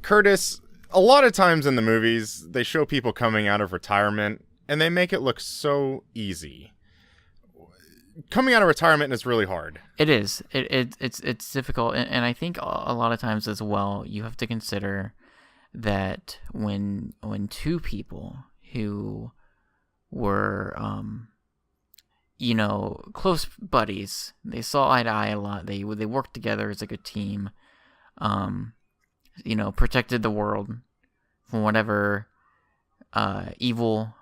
Curtis, a lot of times in the movies, they show people coming out of retirement, and they make it look so easy. Coming out of retirement is really hard. It is. It's difficult, and I think a lot of times as well, you have to consider that when two people who were close buddies, they saw eye to eye a lot. They worked together as a good team. Protected the world from whatever evil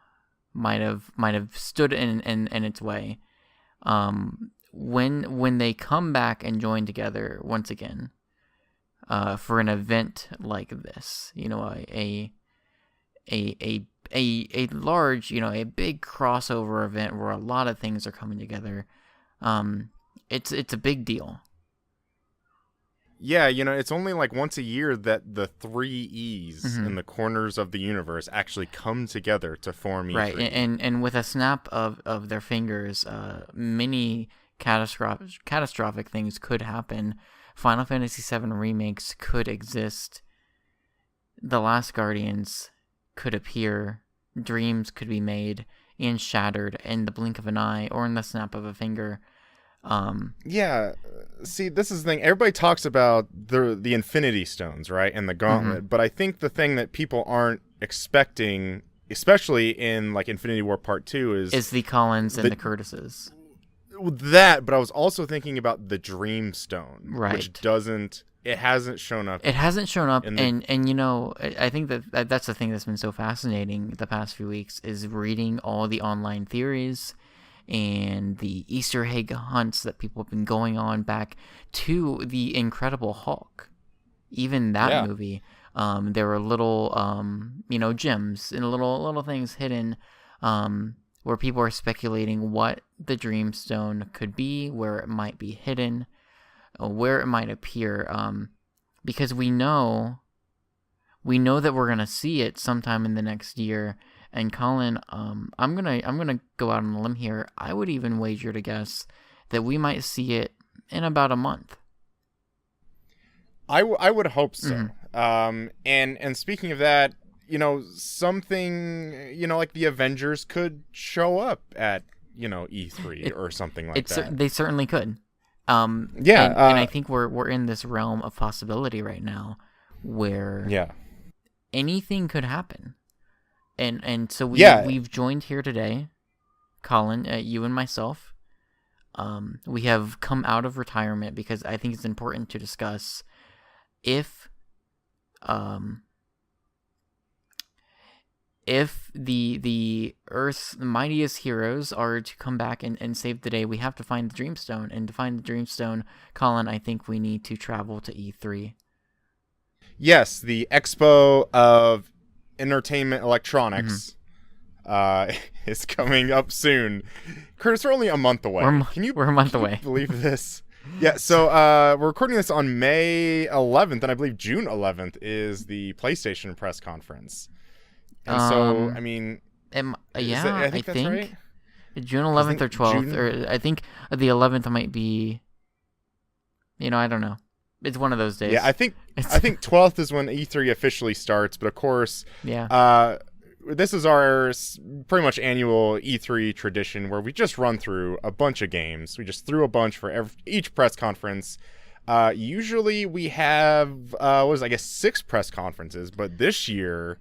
might have stood in its way. When they come back and join together once again, for an event like this, a large, a big crossover event where a lot of things are coming together, it's a big deal. Yeah, it's only like once a year that the three E's in the corners of the universe actually come together to form E3. Right, and with a snap of their fingers, many catastrophic things could happen. Final Fantasy VII remakes could exist. The Last Guardians could appear. Dreams could be made and shattered in the blink of an eye or in the snap of a finger. Yeah, see, this is the thing. Everybody talks about the Infinity Stones, right, and the Gauntlet, but I think the thing that people aren't expecting, especially in like Infinity War Part 2, is the Collins and the Curtises. That, but I was also thinking about the Dream Stone, right? Which hasn't shown up. It hasn't shown up, and I think that's the thing that's been so fascinating the past few weeks is reading all the online theories and the Easter egg hunts that people have been going on back to the Incredible Hulk. Even that movie, there were little, gems and little things hidden, where people are speculating what the Dreamstone could be, where it might be hidden, where it might appear, because we know that we're gonna see it sometime in the next year. And Collin, I'm gonna go out on a limb here. I would even wager to guess that we might see it in about a month. I would hope so. And speaking of that, something like the Avengers could show up at E3 or something like that. They certainly could. And I think we're in this realm of possibility right now, where anything could happen. And so we've joined here today, Collin, you and myself. We have come out of retirement because I think it's important to discuss if the Earth's mightiest heroes are to come back and save the day, we have to find the Dreamstone. And to find the Dreamstone, Collin, I think we need to travel to E3. Yes, the Expo of Entertainment Electronics is coming up soon. Curtis, we're only a month away. We're a month away. Believe this? Yeah, so we're recording this on May 11th, and I believe June 11th is the PlayStation press conference. And so, I mean, I think that's right. June 11th or 12th, or I think the 11th might be. I don't know. It's one of those days. Yeah, I think 12th is when E3 officially starts, but of course, this is our pretty much annual E3 tradition where we just run through a bunch of games. We just threw a bunch for each press conference. Usually we have 6 press conferences, but this year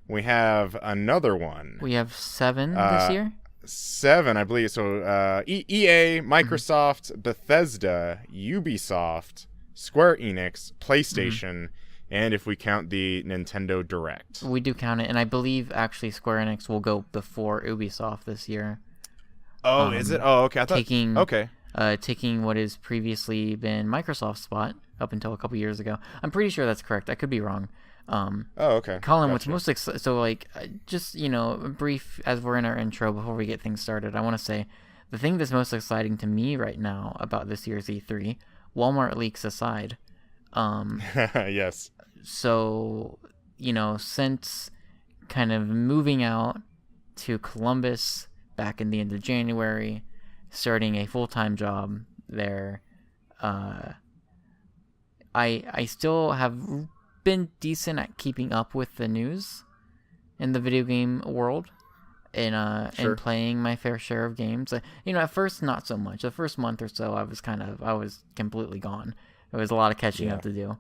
we have another one. We have 7 this year? 7, I believe. So EA, Microsoft, Bethesda, Ubisoft, Square Enix, PlayStation, and if we count the Nintendo Direct. We do count it, and I believe actually Square Enix will go before Ubisoft this year. Oh, is it? Oh, okay. I thought taking what has previously been Microsoft's spot up until a couple years ago. I'm pretty sure that's correct. I could be wrong. Okay. Collin, what's most just brief as we're in our intro before we get things started, I want to say the thing that's most exciting to me right now about this year's E3, Walmart leaks aside. Yes. So, since kind of moving out to Columbus back in the end of January, starting a full-time job there, I still have been decent at keeping up with the news in the video game world. And playing my fair share of games. At first not so much. The first month or so I was completely gone. There was a lot of catching up to do.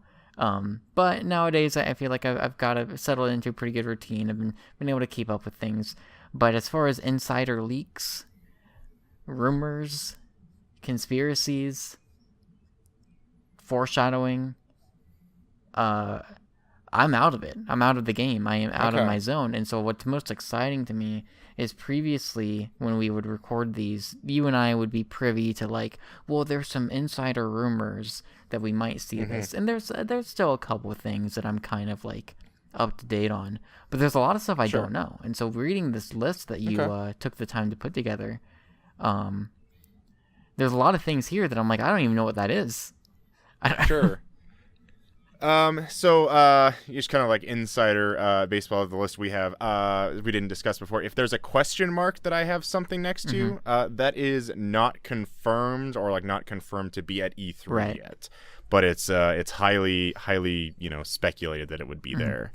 But nowadays I feel like I've got to settle into a pretty good routine. I've been able to keep up with things. But as far as insider leaks, rumors, conspiracies, foreshadowing, I'm out of it. I'm out of the game. I am out of my zone. And so what's most exciting to me is previously when we would record these, you and I would be privy to like, well, there's some insider rumors that we might see this. And there's still a couple of things that I'm kind of like up to date on. But there's a lot of stuff I don't know. And so reading this list that you took the time to put together, there's a lot of things here that I'm like, I don't even know what that is. Sure. So just kind of like insider baseball of the list we have, we didn't discuss before. If there's a question mark that I have something next to, that is not confirmed or like not confirmed to be at E3 yet, but it's highly speculated that it would be there.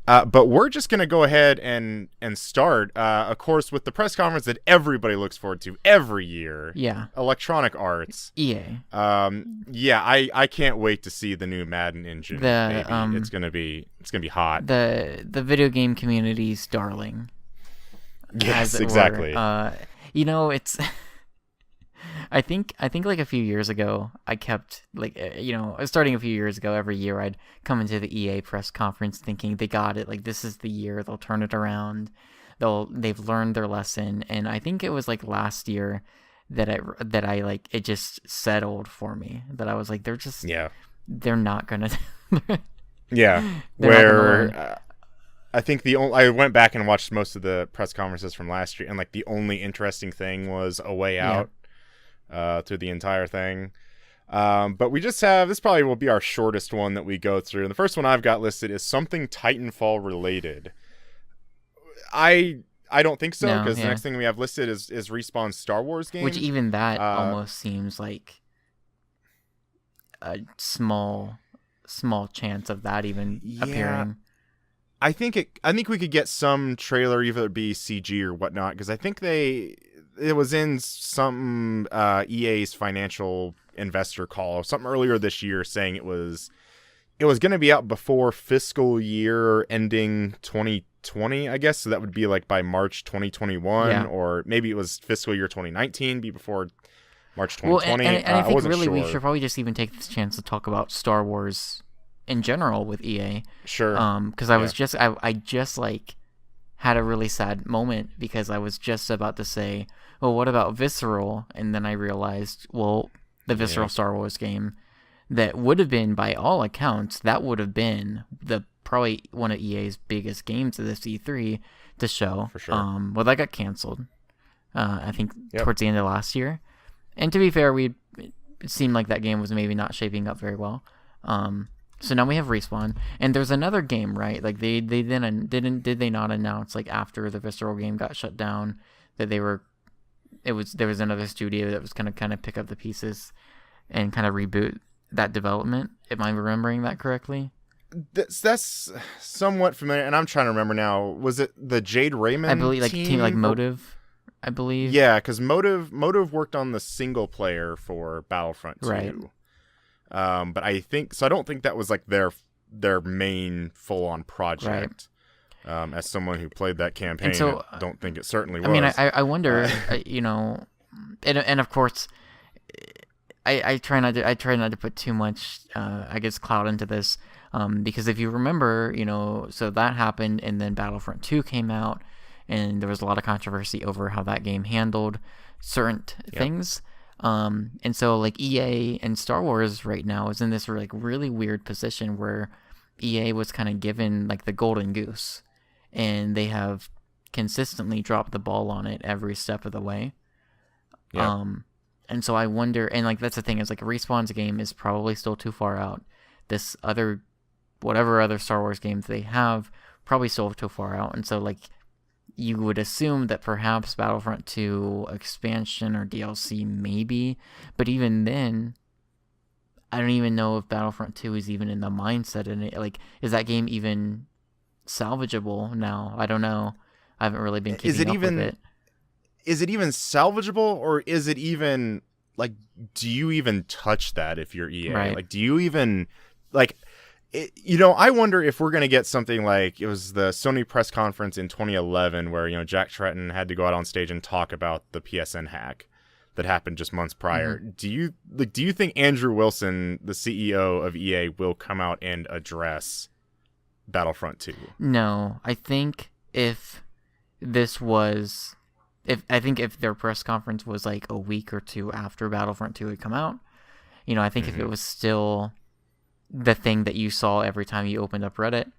But we're just going to go ahead and start, of course, with the press conference that everybody looks forward to every year. Yeah. Electronic Arts. EA. I can't wait to see the new Madden engine. It's gonna be hot. The video game community's darling. Yes, exactly. It's. I think like a few years ago, I kept starting a few years ago, every year I'd come into the EA press conference thinking they got it. Like, this is the year they'll turn it around. They've learned their lesson. And I think it was like last year that I like, it just settled for me that I was like, they're not gonna. I think I went back and watched most of the press conferences from last year, and like the only interesting thing was A Way Out. Through the entire thing. But we just have, this probably will be our shortest one that we go through. And the first one I've got listed is something Titanfall related. I don't think so, because the next thing we have listed is Respawn's Star Wars game. Which even that almost seems like a small chance of that even appearing. I think we could get some trailer, either it be CG or whatnot, because I think it was in some EA's financial investor call, something earlier this year, saying it was going to be out before fiscal year ending 2020, I guess. So that would be like by March 2021, or maybe it was fiscal year 2019, be before March 2020. Well, and I think really we should probably just even take this chance to talk about Star Wars in general with EA. Sure. Because I just like had a really sad moment because I was just about to say, well, what about Visceral? And then I realized, well, the Visceral Star Wars game that would have been, by all accounts, that would have been probably one of EA's biggest games of this E3 to show. For sure. Well, that got canceled, I think, towards the end of last year. And to be fair, it seemed like that game was maybe not shaping up very well. So now we have Respawn, and there's another game, right? Like did they not announce, like, after the Visceral game got shut down, that there was another studio that was gonna kind of pick up the pieces and kind of reboot that development? Am I remembering that correctly? That's somewhat familiar, and I'm trying to remember now. Was it the Jade Raymond? I believe, like team like Motive. I believe. Yeah, because Motive worked on the single player for Battlefront 2. Right. But I don't think that was like their main full-on project. Right. As someone who played that campaign, I don't think it certainly was. I mean, I wonder, and of course, I try not to put too much, I guess, cloud into this, because if you remember, so that happened, and then Battlefront 2 came out, and there was a lot of controversy over how that game handled certain things. And so like EA and Star Wars right now is in this like really weird position where EA was kind of given like the golden goose, and they have consistently dropped the ball on it every step of the way. Yeah. And so I wonder, and like that's the thing, is like Respawn's game is probably still too far out. This whatever other Star Wars games they have, probably still too far out. And so like you would assume that perhaps Battlefront 2 expansion or DLC maybe, but even then, I don't even know if Battlefront 2 is even in the mindset, and like, is that game even salvageable now? I don't know. I haven't really been keeping up with it. Is it even salvageable, or is it even like, do you even touch that if you're EA? Right. Like, do you even like? I wonder if we're going to get something like it was the Sony press conference in 2011 where, Jack Tretton had to go out on stage and talk about the PSN hack that happened just months prior. Mm-hmm. Do you think Andrew Wilson, the CEO of EA, will come out and address Battlefront 2? No, I think if their press conference was like a week or two after Battlefront 2 had come out, I think if it was still the thing that you saw every time you opened up Reddit,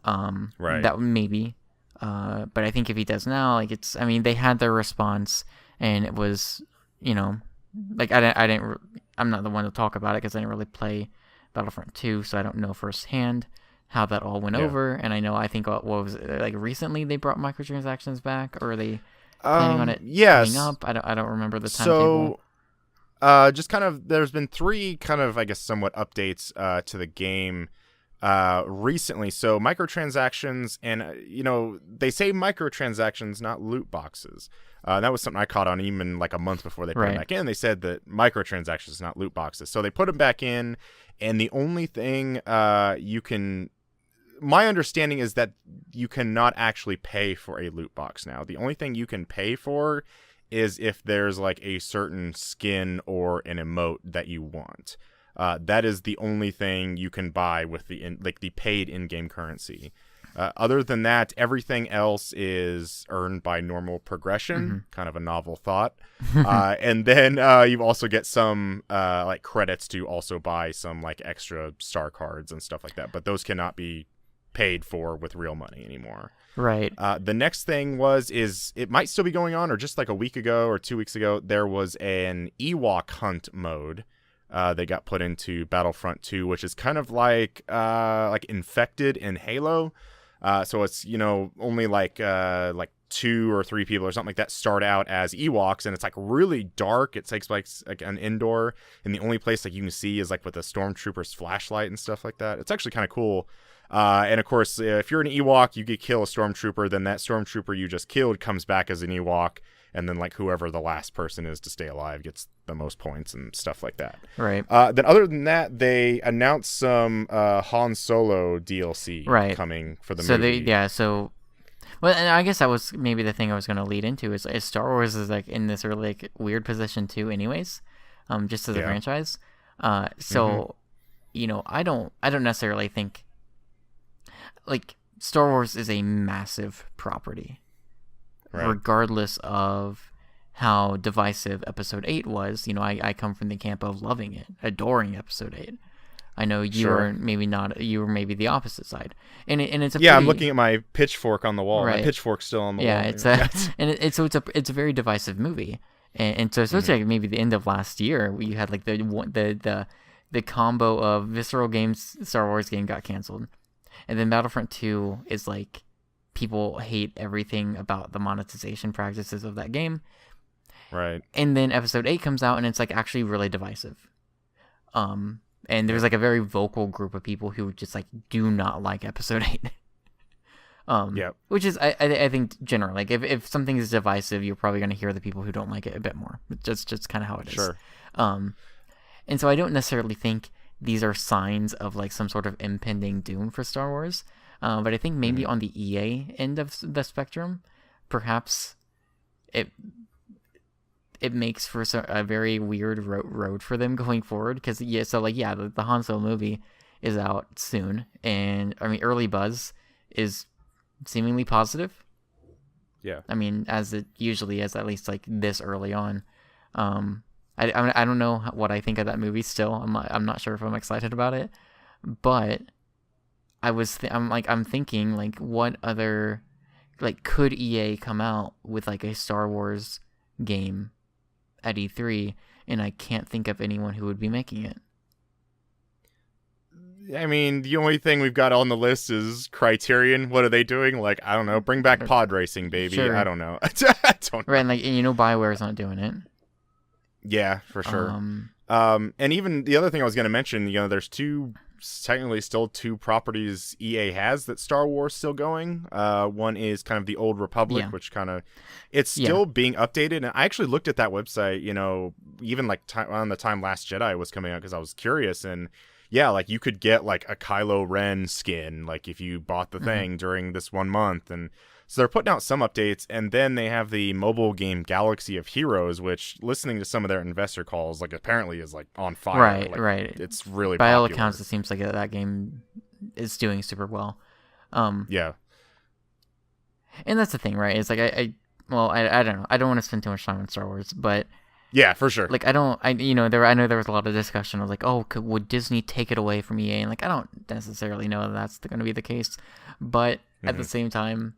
right, that maybe. But I think if he does now, like they had their response, and it was, like I'm not the one to talk about it because I didn't really play Battlefront 2, so I don't know firsthand how that all went over. And I think what was it, like recently they brought microtransactions back, or are they planning on it coming up? I don't remember the timetable. Just kind of, there's been 3 kind of, I guess, somewhat updates to the game recently. So microtransactions, and they say microtransactions, not loot boxes. That was something I caught on even like a month before they put them back in. They said that microtransactions, not loot boxes. So they put them back in, and the only thing my understanding is that you cannot actually pay for a loot box now. The only thing you can pay for is if there's like a certain skin or an emote that you want. That is the only thing you can buy with the paid in-game currency. Other than that, everything else is earned by normal progression. Kind of a novel thought. And then you also get some like credits to also buy some like extra star cards and stuff like that. But those cannot be paid for with real money anymore. Right. The next thing is it might still be going on, or just like a week ago or 2 weeks ago, there was an Ewok hunt mode that got put into Battlefront 2, which is kind of like Infected in Halo. So it's, only like 2 or 3 people or something like that start out as Ewoks, and it's like really dark. It takes like an indoor, and the only place like you can see is like with a stormtrooper's flashlight and stuff like that. It's actually kind of cool. And of course, if you're an Ewok, you kill a stormtrooper, then that stormtrooper you just killed comes back as an Ewok, and then like whoever the last person is to stay alive gets the most points and stuff like that. Right. Then other than that, they announced some Han Solo DLC coming for the movie. Well, and I guess that was maybe the thing I was going to lead into is Star Wars is like in this really like weird position too, anyways, just as a franchise. I don't necessarily think. Like, Star Wars is a massive property, regardless of how divisive Episode 8 was. I come from the camp of loving it, adoring Episode 8. I know you are maybe not. You were maybe the opposite side, and it's a I'm looking at my pitchfork on the wall. My pitchfork's still on the wall. It's a very divisive movie, and so especially like maybe the end of last year, you had like the combo of Visceral Games Star Wars game got canceled. And then Battlefront 2 is like, people hate everything about the monetization practices of that game. Right. And then Episode 8 comes out, and it's like actually really divisive. And there's like a very vocal group of people who just like do not like Episode 8. Which is, I think, generally, like if something is divisive, you're probably going to hear the people who don't like it a bit more. It's just kind of how it is. Sure. And so I don't necessarily think these are signs of like some sort of impending doom for Star Wars. But I think maybe on the EA end of the spectrum, perhaps it makes for a very weird road for them going forward. Because the Han Solo movie is out soon, and I mean early buzz is seemingly positive. Yeah. I mean, as it usually is, at least like this early on. I don't know what I think of that movie still. I'm not sure if I'm excited about it, but I'm thinking like what other, like, could EA come out with like a Star Wars game at E3, and I can't think of anyone who would be making it. I mean, the only thing we've got on the list is Criterion. What are they doing? Like, I don't know. Bring back pod racing, baby. Sure. I don't know. Right, and like, BioWare's not doing it. Yeah, for sure. And even the other thing I was going to mention, there's technically still two properties EA has that Star Wars still going. One is kind of the Old Republic, which kind of, it's still being updated. And I actually looked at that website, even like on the time Last Jedi was coming out, because I was curious. And yeah, like you could get like a Kylo Ren skin, like if you bought the thing during this 1 month. And so they're putting out some updates, and then they have the mobile game Galaxy of Heroes, which, listening to some of their investor calls, like apparently is like on fire. Right, right. It's really by popular. all accounts, it seems like that game is doing super well. Yeah, and that's the thing, right? It's like I don't know. I don't want to spend too much time on Star Wars, but yeah, for sure. Like I know there was a lot of discussion of like, oh, would Disney take it away from EA? And like I don't necessarily know that that's going to be the case, but at the same time,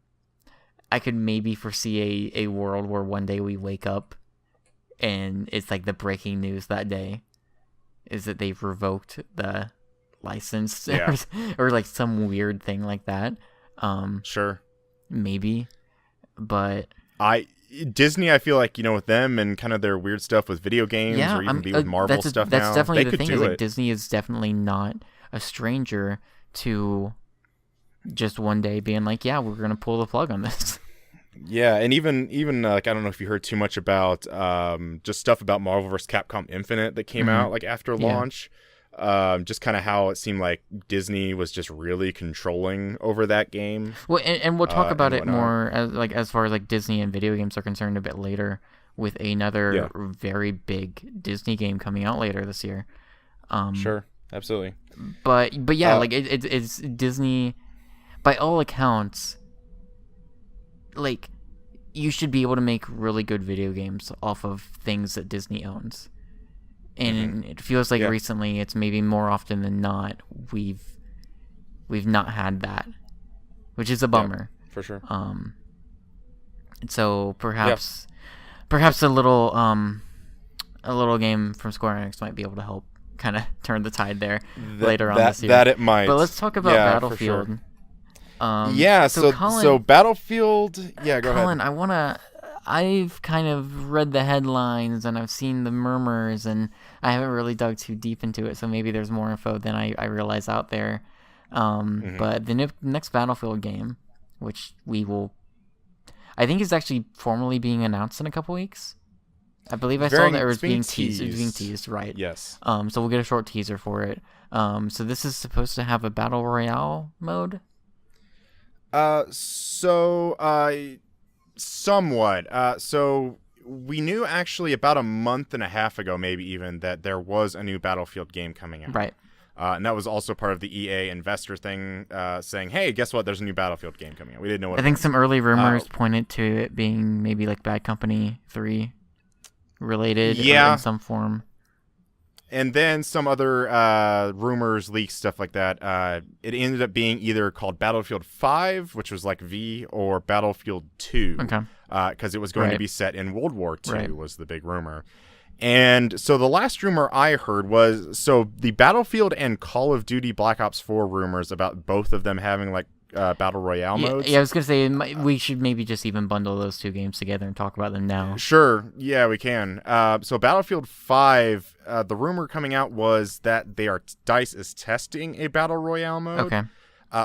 I could maybe foresee a world where one day we wake up and it's like the breaking news that day is that they've revoked the license or like some weird thing like that. Sure. Maybe. But Disney, I feel like, with them and kind of their weird stuff with video games or even with Marvel stuff now. That's definitely the thing. Is like Disney is definitely not a stranger to just one day being like, yeah, we're gonna pull the plug on this. Yeah, and even like I don't know if you heard too much about just stuff about Marvel vs. Capcom Infinite that came out like after launch. Just kind of how it seemed like Disney was just really controlling over that game. Well, and we'll talk about it more as far as like Disney and video games are concerned a bit later, with another very big Disney game coming out later this year. Sure, absolutely. But yeah, like it's Disney. By all accounts, like, you should be able to make really good video games off of things that Disney owns. And it feels like recently, it's maybe more often than not, we've not had that, which is a bummer. Yeah, for sure. So perhaps a little game from Square Enix might be able to help kind of turn the tide there later on this year. That it might. But let's talk about Battlefield. For sure. So Collin, so Battlefield. Yeah, go Collin, ahead. I've kind of read the headlines and I've seen the murmurs, and I haven't really dug too deep into it. So maybe there's more info than I realize out there. But the next Battlefield game, which I think is actually formally being announced in a couple weeks. I believe I saw that it was being teased. It was being teased, right? Yes. So we'll get a short teaser for it. So this is supposed to have a battle royale mode. Somewhat. So we knew actually about a month and a half ago, maybe even, that there was a new Battlefield game coming out. Right. And that was also part of the EA investor thing, saying, "Hey, guess what? There's a new Battlefield game coming out." We didn't know what. I think some early rumors pointed to it being maybe like Bad Company 3 related, in some form. And then some other rumors, leaks, stuff like that. It ended up being either called Battlefield 5, which was like V, or Battlefield 2. Okay. Because it was going to be set in World War II, was the big rumor. And so the last rumor I heard was, so the Battlefield and Call of Duty Black Ops 4 rumors about both of them having like Battle Royale modes. Yeah, I was going to say, we should maybe just even bundle those two games together and talk about them now. Sure. Yeah, we can. So Battlefield 5, the rumor coming out was that DICE is testing a Battle Royale mode. Okay.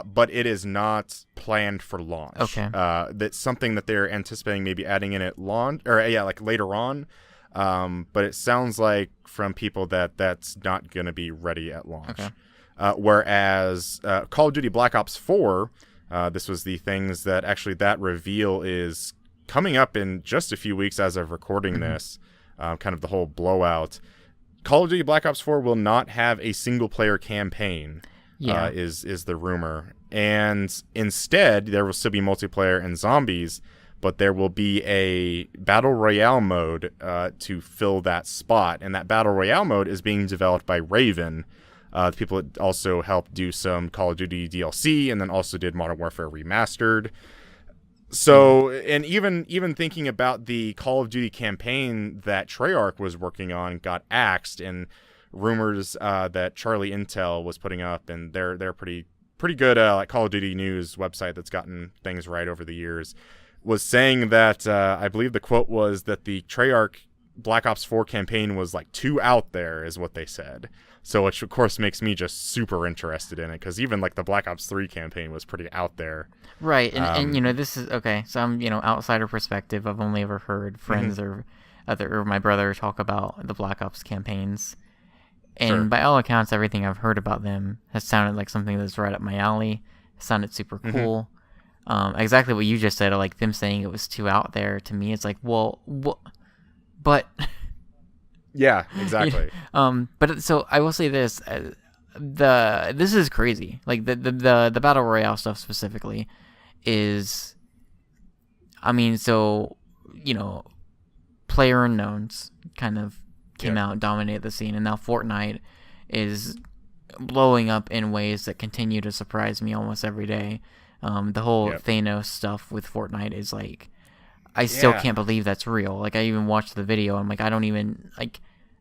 But it is not planned for launch. Okay. That's something that they're anticipating maybe adding in at launch, or like later on. But it sounds like from people that that's not going to be ready at launch. Okay. Whereas Call of Duty Black Ops 4, this was the things that actually that reveal is coming up in just a few weeks as of recording this, kind of the whole blowout. Call of Duty Black Ops 4 will not have a single-player campaign, is the rumor. And instead, there will still be multiplayer and zombies, but there will be a Battle Royale mode to fill that spot. And that Battle Royale mode is being developed by Raven, the people that also helped do some Call of Duty DLC and then also did Modern Warfare Remastered. So, and even thinking about the Call of Duty campaign that Treyarch was working on got axed, and rumors that Charlie Intel was putting up, and they're pretty good like Call of Duty news website that's gotten things right over the years, was saying that I believe the quote was that the Treyarch Black Ops 4 campaign was like too out there, is what they said. So which of course makes me just super interested in it, because even like the Black Ops 3 campaign was pretty out there. Right, and this is okay. So I'm outsider perspective. I've only ever heard friends or my brother talk about the Black Ops campaigns, and by all accounts, everything I've heard about them has sounded like something that's right up my alley. It sounded super cool. Exactly what you just said, like them saying it was too out there. To me, it's like, well, but. Yeah, exactly. But so I will say this: this is crazy. Like the battle royale stuff specifically is, I mean, so player unknowns kind of came out, dominated the scene, and now Fortnite is blowing up in ways that continue to surprise me almost every day. The whole Thanos stuff with Fortnite is like, I still can't believe that's real. Like, I even watched the video. I'm like, I don't even, like,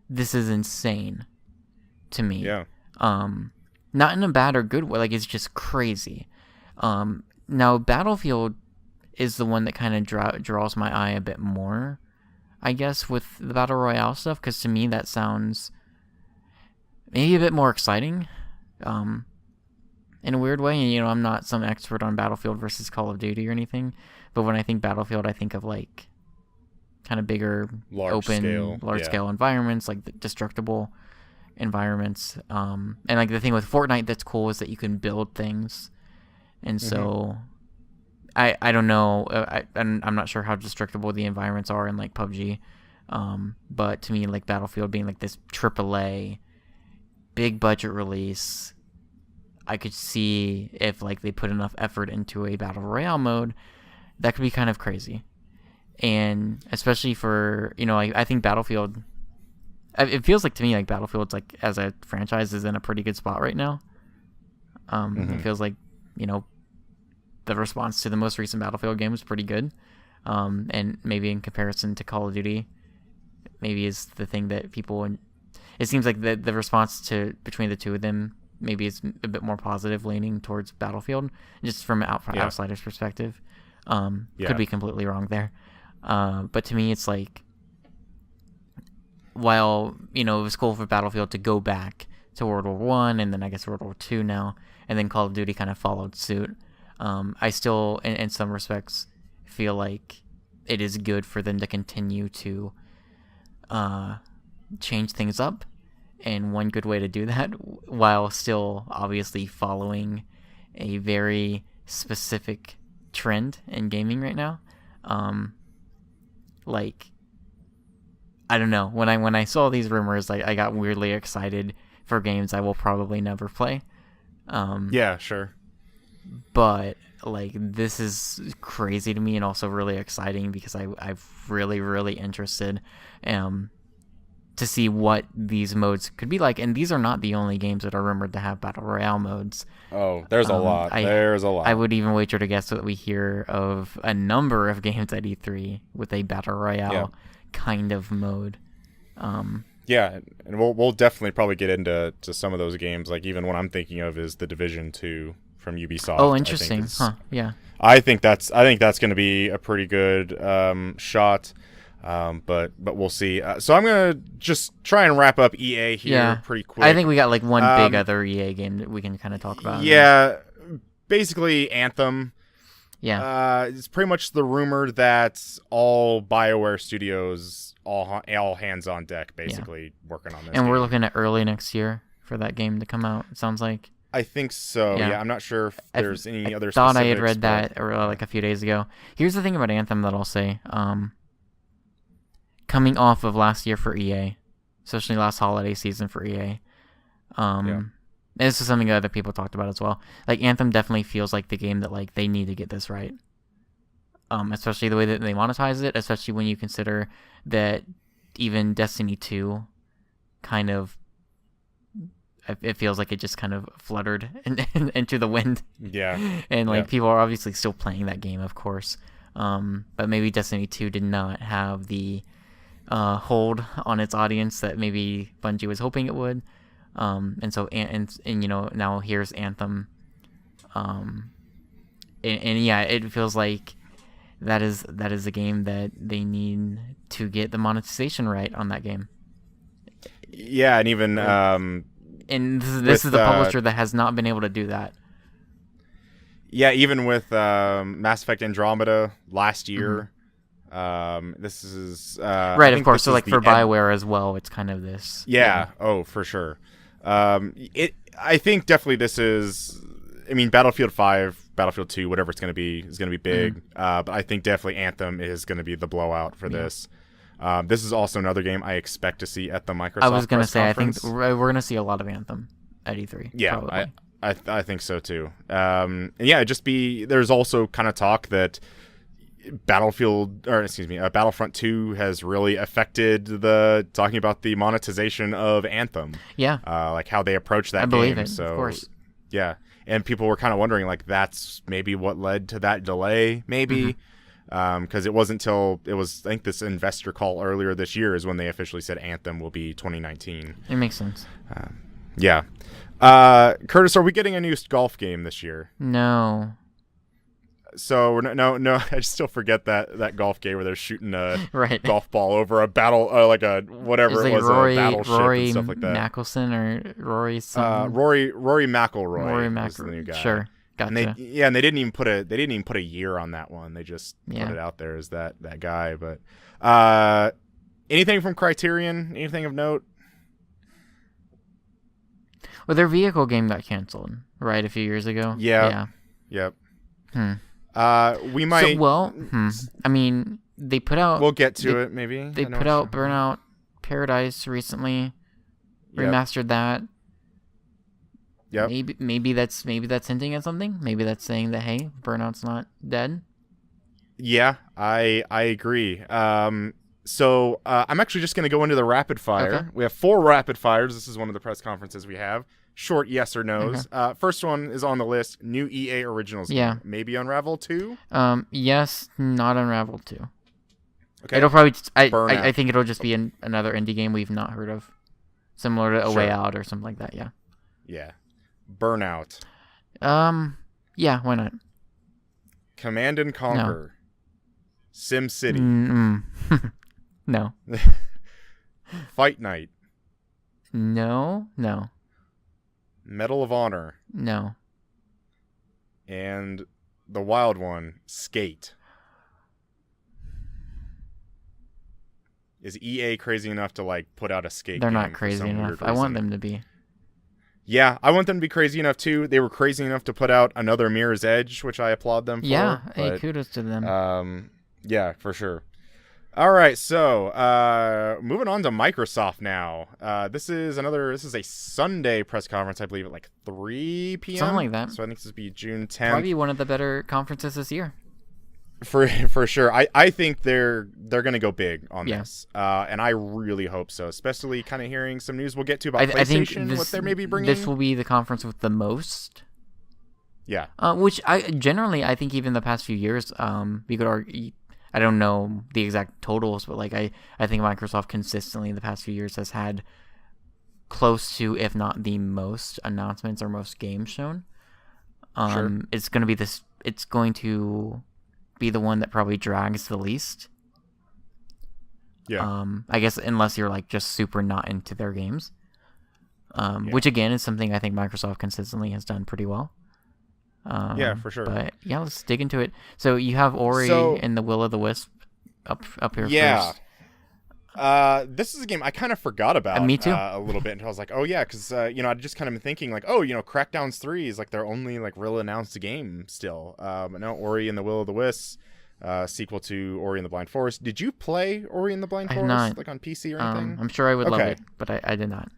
this is insane to me. Yeah. Not in a bad or good way. Like, it's just crazy. Now, Battlefield is the one that kind of draws my eye a bit more, I guess, with the Battle Royale stuff. Because to me, that sounds maybe a bit more exciting. In a weird way. And, I'm not some expert on Battlefield versus Call of Duty or anything. But when I think Battlefield, I think of like kind of bigger, large scale environments, like the destructible environments. And like the thing with Fortnite that's cool is that you can build things. And so I don't know. I'm not sure how destructible the environments are in like PUBG. But to me, like Battlefield being like this AAA, big budget release, I could see if like they put enough effort into a Battle Royale mode, that could be kind of crazy. And especially for, I think Battlefield, it feels like to me like Battlefield's like as a franchise is in a pretty good spot right now. It feels like, the response to the most recent Battlefield game was pretty good. And maybe in comparison to Call of Duty, maybe is the thing that people, it seems like the response to between the two of them maybe is a bit more positive, leaning towards Battlefield, just from an outsider's perspective. Could be completely wrong there. But to me, it's like, while, it was cool for Battlefield to go back to World War One and then I guess World War Two now, and then Call of Duty kind of followed suit. I still, in some respects, feel like it is good for them to continue to change things up. And one good way to do that, while still obviously following a very specific trend in gaming right now, like, I don't know, when I saw these rumors, I got weirdly excited for games I will probably never play. Yeah, sure. But like, this is crazy to me, and also really exciting because I'm really, really interested to see what these modes could be like. And these are not the only games that are rumored to have Battle Royale modes. Oh, there's a lot. There's a lot. I would even wager to guess that we hear of a number of games at E3 with a Battle Royale kind of mode. Yeah, and we'll definitely probably get into some of those games. Like, even what I'm thinking of is The Division 2 from Ubisoft. Oh, interesting. Yeah. I think that's going to be a pretty good shot. But we'll see. So I'm gonna just try and wrap up EA here pretty quick. I think we got like one big other EA game that we can kind of talk about. Yeah, basically Anthem. Yeah. It's pretty much the rumor that all BioWare studios, all hands on deck, basically working on this. And we're looking at early next year for that game to come out. It sounds like. I think so. Yeah, I'm not sure if there's any other. I thought I had read that like a few days ago. Here's the thing about Anthem that I'll say. Coming off of last year for EA, especially last holiday season for EA. This is something that other people talked about as well. Like, Anthem definitely feels like the game that like they need to get this right. Especially the way that they monetize it, especially when you consider that even Destiny 2 kind of, it feels like it just kind of fluttered into the wind. Yeah. And like people are obviously still playing that game, of course. But maybe Destiny 2 did not have the hold on its audience that maybe Bungie was hoping it would, and so now here's Anthem, and yeah, it feels like that is a game that they need to get the monetization right on that game. Yeah, and even and this is the publisher that has not been able to do that. Yeah, even with Mass Effect Andromeda last year, this is right. Of course, so like for BioWare as well, it's kind of this. Yeah. Oh, for sure. I think definitely this is. I mean, Battlefield 5, Battlefield 2, whatever it's going to be, is going to be big. But I think definitely Anthem is going to be the blowout for this. This is also another game I expect to see at the Microsoft. I was going to say, conference. I think we're going to see a lot of Anthem at E3. Yeah, I think so too. And yeah, there's also kind of talk that Battlefront 2 has really affected talking about the monetization of Anthem. Yeah. Like how they approach that game. I believe it, so, of course. Yeah. And people were kind of wondering, like, that's maybe what led to that delay, maybe. Because it wasn't until I think this investor call earlier this year is when they officially said Anthem will be 2019. It makes sense. Yeah. Curtis, are we getting a new golf game this year? No. So no. I still forget that golf game where they're shooting a right. golf ball over a battle, like a whatever it was, a battleship and stuff like that. Mackelson or Rory something. Rory McIlroy. Rory is the new guy. Sure. Gotcha. And they didn't even put a year on that one. They just put it out there as that guy. But anything from Criterion? Anything of note? Well, their vehicle game got canceled, right, a few years ago. Yeah. Yep. We might. I mean, they put out. We'll get to it, maybe. They put out Burnout Paradise recently, remastered that. Yep. Maybe that's hinting at something. Maybe that's saying that, hey, Burnout's not dead. Yeah, I agree. So I'm actually just going to go into the rapid fire. Okay. We have 4 rapid fires. This is one of the press conferences we have. Short yes or no's. Okay. First one is on the list. New EA Originals game. Maybe Unravel 2? Yes, not Unravel 2. Okay. It'll probably. I think it'll just be another indie game we've not heard of, similar to A Way Out or something like that. Yeah. Yeah. Burnout. Yeah. Why not? Command and Conquer. No. Sim City. No. Fight Night. No. Medal of Honor. No. And the wild one, Skate. Is EA crazy enough to put out a Skate They're game? not crazy enough. I want them to be. Yeah, I want them to be crazy enough too. They were crazy enough to put out another Mirror's Edge, which I applaud them for. Yeah, hey, kudos to them. Yeah, for sure. All right, so moving on to Microsoft now. This is a Sunday press conference, I believe, at 3 p.m. Something like that. So I think this would be June 10th. Probably one of the better conferences this year. For sure. I think they're going to go big on this. And I really hope so, especially kind of hearing some news we'll get to about PlayStation, what they're maybe bringing. This will be the conference with the most. Yeah. Which I think even the past few years, we could argue, I don't know the exact totals, but I think Microsoft consistently in the past few years has had close to, if not the most announcements or most games shown. Sure. It's going to be the one that probably drags the least. Yeah. I guess unless you're just super not into their games. Which again is something I think Microsoft consistently has done pretty well. Yeah, for sure. But yeah, let's dig into it. So you have Ori and the Will of the Wisp up here first. This is a game I kind of forgot about. Me too. A little bit until I was like, oh yeah, because I'd just kind of been thinking Crackdown's 3 is their only real announced game still. But no, Ori and the Will of the Wisp, sequel to Ori and the Blind Forest. Did you play Ori and the Blind Forest on PC or anything? I'm sure I would love it, but I did not.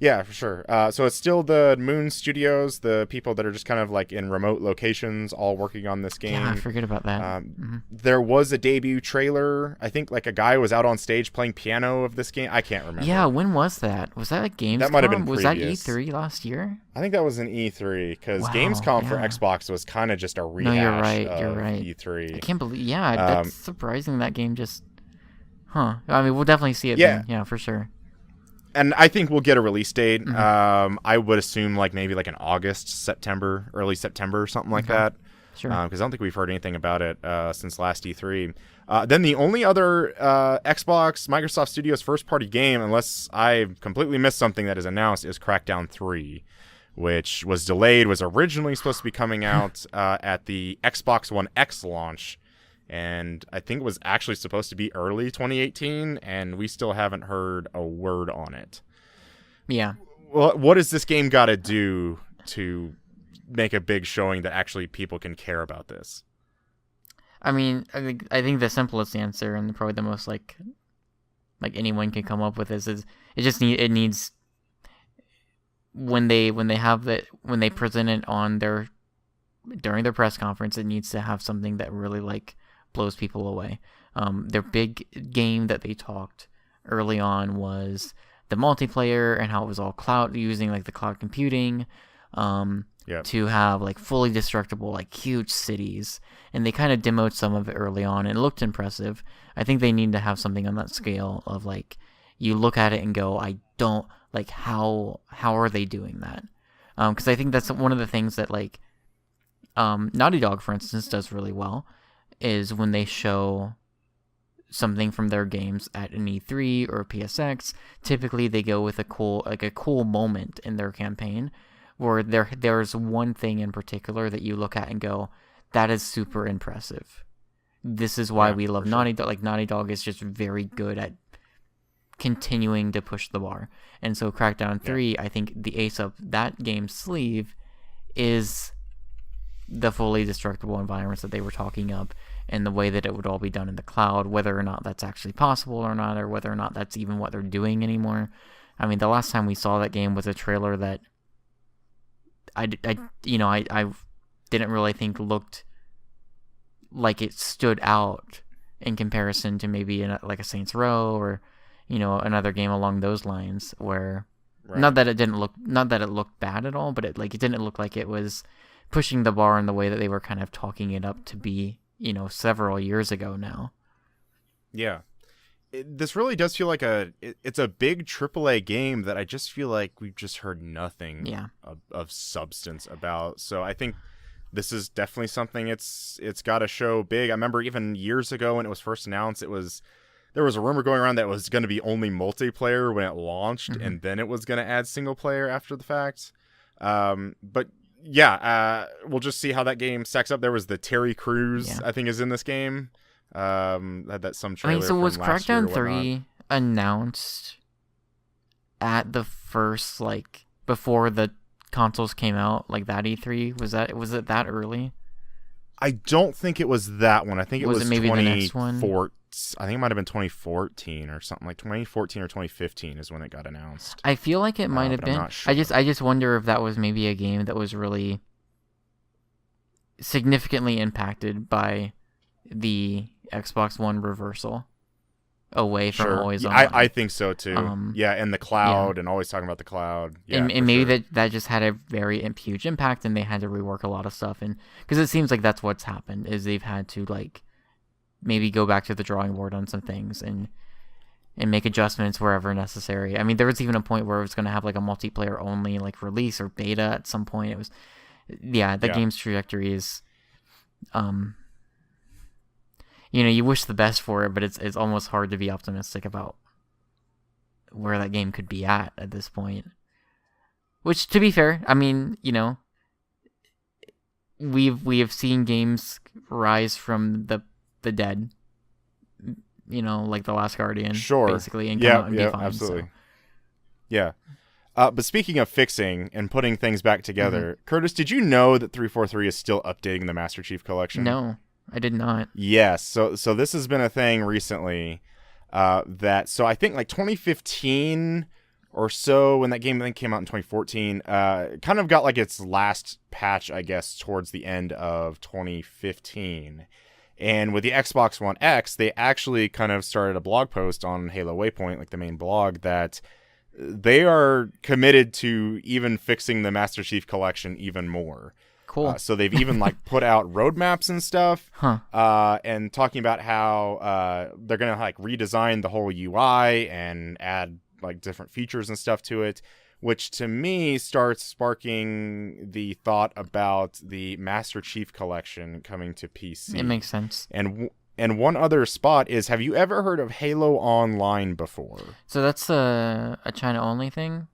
Yeah, for sure. So it's still the Moon Studios, the people that are just kind of in remote locations, all working on this game. Yeah, I forget about that. There was a debut trailer. I think a guy was out on stage playing piano of this game. I can't remember. Yeah, when was that? Was that at Gamescom? That might have been previous. Was that E3 last year? I think that was an E3 because Gamescom for Xbox was kind of just a rehash you're right. E3. I can't believe. Yeah, that's surprising that game just. Huh. I mean, we'll definitely see it. Then. Yeah, for sure. And I think we'll get a release date. I would assume maybe in August, September, early September, something like that. Sure. Because I don't think we've heard anything about it since last E3. Then the only other Xbox Microsoft Studios first-party game, unless I completely missed something that is announced, is Crackdown 3, which was delayed, was originally supposed to be coming out at the Xbox One X launch, and I think it was actually supposed to be early 2018, and we still haven't heard a word on it. Yeah. Well, what does this game got to do to make a big showing that actually people can care about this? I mean, I think the simplest answer and probably the most like anyone can come up with is it needs when they present it on during their press conference, it needs to have something that really like blows people away. Their big game that they talked early on was the multiplayer and how it was all cloud, using like the cloud computing to have like fully destructible, like huge cities. And they kind of demoed some of it early on and it looked impressive. I think they need to have something on that scale of like, you look at it and go, I don't like how are they doing that? Because I think that's one of the things that like Naughty Dog, for instance, does really well is when they show something from their games at an E3 or PSX. Typically, they go with a cool moment in their campaign where there's one thing in particular that you look at and go, that is super impressive. This is why we love Naughty Dog. Like Naughty Dog is just very good at continuing to push the bar. And so Crackdown 3, I think the ace up that game's sleeve is the fully destructible environments that they were talking up and the way that it would all be done in the cloud, whether or not that's actually possible or not, or whether or not that's even what they're doing anymore. I mean, the last time we saw that game was a trailer that I didn't really think looked like it stood out in comparison to maybe like a Saints Row or another game along those lines where not that it looked bad at all, but it didn't look like it was pushing the bar in the way that they were kind of talking it up to be, several years ago now. Yeah. This really does feel like it's a big AAA game that I just feel like we've just heard nothing of substance about. So I think this is definitely something it's got to show big. I remember even years ago when it was first announced, there was a rumor going around that it was going to be only multiplayer when it launched, and then it was going to add single player after the fact. But yeah, we'll just see how that game stacks up. There was the Terry Crews, I think, is in this game. Had that some trailer. I mean, so was Crackdown 3 whatnot. announced at the first, like, before the consoles came out, like that E3? Was it that early? I don't think it was that one. I think it was maybe the next one? I think it might have been 2014 or something, like 2014 or 2015 is when it got announced. I feel like it might have been. I'm not sure. I just wonder if that was maybe a game that was really significantly impacted by the Xbox One reversal away from always online. I think so too. And the cloud and always talking about the cloud. Yeah, and maybe that just had a very huge impact and they had to rework a lot of stuff. And because it seems like that's what's happened is they've had to like maybe go back to the drawing board on some things and make adjustments wherever necessary. I mean, there was even a point where it was going to have like a multiplayer only like release or beta at some point. It was, game's trajectory is, you wish the best for it, but it's almost hard to be optimistic about where that game could be at this point. Which, to be fair, I mean, we have seen games rise from the dead, like The Last Guardian, basically, and come out and be fine. Absolutely. So. Yeah. But speaking of fixing and putting things back together, Curtis, did you know that 343 is still updating the Master Chief Collection? No, I did not. Yes. So this has been a thing recently so I think like 2015 or so, when that game then came out in 2014, kind of got like its last patch, I guess, towards the end of 2015. And with the Xbox One X, they actually kind of started a blog post on Halo Waypoint, like the main blog, that they are committed to even fixing the Master Chief Collection even more. Cool. So they've even like put out roadmaps and stuff, and talking about how they're gonna like redesign the whole UI and add like different features and stuff to it. which to me starts sparking the thought about the Master Chief Collection coming to PC. It makes sense. And one other spot is, have you ever heard of Halo Online before? So that's a China-only thing?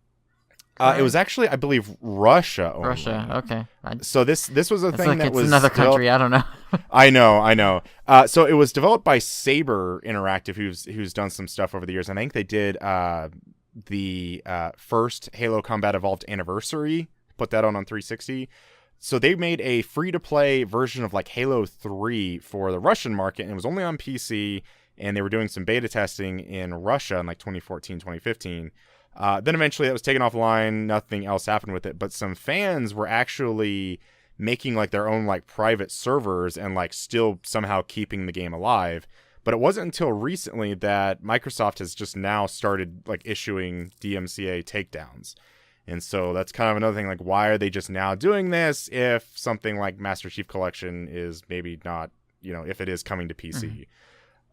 It was actually, I believe, Russia only. Russia, okay. So this was a thing that was... It's another country, I don't know. I know. So it was developed by Saber Interactive, who's done some stuff over the years. I think they did the first Halo Combat Evolved Anniversary, put that on 360. So they made a free-to-play version of like Halo 3 for the Russian market, and it was only on PC, and they were doing some beta testing in Russia in like 2014, 2015. Then eventually that was taken offline, nothing else happened with it, but some fans were actually making like their own like private servers and like still somehow keeping the game alive. But it wasn't until recently that Microsoft has just now started like issuing DMCA takedowns. And so that's kind of another thing, like, why are they just now doing this if something like Master Chief Collection is maybe not, if it is coming to PC? Mm-hmm.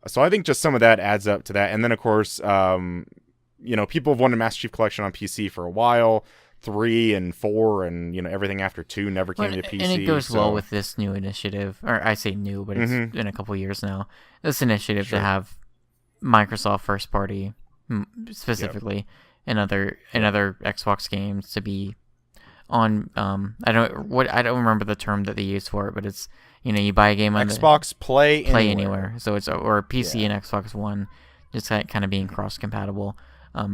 So I think just some of that adds up to that. And then, of course, people have wanted Master Chief Collection on PC for a while. 3 and 4 and, everything after 2 never came to PC. And it goes well with this new initiative. Or I say new, but it's in a couple years now. This initiative to have Microsoft first party, specifically, and other Xbox games to be on. I don't remember the term that they use for it, but it's you buy a game on Xbox Play Anywhere. So it's or PC and Xbox One, just kind of being cross compatible.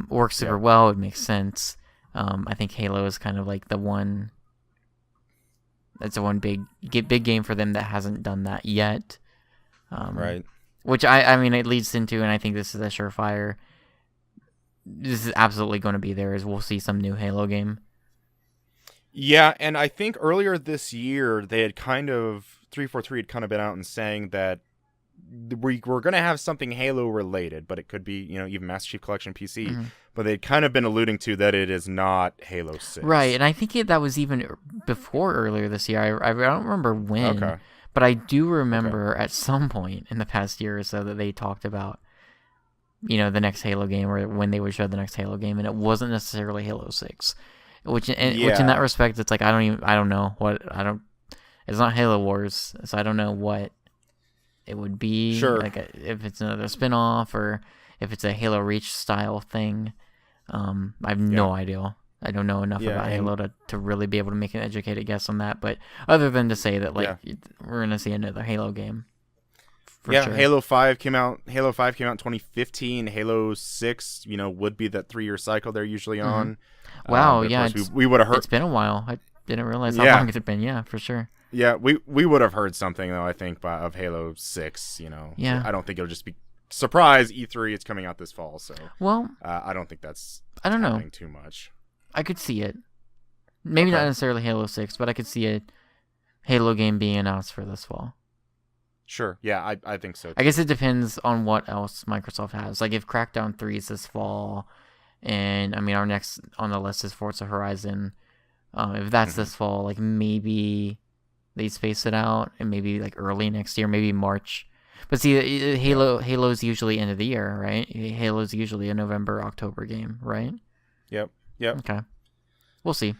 Works super well. It makes sense. I think Halo is kind of like the one. That's the one big game for them that hasn't done that yet. Right. Which I mean it leads into, and I think this is a surefire. This is absolutely going to be there. Is we'll see some new Halo game. Yeah, and I think earlier this year they had 343 had kind of been out and saying that we're going to have something Halo related, but it could be even Master Chief Collection PC. Mm-hmm. But they'd kind of been alluding to that it is not Halo 6. Right, and I think that was even before earlier this year. I don't remember when, but I do remember at some point in the past year or so that they talked about the next Halo game, or when they would show the next Halo game, and it wasn't necessarily Halo 6. Which in that respect, it's like I don't know what it's not Halo Wars, so I don't know what it would be. Sure. Like if it's another spin-off or if it's a Halo Reach style thing. I have no idea. I don't know enough about Halo to really be able to make an educated guess on that. But other than to say that we're gonna see another Halo game. Sure. Halo 5 came out. Halo 5 came out in 2015. Halo 6, would be that 3-year cycle they're usually on. Wow, we would have heard. It's been a while. I didn't realize how long it had been. Yeah, for sure. Yeah, we would have heard something though. I think of Halo 6. Yeah. I don't think it'll just be surprise E3. It's coming out this fall. So I don't think that's. I don't know too much. I could see it. Maybe not necessarily Halo 6, but I could see a Halo game being announced for this fall. Sure. Yeah, I think so too. I guess it depends on what else Microsoft has. Like if Crackdown 3 is this fall, and I mean our next on the list is Forza Horizon. If that's this fall, like maybe they space it out and maybe like early next year, maybe March. But see, Halo's usually end of the year, right? Halo's usually a November, October game, right? Yep. Okay. We'll see.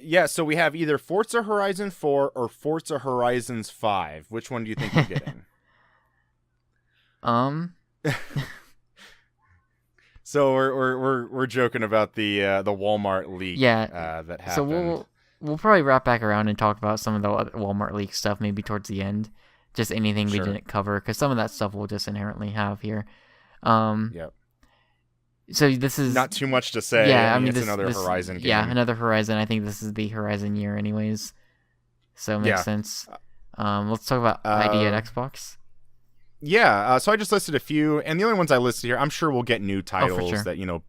Yeah, so we have either Forza Horizon 4 or Forza Horizons 5. Which one do you think we're getting? So we're joking about the Walmart leak that happened. So we'll probably wrap back around and talk about some of the other Walmart leak stuff maybe towards the end. Just anything we didn't cover, because some of that stuff we'll just inherently have here. Yep. So this is not too much to say. Yeah, I mean, it's another Horizon game. Yeah, another Horizon. I think this is the Horizon year, anyways. So it makes sense. Let's talk about ID at Xbox. Yeah, so I just listed a few, and the only ones I listed here, I'm sure we'll get new titles that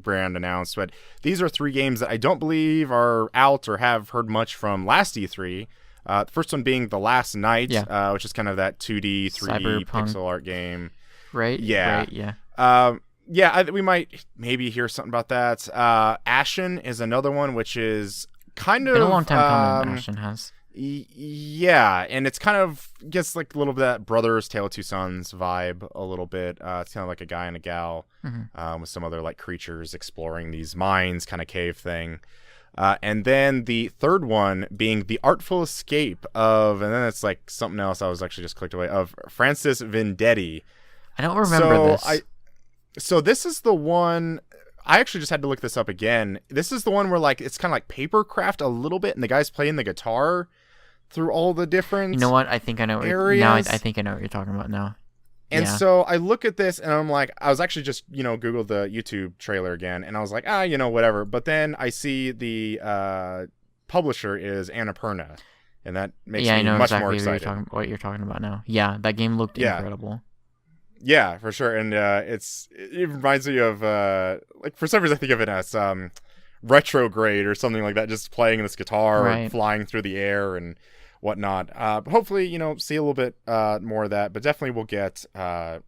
brand announced, but these are 3 games that I don't believe are out or have heard much from last E3. The first one being The Last Night, which is kind of that 2D, 3D pixel art game. Right? Yeah. Right, yeah. We might maybe hear something about that. Ashen is another one, which is kind of... Been a long time coming, Ashen has. Yeah, and it's kind of gets like a little bit of that Brothers Tale of Two Sons vibe a little bit. It's kind of like a guy and a gal with some other like creatures exploring these mines kind of cave thing. And then the third one being The Artful Escape of, and then it's like something else I was actually just clicked away, of Francis Vendetti. I don't remember this. So this is the one, I actually just had to look this up again. This is the one where like it's kind of like papercraft a little bit, and the guy's playing the guitar through all the different You know what? I think I know areas. Now I think I know what you're talking about now. And so I look at this and I'm like, I was actually just, Googled the YouTube trailer again, and I was like, whatever. But then I see the publisher is Annapurna, and that makes me much more excited. What you're talking about now. Yeah, that game looked incredible. Yeah, for sure. And it reminds me of, like, for some reason I think of it as Retrograde or something like that, just playing this guitar and flying through the air and whatnot. Hopefully, see a little bit more of that, but definitely we'll get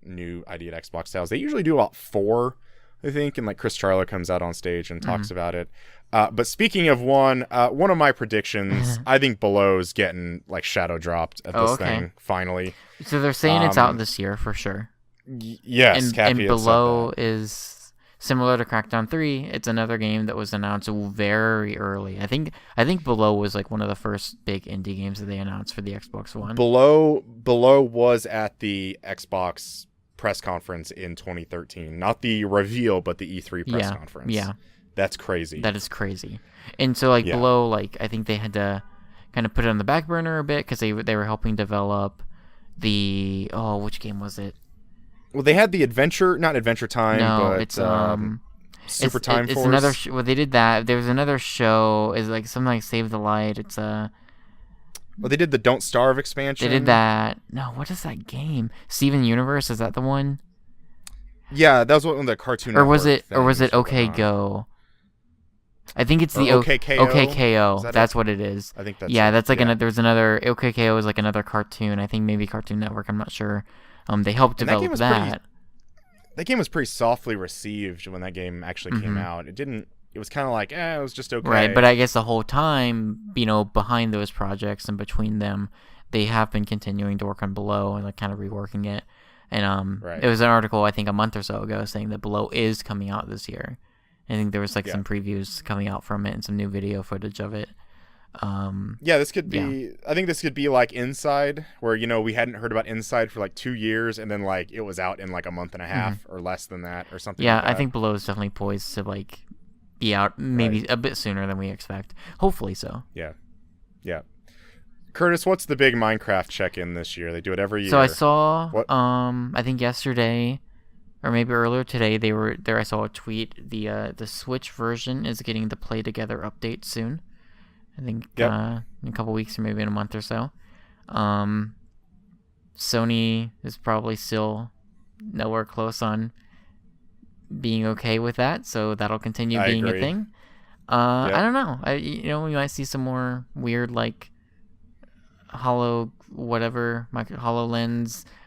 new ID at Xbox sales. They usually do about 4, I think, and like Chris Charlo comes out on stage and talks about it. But speaking of one of my predictions, I think Below's getting like shadow dropped at this thing finally. So they're saying it's out this year for sure. Yes, and Below is similar to Crackdown 3. It's another game that was announced very early. I think Below was like one of the first big indie games that they announced for the Xbox One. Below was at the Xbox press conference in 2013. Not the reveal, but the E3 press conference. Yeah. That's crazy. That is crazy. And so like Below, like I think they had to kind of put it on the back burner a bit because they were helping develop the which game was it? Well, they had the not Adventure Time, but it's Super Time Force. Another well, they did that. There was another show. Is like something like Save the Light. It's Well, they did the Don't Starve expansion. They did that. No, what is that game? Steven Universe, is that the one? Yeah, that was one of the Cartoon Network Or was it OK Go? I think it's the OKKO. That's what it is. I think that's that's like there's another OKKO is like another cartoon. I think maybe Cartoon Network. I'm not sure. They helped develop that. That game was pretty softly received when that game actually came out. It was kind of like, it was just okay. Right, but I guess the whole time, behind those projects and between them, they have been continuing to work on Below and like kind of reworking it. And it was an article I think a month or so ago saying that Below is coming out this year. I think there was like some previews coming out from it and some new video footage of it. This could be. I think this could be like Inside, where we hadn't heard about Inside for like 2 years, and then like it was out in like a month and a half or less than that, or something. Yeah, like that. I think Below is definitely poised to like be out maybe a bit sooner than we expect. Hopefully so. Yeah. Curtis, what's the big Minecraft check-in this year? They do it every year. So I saw, I think yesterday, or maybe earlier today, they were there. I saw a tweet. The Switch version is getting the Play Together update soon. I think in a couple weeks or maybe in a month or so. Sony is probably still nowhere close on being okay with that, so that'll continue being a thing. I don't know. We might see some more weird like HoloLens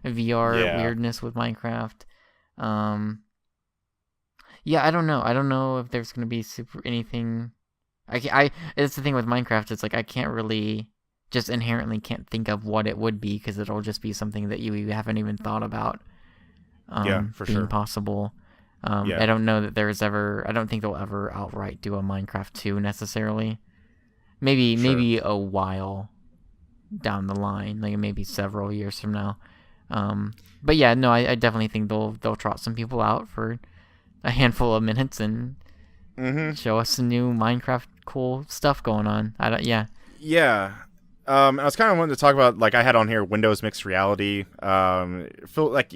VR weirdness with Minecraft. I don't know. I don't know if there's gonna be anything. It's the thing with Minecraft. It's like I can't really just inherently can't think of what it would be because it'll just be something that you haven't even thought about. For being sure. possible. I don't know that there's ever. I don't think they'll ever outright do a Minecraft 2 necessarily. Maybe a while down the line, like maybe several years from now. But yeah, no, I definitely think they'll trot some people out for a handful of minutes and show us some new Minecraft cool stuff going on. I was kind of wanting to talk about, like, I had on here Windows mixed reality. Phil, like,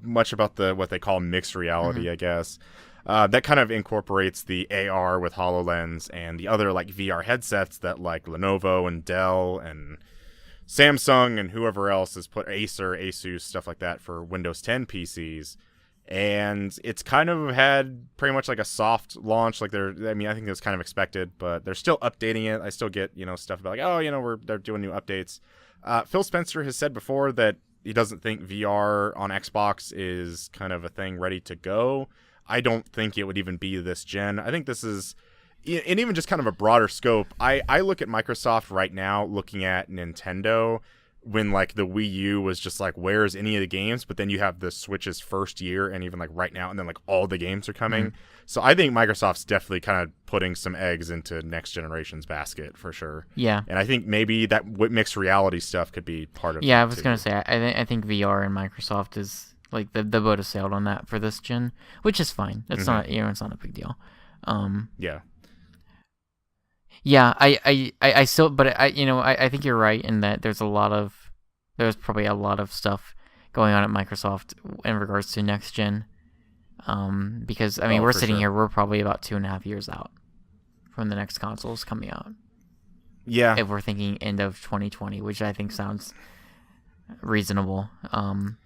much about what they call mixed reality, I guess. That kind of incorporates the AR with HoloLens and the other like VR headsets that like Lenovo and Dell and Samsung and whoever else has put, Asus, stuff like that, for Windows 10 PCs. And it's kind of had pretty much like a soft launch. Like I think it was kind of expected, but they're still updating it. I still get, stuff about like, they're doing new updates. Phil Spencer has said before that he doesn't think VR on Xbox is kind of a thing ready to go. I don't think it would even be this gen. I think this is, and even just kind of a broader scope, I look at Microsoft right now looking at Nintendo when like the Wii U was just like, where's any of the games? But then you have the Switch's first year and even like right now, and then like all the games are coming. Mm-hmm. So I think Microsoft's definitely kind of putting some eggs into next generation's basket for sure. Yeah. And I think maybe that mixed reality stuff could be part of it. Yeah, I was going to say, I think VR and Microsoft is like the boat has sailed on that for this gen, which is fine. It's not, it's not a big deal. Yeah. Yeah, I still, but I think you're right in that there's probably a lot of stuff going on at Microsoft in regards to next gen. Because I mean, we're sitting here, we're probably about 2.5 years out from the next consoles coming out. Yeah. If we're thinking end of 2020, which I think sounds reasonable,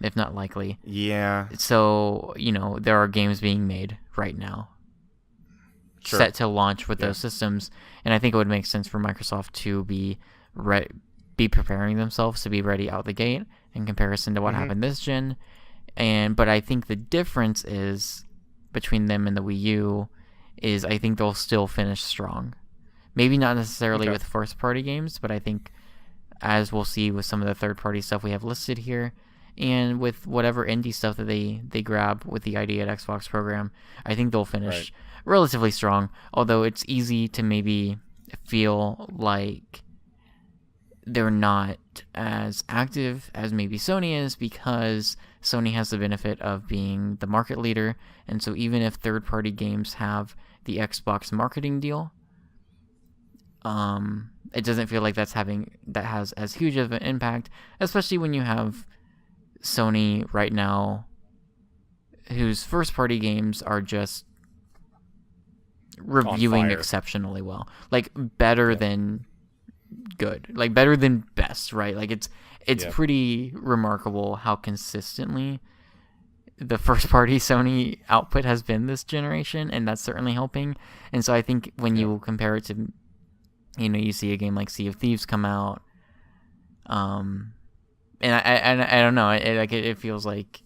if not likely. Yeah. So, there are games being made right now. Sure. Set to launch with those systems, and I think it would make sense for Microsoft to be preparing themselves to be ready out the gate in comparison to what happened this gen. But I think the difference is between them and the Wii U is I think they'll still finish strong. Maybe not necessarily with first party games, but I think as we'll see with some of the third party stuff we have listed here, and with whatever indie stuff that they grab with the ID at Xbox program, I think they'll finish relatively strong, although it's easy to maybe feel like they're not as active as maybe Sony is because Sony has the benefit of being the market leader, and so even if third-party games have the Xbox marketing deal, it doesn't feel like that has as huge of an impact, especially when you have Sony right now, whose first-party games are just reviewing exceptionally well, like better than good, like better than best, right? Like it's pretty remarkable how consistently the first party Sony output has been this generation, and that's certainly helping. And so I think when you compare it to, you see a game like Sea of Thieves come out, and I don't know, it feels like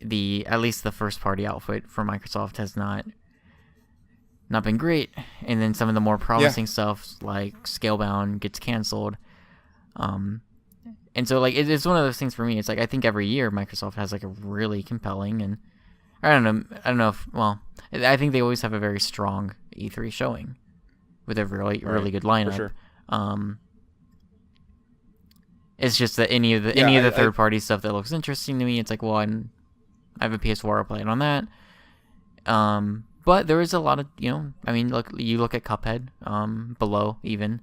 at least the first party output for Microsoft has not been great, and then some of the more promising stuff like Scalebound gets canceled, and so like it's one of those things for me. It's like I think every year Microsoft has like a really compelling, and I don't know if, well, I think they always have a very strong E3 showing with a really good lineup. For sure. It's just that any of the third party stuff that looks interesting to me, it's like, well, I have a PS4, I'll play it on that. But there is a lot of, I mean, you look at Cuphead, below even.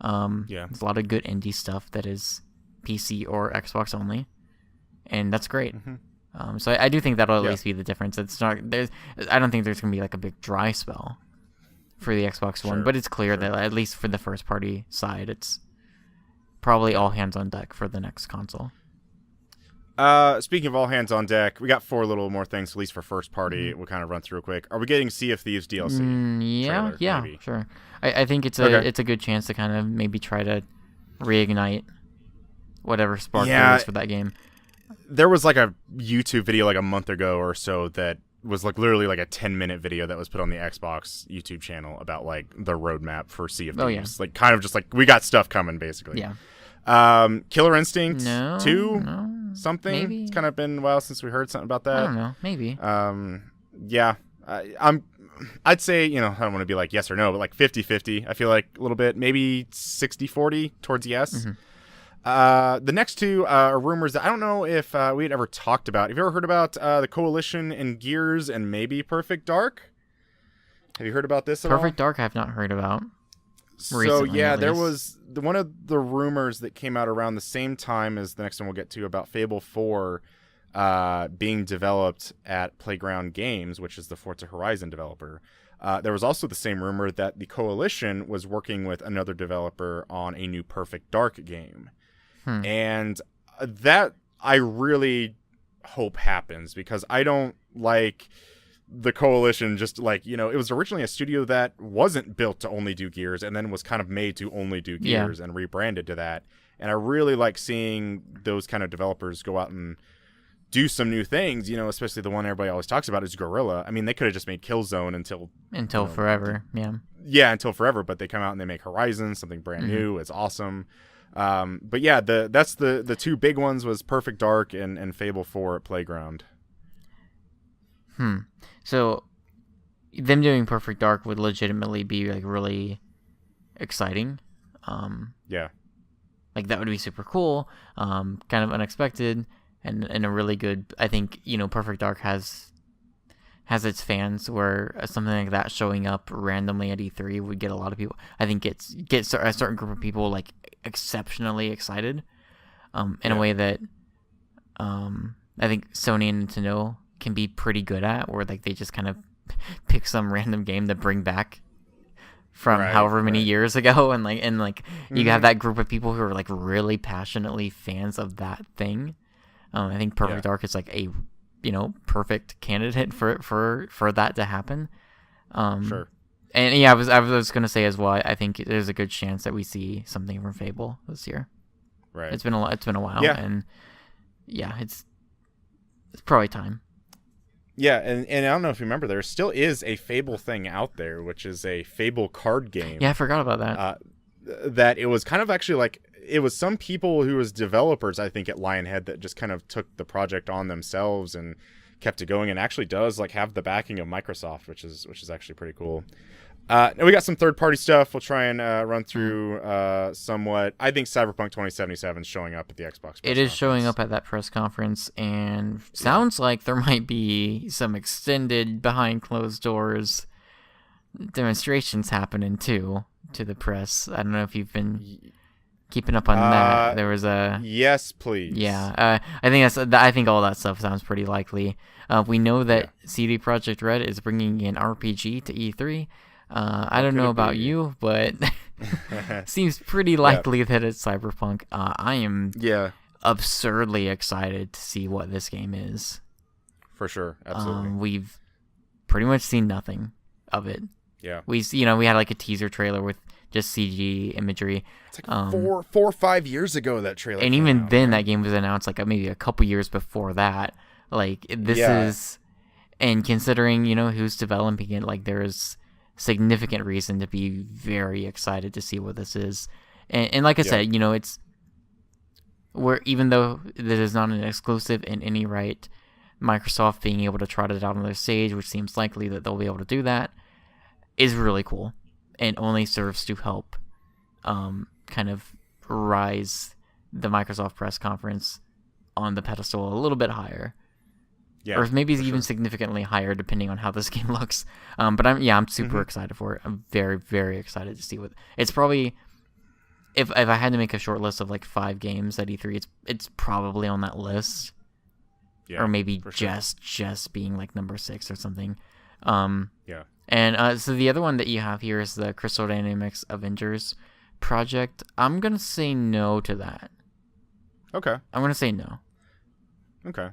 There's a lot of good indie stuff that is PC or Xbox only, and that's great. So I do think that'll at least be the difference. It's not I don't think there's gonna be like a big dry spell for the Xbox One, but it's clear that at least for the first party side, it's probably all hands on deck for the next console. Speaking of all hands on deck, we got 4 little more things, at least for first party. We'll kind of run through quick. Are we getting Sea of Thieves DLC? Trailer, maybe? Sure. I think it's a good chance to kind of maybe try to reignite whatever spark there is for that game. There was like a YouTube video like a month ago or so that was like literally like a 10-minute video that was put on the Xbox YouTube channel about like the roadmap for Sea of Thieves. Like kind of just like we got stuff coming basically. Killer Instinct 2 something. Maybe. It's kind of been a while since we heard something about that. I don't know. Maybe. I'd say, I don't want to be like yes or no, but like 50-50. I feel like a little bit, maybe 60-40 towards yes. The next 2 are rumors that I don't know if we had ever talked about. Have you ever heard about the Coalition and Gears and maybe Perfect Dark? Have you heard about this at all? Perfect Dark I have not heard about. So there was one of the rumors that came out around the same time as the next one we'll get to about Fable 4 being developed at Playground Games, which is the Forza Horizon developer. There was also the same rumor that the Coalition was working with another developer on a new Perfect Dark game. And that I really hope happens because I don't like the Coalition just like, it was originally a studio that wasn't built to only do Gears and then was kind of made to only do Gears and rebranded to that. And I really like seeing those kind of developers go out and do some new things, especially the one everybody always talks about is Gorilla. I mean, they could have just made Killzone until forever. Yeah. Yeah, until forever, but they come out and they make Horizon, something brand new. It's awesome. But yeah, that's the two big ones was Perfect Dark and Fable 4 at Playground. So them doing Perfect Dark would legitimately be like really exciting. Yeah. Like that would be super cool. Kind of unexpected and a really good, I think, Perfect Dark has its fans where something like that showing up randomly at E3 would get a lot of people. I think gets a certain group of people like exceptionally excited, in a way that I think Sony and Nintendo can be pretty good at, where like they just kind of pick some random game to bring back from however many years ago, and you have that group of people who are like really passionately fans of that thing. I think Perfect Dark is like a perfect candidate for that to happen. Sure. And yeah, I was gonna say as well, I think there's a good chance that we see something from Fable this year. Right. It's been a while, and yeah, it's probably time. Yeah, and I don't know if you remember, there still is a Fable thing out there, which is a Fable card game. Yeah, I forgot about that. That it was kind of actually like, it was some people who was developers, I think, at Lionhead that just kind of took the project on themselves and kept it going, and actually does like have the backing of Microsoft, which is actually pretty cool. We got some third-party stuff. We'll try and run through somewhat. I think Cyberpunk 2077 is showing up at the Xbox press It is showing up at that press conference, and sounds like there might be some extended behind closed doors demonstrations happening too to the press. I don't know if you've been keeping up on that. There was a yes, please. Yeah, I think all that stuff sounds pretty likely. We know that CD Projekt Red is bringing an RPG to E3. I don't know about you, but seems pretty likely that it's Cyberpunk. I am absurdly excited to see what this game is. For sure, absolutely. We've pretty much seen nothing of it. Yeah, we had like a teaser trailer with just CG imagery. It's like 4 or 5 years ago that trailer. And even then, that game was announced like maybe a couple years before that. Like this is, and considering who's developing it, like there's significant reason to be very excited to see what this is. And like I said, it's where, even though this is not an exclusive in any right, Microsoft being able to trot it out on their stage, which seems likely that they'll be able to do that, is really cool, and only serves to help kind of rise the Microsoft press conference on the pedestal a little bit higher. Yeah, or maybe even significantly higher, depending on how this game looks. But I'm super excited for it. I'm very, very excited to see what it's probably. If I had to make a short list of like 5 games at E3, it's probably on that list, or maybe just being like number 6 or something. And so the other one that you have here is the Crystal Dynamics Avengers project. I'm gonna say no to that. Okay. I'm gonna say no. Okay.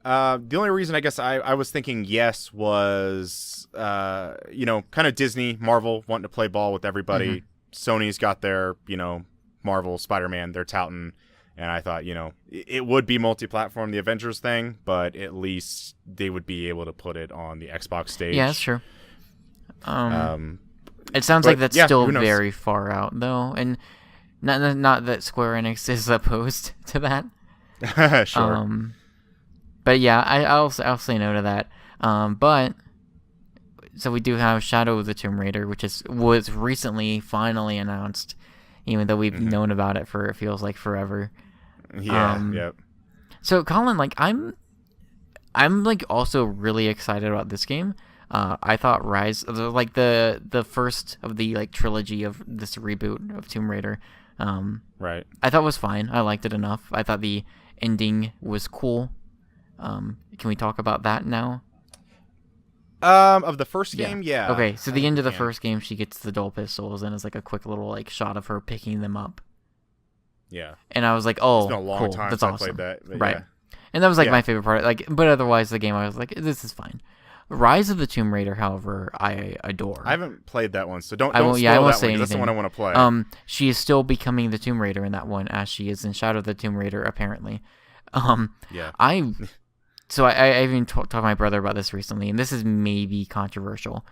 The only reason I guess I was thinking yes was, kind of Disney, Marvel wanting to play ball with everybody. Sony's got their, Marvel, Spider-Man, they're touting. And I thought, it would be multi-platform, the Avengers thing, but at least they would be able to put it on the Xbox stage. Yeah, that's true. It sounds like that's still very far out, though. And not that Square Enix is opposed to that. Sure. But yeah, I'll say no to that. But so we do have Shadow of the Tomb Raider, which was recently finally announced, even though we've known about it for, it feels like forever. Yeah. Yep. So Colin, like I'm like also really excited about this game. I thought Rise, like the first of the like trilogy of this reboot of Tomb Raider, right. I thought was fine. I liked it enough. I thought the ending was cool. Can we talk about that now? Of the first game, yeah. Okay, so the end of the first game, she gets the dual pistols, and it's like a quick little like shot of her picking them up. Yeah. And I was like, oh, it's been a long time that's since awesome. I played that. Right. Yeah. And that was like my favorite part. Like, but otherwise, the game, I was like, this is fine. Rise of the Tomb Raider, however, I adore. I haven't played that one, so don't I won't spoil that say one, anything. That's the one I want to play. She is still becoming the Tomb Raider in that one, as she is in Shadow of the Tomb Raider, apparently. Yeah. So I even talked to my brother about this recently, and this is maybe controversial.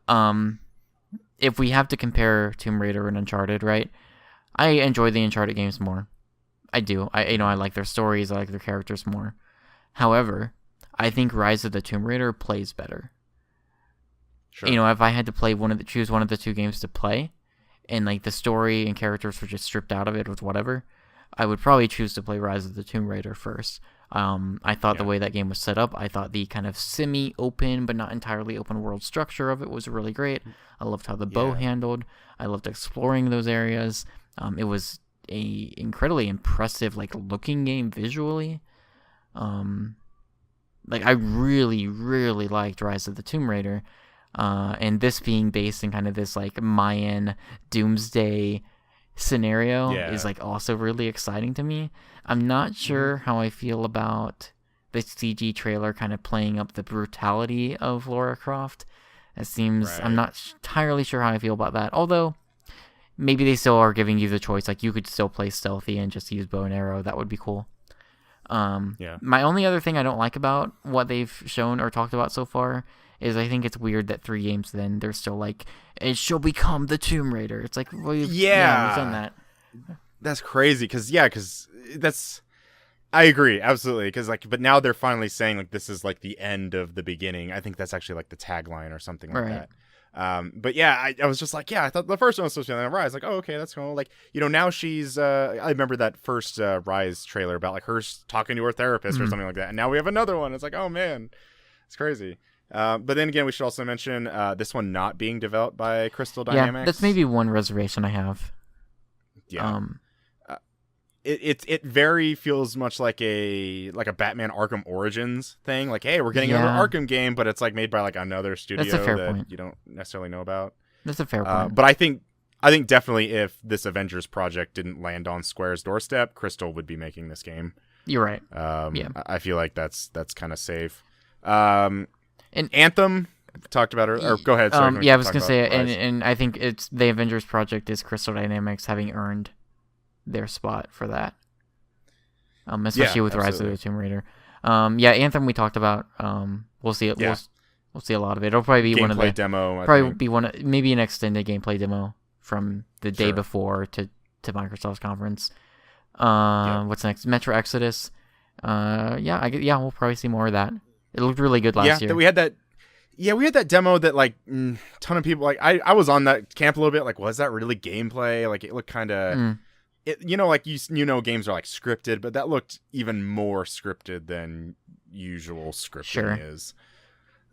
If we have to compare Tomb Raider and Uncharted, right? I enjoy the Uncharted games more. I do. I like their stories. I like their characters more. However, I think Rise of the Tomb Raider plays better. Sure. If I had to play choose one of the two games to play, and like the story and characters were just stripped out of it with whatever, I would probably choose to play Rise of the Tomb Raider first. I thought the way that game was set up, I thought the kind of semi-open but not entirely open world structure of it was really great. I loved how the bow handled. I loved exploring those areas. It was a incredibly impressive looking game visually. I really, really liked Rise of the Tomb Raider. And this being based in kind of this Mayan doomsday scenario is also really exciting to me. I'm not sure how I feel about the CG trailer kind of playing up the brutality of Lara Croft. It seems I'm not entirely sure how I feel about that. Although maybe they still are giving you the choice. You could still play stealthy and just use bow and arrow. That would be cool. My only other thing I don't like about what they've shown or talked about so far is I think it's weird that 3 games then they're still it shall become the Tomb Raider. It's well, we've done that. That's crazy because that's I agree absolutely because but now they're finally saying this is the end of the beginning. I think that's actually the tagline or something like that. But yeah, I was just I thought the first one was supposed to be on Rise. Oh, okay, that's cool. Now she's I remember that first Rise trailer about her talking to her therapist or something like that, and now we have another one. It's oh man, it's crazy. But then again, we should also mention this one not being developed by Crystal Dynamics. Yeah, that's maybe one reservation I have. Yeah. It very feels much like a Batman Arkham Origins thing. Hey, we're getting another Arkham game, but it's made by another studio that you don't necessarily know about. That's a fair point. But I think definitely if this Avengers project didn't land on Square's doorstep, Crystal would be making this game. You're right. I feel like that's kind of safe. And Anthem talked about it. Or go ahead. Sorry, I was gonna say, and I think it's the Avengers project is Crystal Dynamics having earned their spot for that. Especially with Rise of the Tomb Raider. Anthem we talked about. We'll see it. We'll see a lot of it. It'll probably be gameplay one of the demo. Be one maybe an extended gameplay demo from the day before to Microsoft's conference. What's next? Metro Exodus. We'll probably see more of that. It looked really good last year. We had that. Yeah, we had that demo that ton of people I was on that camp a little bit. Was that really gameplay? It looked kind of. Games are scripted, but that looked even more scripted than usual scripting is.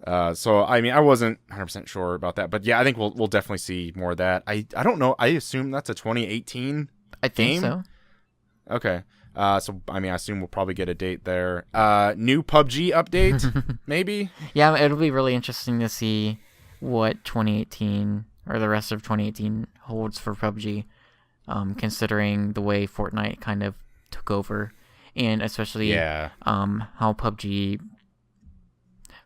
So I mean, I wasn't 100% sure about that, but yeah, I think we'll definitely see more of that. I don't know. I assume that's a 2018. I think so. Okay. So I mean, I assume we'll probably get a date there. New PUBG update, maybe. Yeah, it'll be really interesting to see what 2018 or the rest of 2018 holds for PUBG. Considering the way Fortnite kind of took over, and especially how PUBG,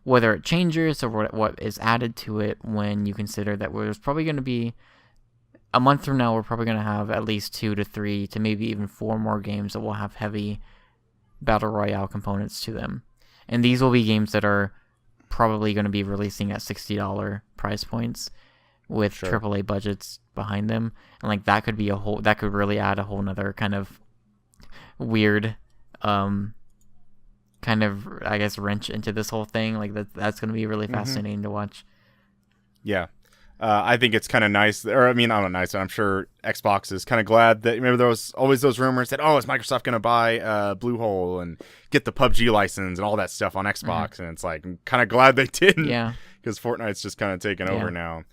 whether it changes or what is added to it when you consider that there's probably going to be a month from now, we're probably going to have at least 2 to 3 to maybe even 4 more games that will have heavy Battle Royale components to them. And these will be games that are probably going to be releasing at $60 price points with AAA budgets behind them, and that could be that could really add a whole nother kind of weird kind of wrench into this whole thing. That's going to be really fascinating to watch. Yeah. I think it's kind of nice, or I mean, I don't know, nice. I'm sure Xbox is kind of glad that, remember there was always those rumors that, is Microsoft going to buy Bluehole and get the PUBG license and all that stuff on Xbox, and it's I'm kind of glad they didn't, because Fortnite's just kind of taken over now.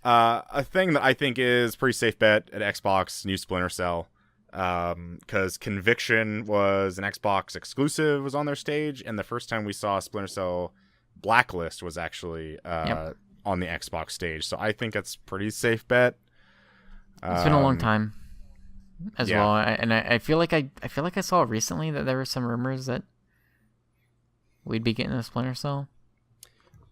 A thing that I think is pretty safe bet at Xbox, new Splinter Cell, because Conviction was an Xbox exclusive, was on their stage, and the first time we saw Splinter Cell Blacklist was actually on the Xbox stage, so I think it's pretty safe bet. It's been a long time as well, I feel like I saw recently that there were some rumors that we'd be getting a Splinter Cell.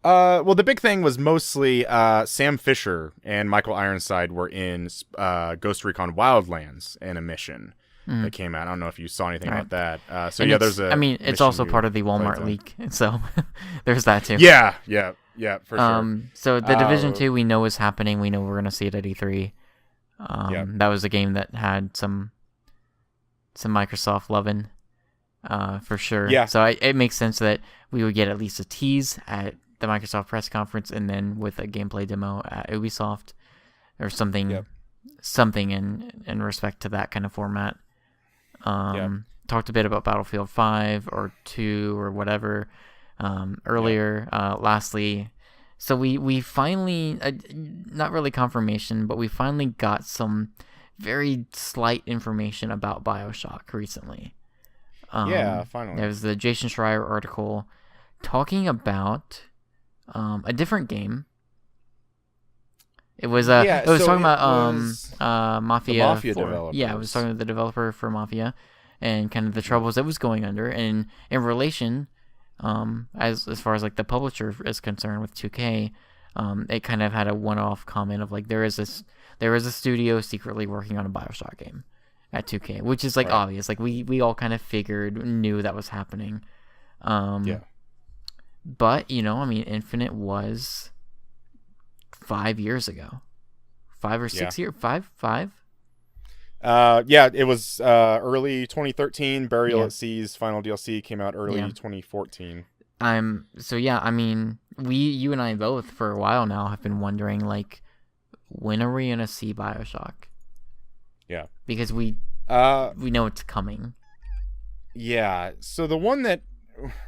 Well, the big thing was mostly Sam Fisher and Michael Ironside were in Ghost Recon Wildlands in a mission. that came out. I don't know if you saw anything Right. about that. So And yeah, there's a. I mean, it's also part of the Walmart leak, so there's that too. Yeah, for sure. So the Division 2 we know is happening. We know we're gonna see it at E3. That was a game that had some Microsoft loving, for sure. Yeah. So it makes sense that we would get at least a tease at the Microsoft press conference, and then with a gameplay demo at Ubisoft, or something, something in respect to that kind of format. Talked a bit about Battlefield 5 or 2 or whatever earlier. Lastly, so we finally, not really confirmation, but we finally got some very slight information about BioShock recently. Finally. There was the Jason Schreier article talking about a different game. It was talking about Mafia. The Mafia 4. developers. Yeah, it was talking to the developer for Mafia and kind of the troubles it was going under, and in relation, as far as like the publisher is concerned with 2K, it kind of had a one-off comment of like there is a studio secretly working on a BioShock game at 2K, which is like obvious. Like we all kind of knew that was happening. But I mean, Infinite was 5 years ago, 5 or 6 years, five. It was early 2013. Burial at Sea's final DLC came out early 2014. I mean, you and I both for a while now have been wondering, like, when are we gonna see BioShock? Yeah, because we know it's coming. Yeah, so the one that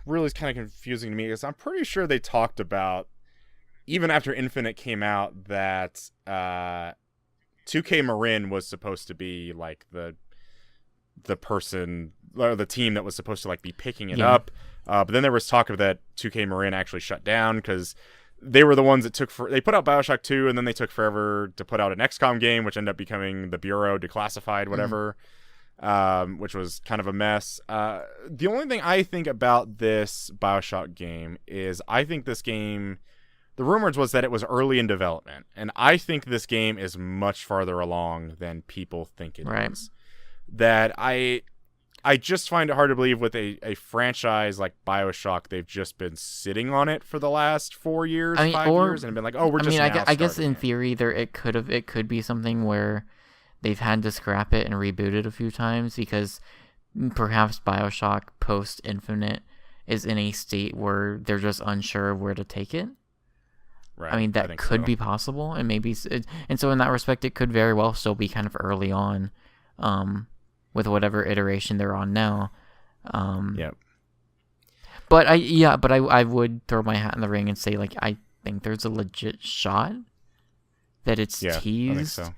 really is kind of confusing to me is I'm pretty sure they talked about, even after Infinite came out, that 2K Marin was supposed to be like the person or the team that was supposed to like be picking it up. But then there was talk of that 2K Marin actually shut down because they were the ones that they put out BioShock 2 and then they took forever to put out an XCOM game, which ended up becoming the Bureau Declassified, whatever, which was kind of a mess. The only thing I think about this BioShock game is I think this game, the rumors was that it was early in development, and I think this game is much farther along than people think it is. That I just find it hard to believe with a franchise like BioShock, they've just been sitting on it for the last 4 years, 5 years, and been like, oh, we're just now I guess in it. theory it could be something where they've had to scrap it and reboot it a few times because perhaps BioShock post Infinite is in a state where they're just unsure of where to take it. Right. I mean, that could be possible, and maybe, and so in that respect, it could very well still be kind of early on, with whatever iteration they're on now. But I would throw my hat in the ring and say, like, I think there's a legit shot that it's teased. I think so.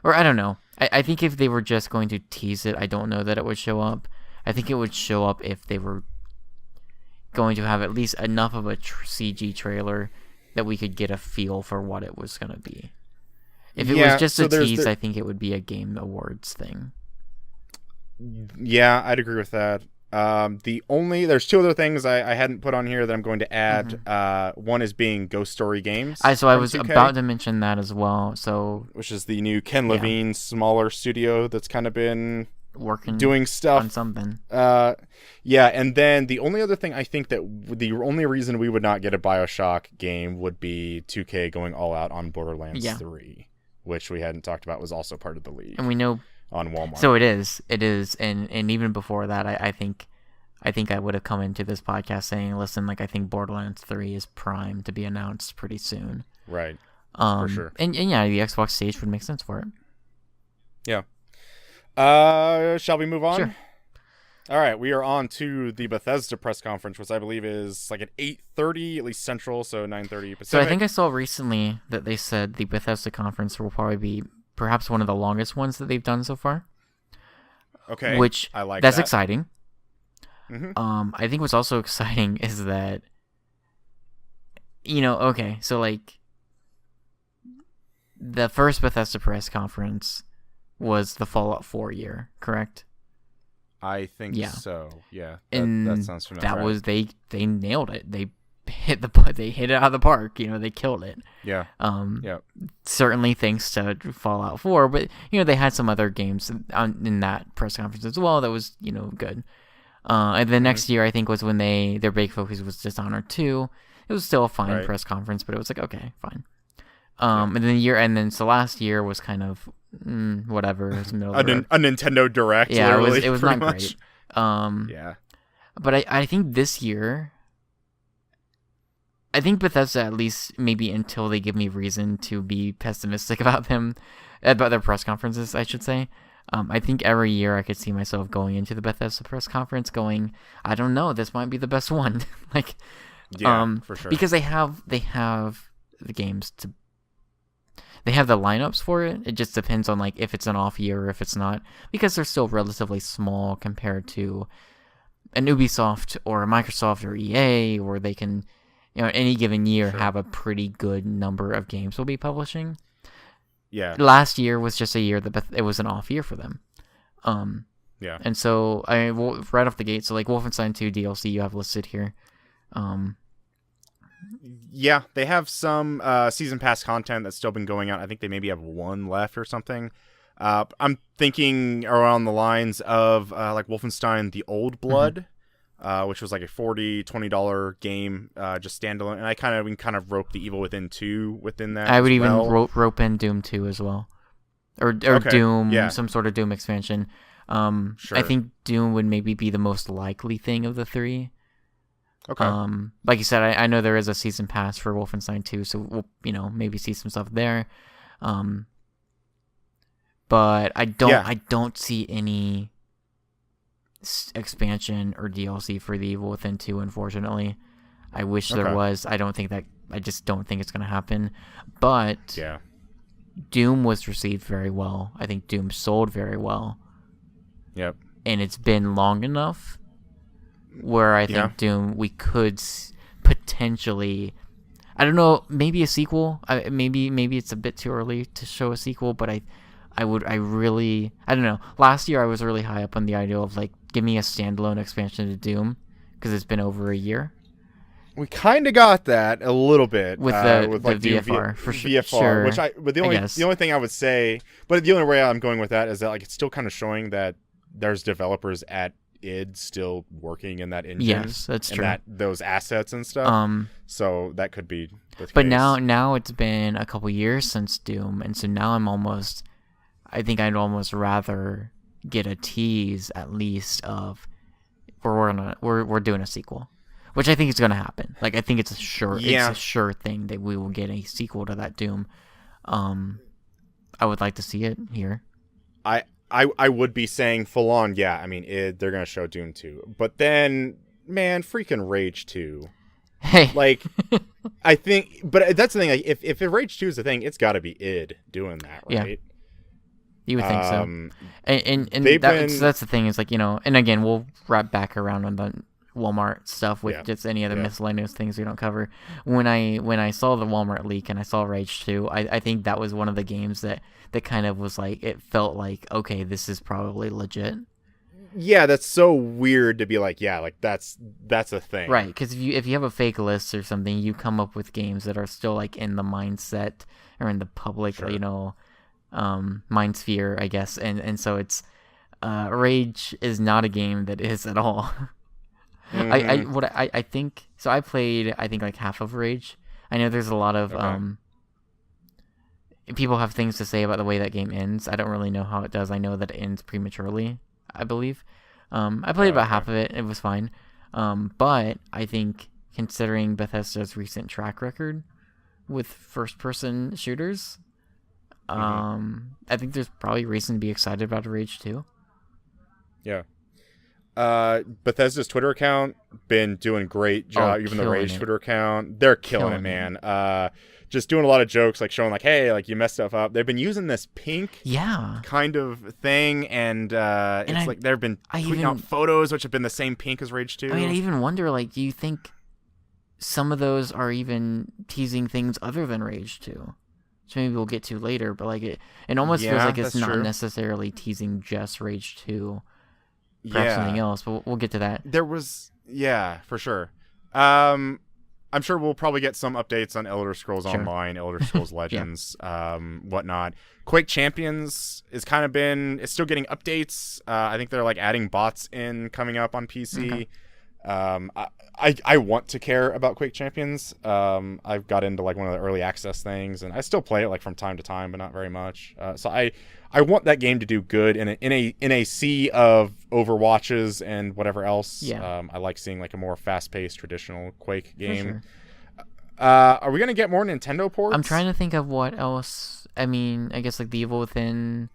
Or I don't know. I think if they were just going to tease it, I don't know that it would show up. I think it would show up if they were going to have at least enough of a CG trailer that we could get a feel for what it was going to be. If it was just a tease, I think it would be a Game Awards thing. Yeah, I'd agree with that. There's two other things I hadn't put on here that I'm going to add. One is being Ghost Story Games. I was 2K, about to mention that as well. So, which is the new Ken Levine smaller studio that's kind of been working doing stuff on something. And then the only other thing I think that the only reason we would not get a BioShock game would be 2K going all out on Borderlands 3, which we hadn't talked about was also part of the league. And we know on Walmart. So it is, and even before that, I think I would have come into this podcast saying, listen, like, I think Borderlands 3 is primed to be announced pretty soon. Right. For sure. And the Xbox stage would make sense for it. Yeah. Shall we move on? Sure. All right, we are on to the Bethesda press conference, which I believe is like at 8:30, at least Central, so 9:30 Pacific. So I think I saw recently that they said the Bethesda conference will probably be perhaps one of the longest ones that they've done so far. Okay, which I like that's that. Exciting. Mm-hmm. I think what's also exciting is that, so like the first Bethesda press conference was the Fallout 4 year, correct? I think so. Yeah, and that sounds familiar. That was they nailed it. They hit it out of the park. They killed it. Yeah. Certainly thanks to Fallout 4, but they had some other games in that press conference as well that was good. And then next year I think was when their big focus was Dishonored 2. It was still a fine press conference, but it was like, okay, fine. And then so last year was kind of whatever. It was middle of a Nintendo Direct. Yeah, literally, it was not much. Great. Yeah. But I think this year, I think Bethesda, at least maybe until they give me reason to be pessimistic about their press conferences, I should say. I think every year I could see myself going into the Bethesda press conference going, I don't know, this might be the best one. For sure. Because they have the games they have the lineups for it. It just depends on if it's an off year or if it's not, because they're still relatively small compared to an Ubisoft or a Microsoft or EA, or they can, any given year have a pretty good number of games they'll be publishing. Yeah. Last year was just a year that it was an off year for them. Yeah. And so right off the gate, so Wolfenstein 2 DLC you have listed here. Yeah, they have some season pass content that's still been going out. I think they maybe have one left or something. I'm thinking around the lines of Wolfenstein: The Old Blood, which was like a $20 game, just standalone. And I kind of rope the Evil Within 2 within that. I would even rope in Doom 2 as well, or Doom, some sort of Doom expansion. Sure. I think Doom would maybe be the most likely thing of the three. Okay. Like you said, I know there is a season pass for Wolfenstein 2, so we'll maybe see some stuff there. But I don't see any expansion or DLC for the Evil Within 2, unfortunately. I wish there was. I just don't think it's going to happen. But Doom was received very well. I think Doom sold very well. Yep. And it's been long enough where I think Doom, we could potentially, I don't know, maybe a sequel. Maybe it's a bit too early to show a sequel, but I don't know. Last year I was really high up on the idea of give me a standalone expansion to Doom, because it's been over a year. We kind of got that a little bit with the VFR for sure. The only thing I would say, but the only way I'm going with that is that it's still kind of showing that there's developers at id still working in that engine. Yes, that's true. And those assets and stuff. So that could be the case. But now it's been a couple years since Doom, and so now I think I'd almost rather get a tease at least of we're doing a sequel, which I think is going to happen. I think it's a sure thing that we will get a sequel to that Doom. I would like to see it here. I would be saying full on, they're going to show Doom 2. But then, man, freaking Rage 2. Hey. I think, but that's the thing, if Rage 2 is the thing, it's got to be id doing that, right? Yeah. You would think so. And that's the thing is and again, we'll wrap back around on the Walmart stuff with just any other miscellaneous things we don't cover. When I saw the Walmart leak and I saw Rage 2, I think that was one of the games that kind of was it felt okay, this is probably legit. Yeah, that's so weird to be that's a thing. Right, because if you have a fake list or something, you come up with games that are still in the mindset or in the public, mind sphere, I guess. And so it's Rage is not a game that is at all. Mm-hmm. I think so. I played half of Rage. I know there's a lot of people have things to say about the way that game ends. I don't really know how it does. I know that it ends prematurely, I believe. I played about half of it. It was fine. But I think considering Bethesda's recent track record with first-person shooters, I think there's probably reason to be excited about Rage 2. Yeah. Bethesda's Twitter account been doing great job. Even the Rage Twitter account, they're killing it, man. Just doing a lot of jokes, showing hey, you messed stuff up. They've been using this pink kind of thing, and it's they've been tweeting out photos which have been the same pink as Rage 2. I even wonder, do you think some of those are even teasing things other than Rage 2? Which maybe we'll get to later, but it almost feels like it's not necessarily teasing just Rage 2. Perhaps something else, but we'll get to that. There was, for sure. I'm sure we'll probably get some updates on Elder Scrolls Sure. Online, Elder Scrolls Legends, whatnot. Quake Champions is still getting updates. I think they're like adding bots in coming up on PC. Okay. I want to care about Quake Champions. I've got into like one of the early access things, and I still play it like from time to time, but not very much. So I want that game to do good in a sea of Overwatches and whatever else. Yeah. I like seeing like a more fast-paced traditional Quake game. For sure. Are we gonna get more Nintendo ports? I'm trying to think of what else. I mean, I guess like the Evil Within,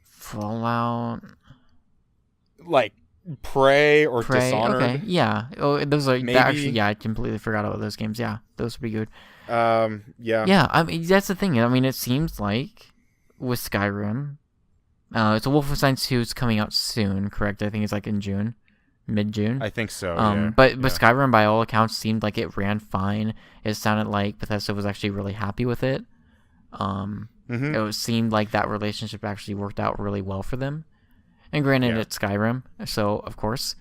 Fallout, like Prey or Prey. Dishonored. Okay, yeah. Oh, those are Maybe. actually. Yeah, I completely forgot about those games. Yeah, those would be good. Yeah. Yeah, I mean that's the thing. I mean, it seems like with Skyrim, it's a Wolfenstein 2 is coming out soon. Correct? I think it's like in June, mid-June. I think so. But Skyrim, by all accounts, seemed like it ran fine. It sounded like Bethesda was actually really happy with it. It seemed like that relationship actually worked out really well for them. And granted, it's Skyrim, so of course.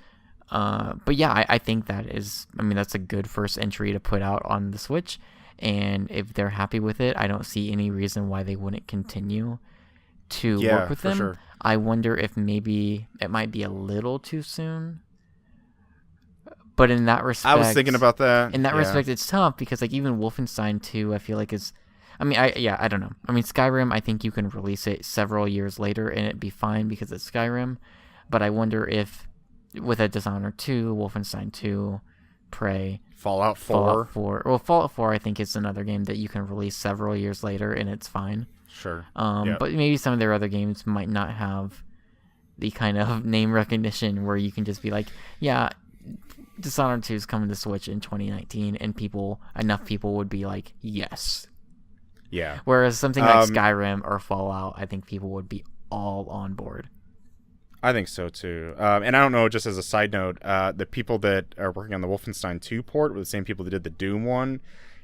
But yeah, I think that's a good first entry to put out on the Switch. And if they're happy with it, I don't see any reason why they wouldn't continue to work with them. Sure. I wonder if maybe it might be a little too soon. But in that respect, I was thinking about that. In that respect, it's tough because like even Wolfenstein 2, I feel like I don't know. I mean, Skyrim, I think you can release it several years later and it'd be fine because it's Skyrim. But I wonder if with a Dishonored 2, Wolfenstein 2, Prey, Fallout 4. Well, Fallout 4, I think is another game that you can release several years later and it's fine. Sure. But maybe some of their other games might not have the kind of name recognition where you can just be like, yeah, Dishonored 2 is coming to Switch in 2019, and enough people would be like, yes. Yeah. Whereas something like Skyrim or Fallout, I think people would be all on board. I think so too. And I don't know, just as a side note, the people that are working on the Wolfenstein 2 port were the same people that did the Doom one.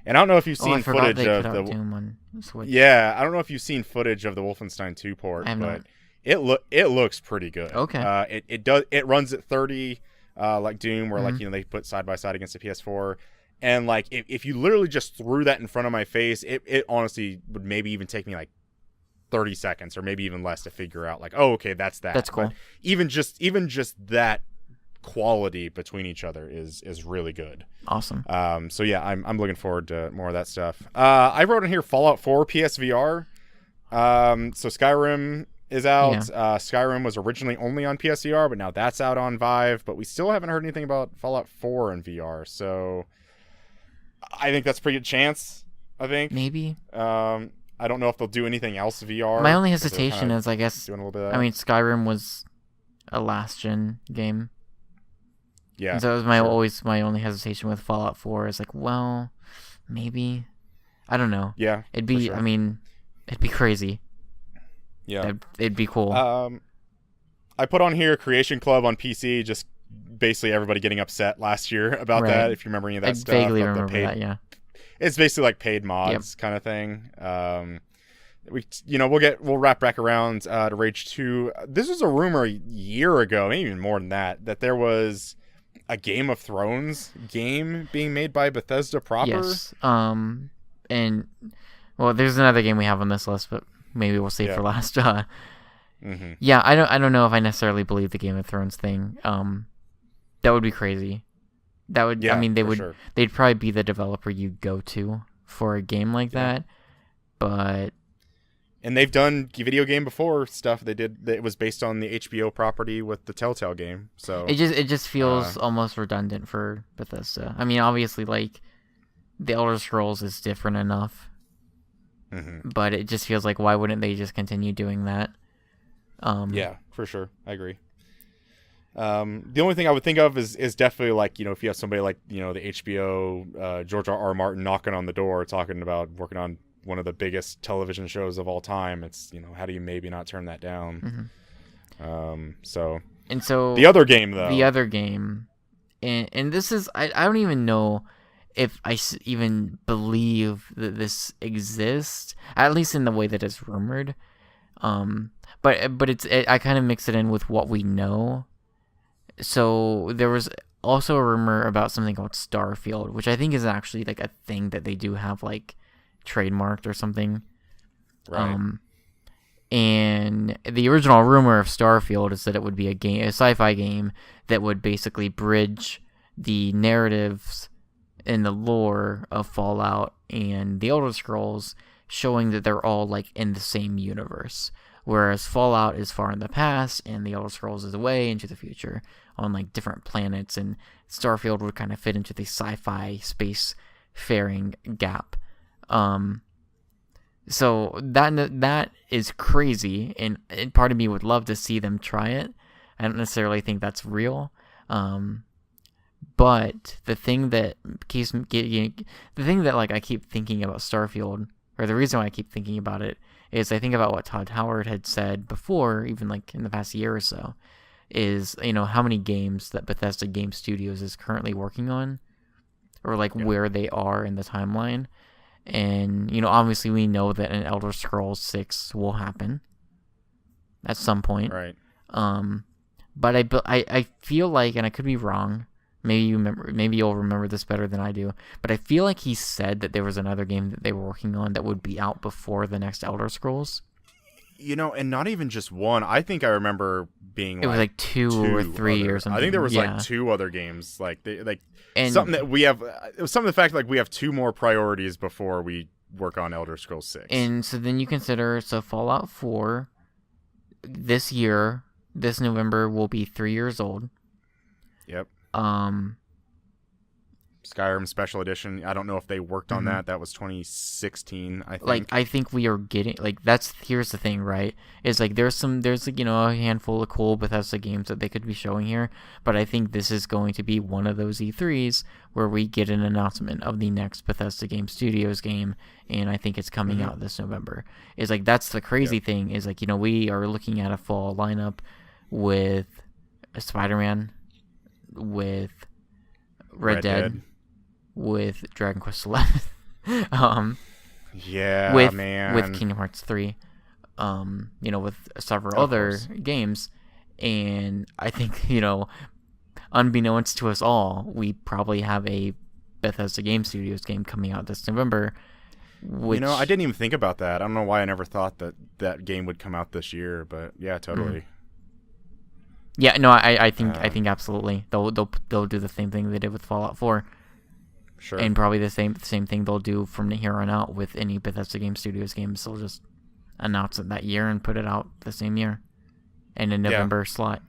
And I don't know if you've seen footage of the Doom on Switch. Yeah, I don't know if you've seen footage of the Wolfenstein 2 port, but it looks pretty good. Okay. It runs at 30 like Doom, where like they put side by side against the PS4. And like if you literally just threw that in front of my face, it honestly would maybe even take me like 30 seconds or maybe even less to figure out like, oh, okay, that's that. That's cool. But even just that quality between each other is really good. Awesome. So yeah, I'm looking forward to more of that stuff. I wrote in here Fallout 4 PSVR. So Skyrim is out. Yeah. Skyrim was originally only on PSVR, but now that's out on Vive. But we still haven't heard anything about Fallout 4 in VR. So I think that's a pretty good chance. I think maybe. I don't know if they'll do anything else VR. My only hesitation is, I guess, doing a little bit of that. I mean, Skyrim was a last-gen game. Yeah. And so it was my only hesitation with Fallout 4 is like, well, maybe. I don't know. Yeah. It'd be, sure. I mean, it'd be crazy. Yeah. It'd be cool. I put on here Creation Club on PC, just basically everybody getting upset last year about that, if you remember any of that stuff. I vaguely remember that, yeah. It's basically like paid mods kind of thing. We'll wrap back around to Rage 2. This was a rumor a year ago, maybe even more than that there was a Game of Thrones game being made by Bethesda proper. Yes. And well, there's another game we have on this list, but maybe we'll save for last. Yeah, I don't know if I necessarily believe the Game of Thrones thing. That would be crazy. That would, I mean, they'd probably be the developer you go to for a game like that, but. And they've done video game before stuff. They did. It was based on the HBO property with the Telltale game. So it just feels almost redundant for Bethesda. I mean, obviously, like the Elder Scrolls is different enough, but it just feels like why wouldn't they just continue doing that? Yeah, for sure, I agree. The only thing I would think of is definitely like, if you have somebody like, the HBO George R.R. Martin knocking on the door talking about working on one of the biggest television shows of all time. It's, how do you maybe not turn that down? So the other game though. The other game, and this is, I don't even know if I even believe that this exists, at least in the way that it's rumored. But I kind of mix it in with what we know. So there was also a rumor about something called Starfield, which I think is actually like a thing that they do have like trademarked or something. Right. And the original rumor of Starfield is that it would be a sci-fi game that would basically bridge the narratives and the lore of Fallout and the Elder Scrolls, showing that they're all like in the same universe. Whereas Fallout is far in the past and the Elder Scrolls is way into the future on like different planets, and Starfield would kind of fit into the sci-fi space faring gap. So that is crazy, and part of me would love to see them try it. I don't necessarily think that's real. But the thing that like I keep thinking about Starfield, or the reason why I keep thinking about it, is I think about what Todd Howard had said before, even like in the past year or so, is, you know, how many games that Bethesda Game Studios is currently working on, or like where they are in the timeline. And, you know, obviously we know that an Elder Scrolls 6 will happen at some point. Right. But I feel like, and I could be wrong, maybe you'll remember this better than I do, but I feel like he said that there was another game that they were working on that would be out before the next Elder Scrolls. You know, and not even just one. I think I remember being it was like two or three or something. I think there was like two other games, and something that we have. It was something the fact like we have two more priorities before we work on Elder Scrolls 6. And so then you consider, so Fallout 4 this year, this November, will be 3 years old. Yep. Skyrim Special Edition. I don't know if they worked on that. That was 2016, I think. Like, I think we are getting, like, here's the thing, right? Is like there's like, you know, a handful of cool Bethesda games that they could be showing here, but I think this is going to be one of those E3s where we get an announcement of the next Bethesda Game Studios game, and I think it's coming out this November. Is like, that's the crazy thing, is like, you know, we are looking at a fall lineup with Spider-Man, with Red Dead, with Dragon Quest XI, with Kingdom Hearts 3, you know, with several other games, and I think, you know, unbeknownst to us all, we probably have a Bethesda Game Studios game coming out this November. Which, you know, I didn't even think about that. I don't know why I never thought that game would come out this year, but yeah, totally. Yeah, no, I think absolutely they'll do the same thing they did with Fallout 4. Sure. And probably the same thing they'll do from here on out with any Bethesda Game Studios games. They'll just announce it that year and put it out the same year in a November slot.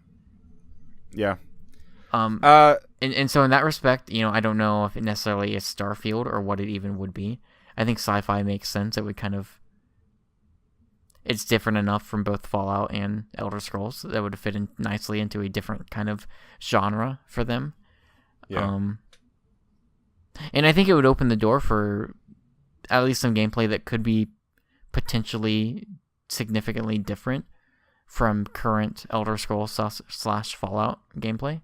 Yeah. And so in that respect, you know, I don't know if it necessarily is Starfield or what it even would be. I think sci-fi makes sense. It would kind of, it's different enough from both Fallout and Elder Scrolls that would fit in nicely into a different kind of genre for them. Yeah. And I think it would open the door for at least some gameplay that could be potentially significantly different from current Elder Scrolls / Fallout gameplay.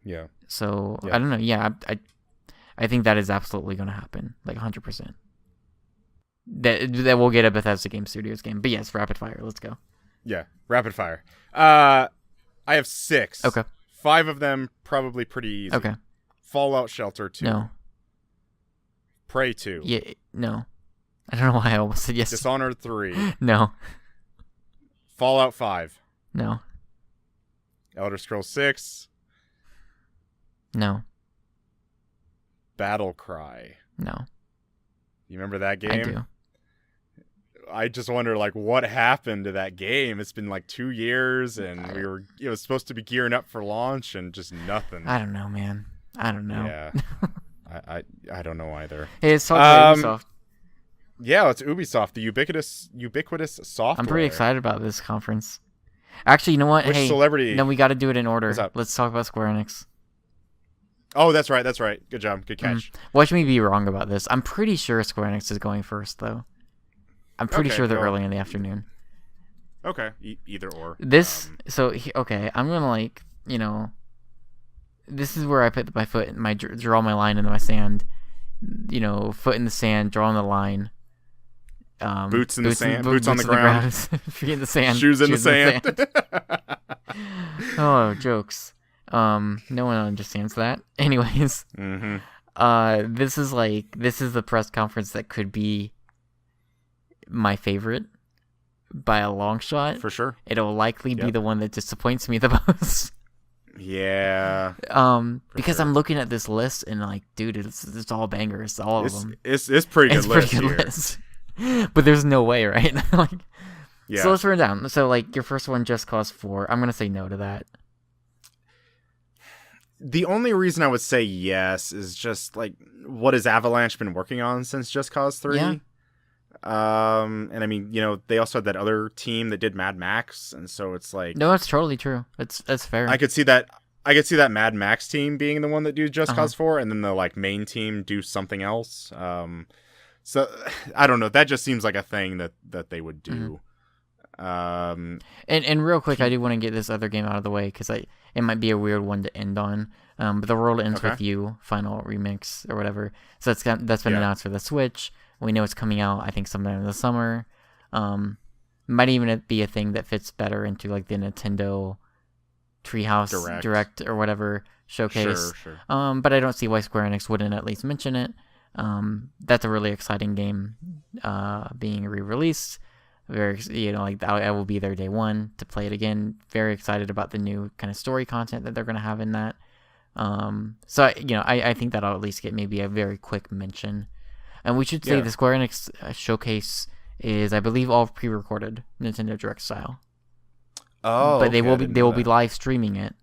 Yeah. So, I don't know. Yeah, I think that is absolutely going to happen, like 100%. That we'll get a Bethesda Game Studios game. But yes, rapid fire. Let's go. Yeah, rapid fire. I have 6. Okay. 5 of them probably pretty easy. Okay. Fallout Shelter 2. No. Prey 2. Yeah, no. I don't know why I almost said yes. Dishonored 3. No. Fallout 5. No. Elder Scrolls 6. No. Battle Cry. No. You remember that game? I do. I just wonder, like, what happened to that game? It's been like 2 years, and it was supposed to be gearing up for launch, and just nothing. I don't know, man. I don't know. Yeah. I don't know either. Hey, it's Ubisoft. Yeah, it's Ubisoft, the ubiquitous software. I'm pretty excited about this conference. Actually, you know what? Which celebrity? No, we got to do it in order. What's up? Let's talk about Square Enix. Oh, that's right. Good job. Good catch. Watch me be wrong about this. I'm pretty sure Square Enix is going first, though. I'm pretty sure they're early in the afternoon. Okay, either or. Okay, I'm gonna, like, you know, this is where I put my foot, draw my line into my sand. You know, foot in the sand, drawing the line. Boots in the sand. Boots on the ground. Feet in the sand. Shoes in the sand. Oh, jokes. No one understands that. Anyways, this is the press conference that could be my favorite by a long shot. For sure. It'll likely be the one that disappoints me the most. Yeah. Because I'm looking at this list and like, dude, it's all bangers, all of them. It's pretty good list. Pretty good list. But there's no way, right? Like, yeah. So let's run it down. So like your first one, Just Cause 4. I'm gonna say no to that. The only reason I would say yes is just like, what has Avalanche been working on since Just Cause 3? Yeah. And I mean, you know, they also had that other team that did Mad Max, and so it's like, no, that's totally true. That's fair. I could see that Mad Max team being the one that do Just Cause 4, and then the like main team do something else. So I don't know. That just seems like a thing that they would do. And real quick, I do want to get this other game out of the way because it might be a weird one to end on. But The World Ends With You final remix or whatever. So that's been announced for the Switch. We know it's coming out, I think, sometime in the summer. Might even be a thing that fits better into like the Nintendo Treehouse Direct or whatever showcase. Sure. But I don't see why Square Enix wouldn't at least mention it. That's a really exciting game being re-released. Very, I will be there day one to play it again. Very excited about the new kind of story content that they're going to have in that. So I think that'll at least get maybe a very quick mention. And we should say the Square Enix showcase is, I believe, all pre-recorded Nintendo Direct style. Oh, but they will be live streaming it.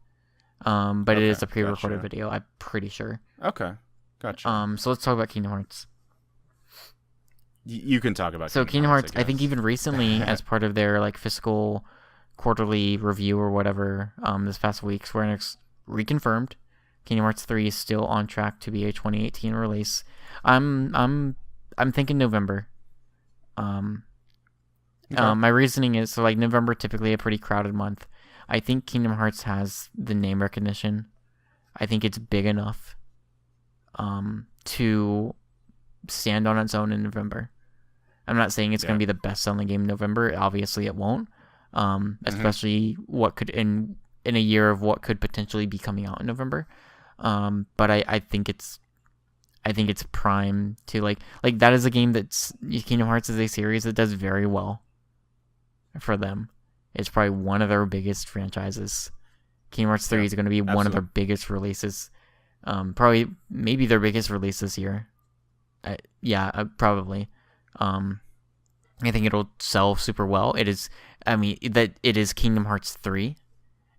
But it is a pre-recorded video. I'm pretty sure. Okay, gotcha. So let's talk about Kingdom Hearts. You can talk about. So Kingdom Hearts, I think even recently, as part of their like fiscal quarterly review or whatever, this past week, Square Enix reconfirmed Kingdom Hearts 3 is still on track to be a 2018 release. I'm thinking November. My reasoning is, so like November typically a pretty crowded month. I think Kingdom Hearts has the name recognition. I think it's big enough to stand on its own in November. I'm not saying it's going to be the best-selling game in November. Obviously, it won't. Especially what could in a year of what could potentially be coming out in November. But I think it's prime to like that is a game that's Kingdom Hearts is a series that does very well for them. It's probably one of their biggest franchises. Kingdom Hearts 3 is going to be one of their biggest releases. Probably maybe their biggest release this year. Probably. I think it'll sell super well. It is Kingdom Hearts 3.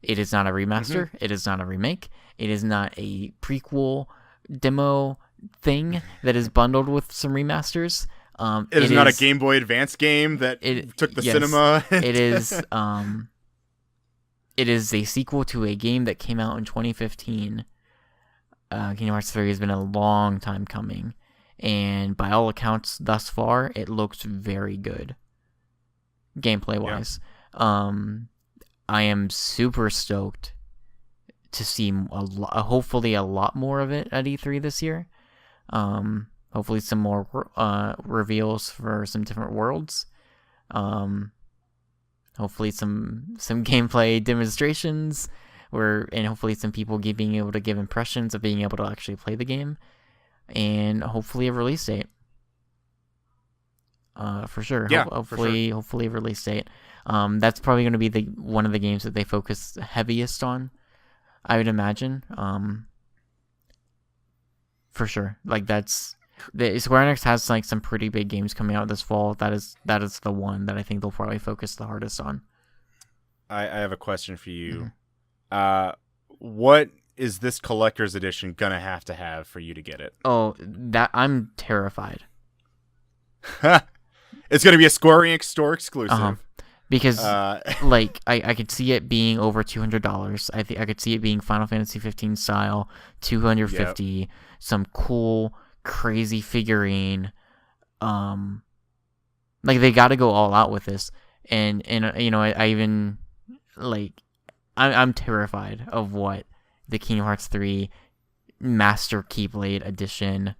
It is not a remaster. It is not a remake. It is not a prequel demo thing that is bundled with some remasters. It is not a Game Boy Advance game that took the cinema. It is a sequel to a game that came out in 2015. Kingdom Hearts 3 has been a long time coming. And by all accounts, thus far, it looks very good, gameplay-wise. Yeah. I am super stoked to see hopefully a lot more of it at E3 this year. Hopefully some more reveals for some different worlds. Hopefully some gameplay demonstrations, and hopefully some people being able to give impressions of being able to actually play the game. And hopefully a release date. For sure. Yeah, hopefully a release date. That's probably going to be one of the games that they focus heaviest on, I would imagine. For sure. Like the Square Enix has like some pretty big games coming out this fall. That is the one that I think they'll probably focus the hardest on. I have a question for you. What is this collector's edition gonna have to have for you to get it? Oh, that I'm terrified. It's gonna be a Square Enix store exclusive. Because I could see it being over $200. I think I could see it being Final Fantasy 15 style, $250. Some cool, crazy figurine. They got to go all out with this, and I even I'm terrified of what the Kingdom Hearts 3 Master Keyblade edition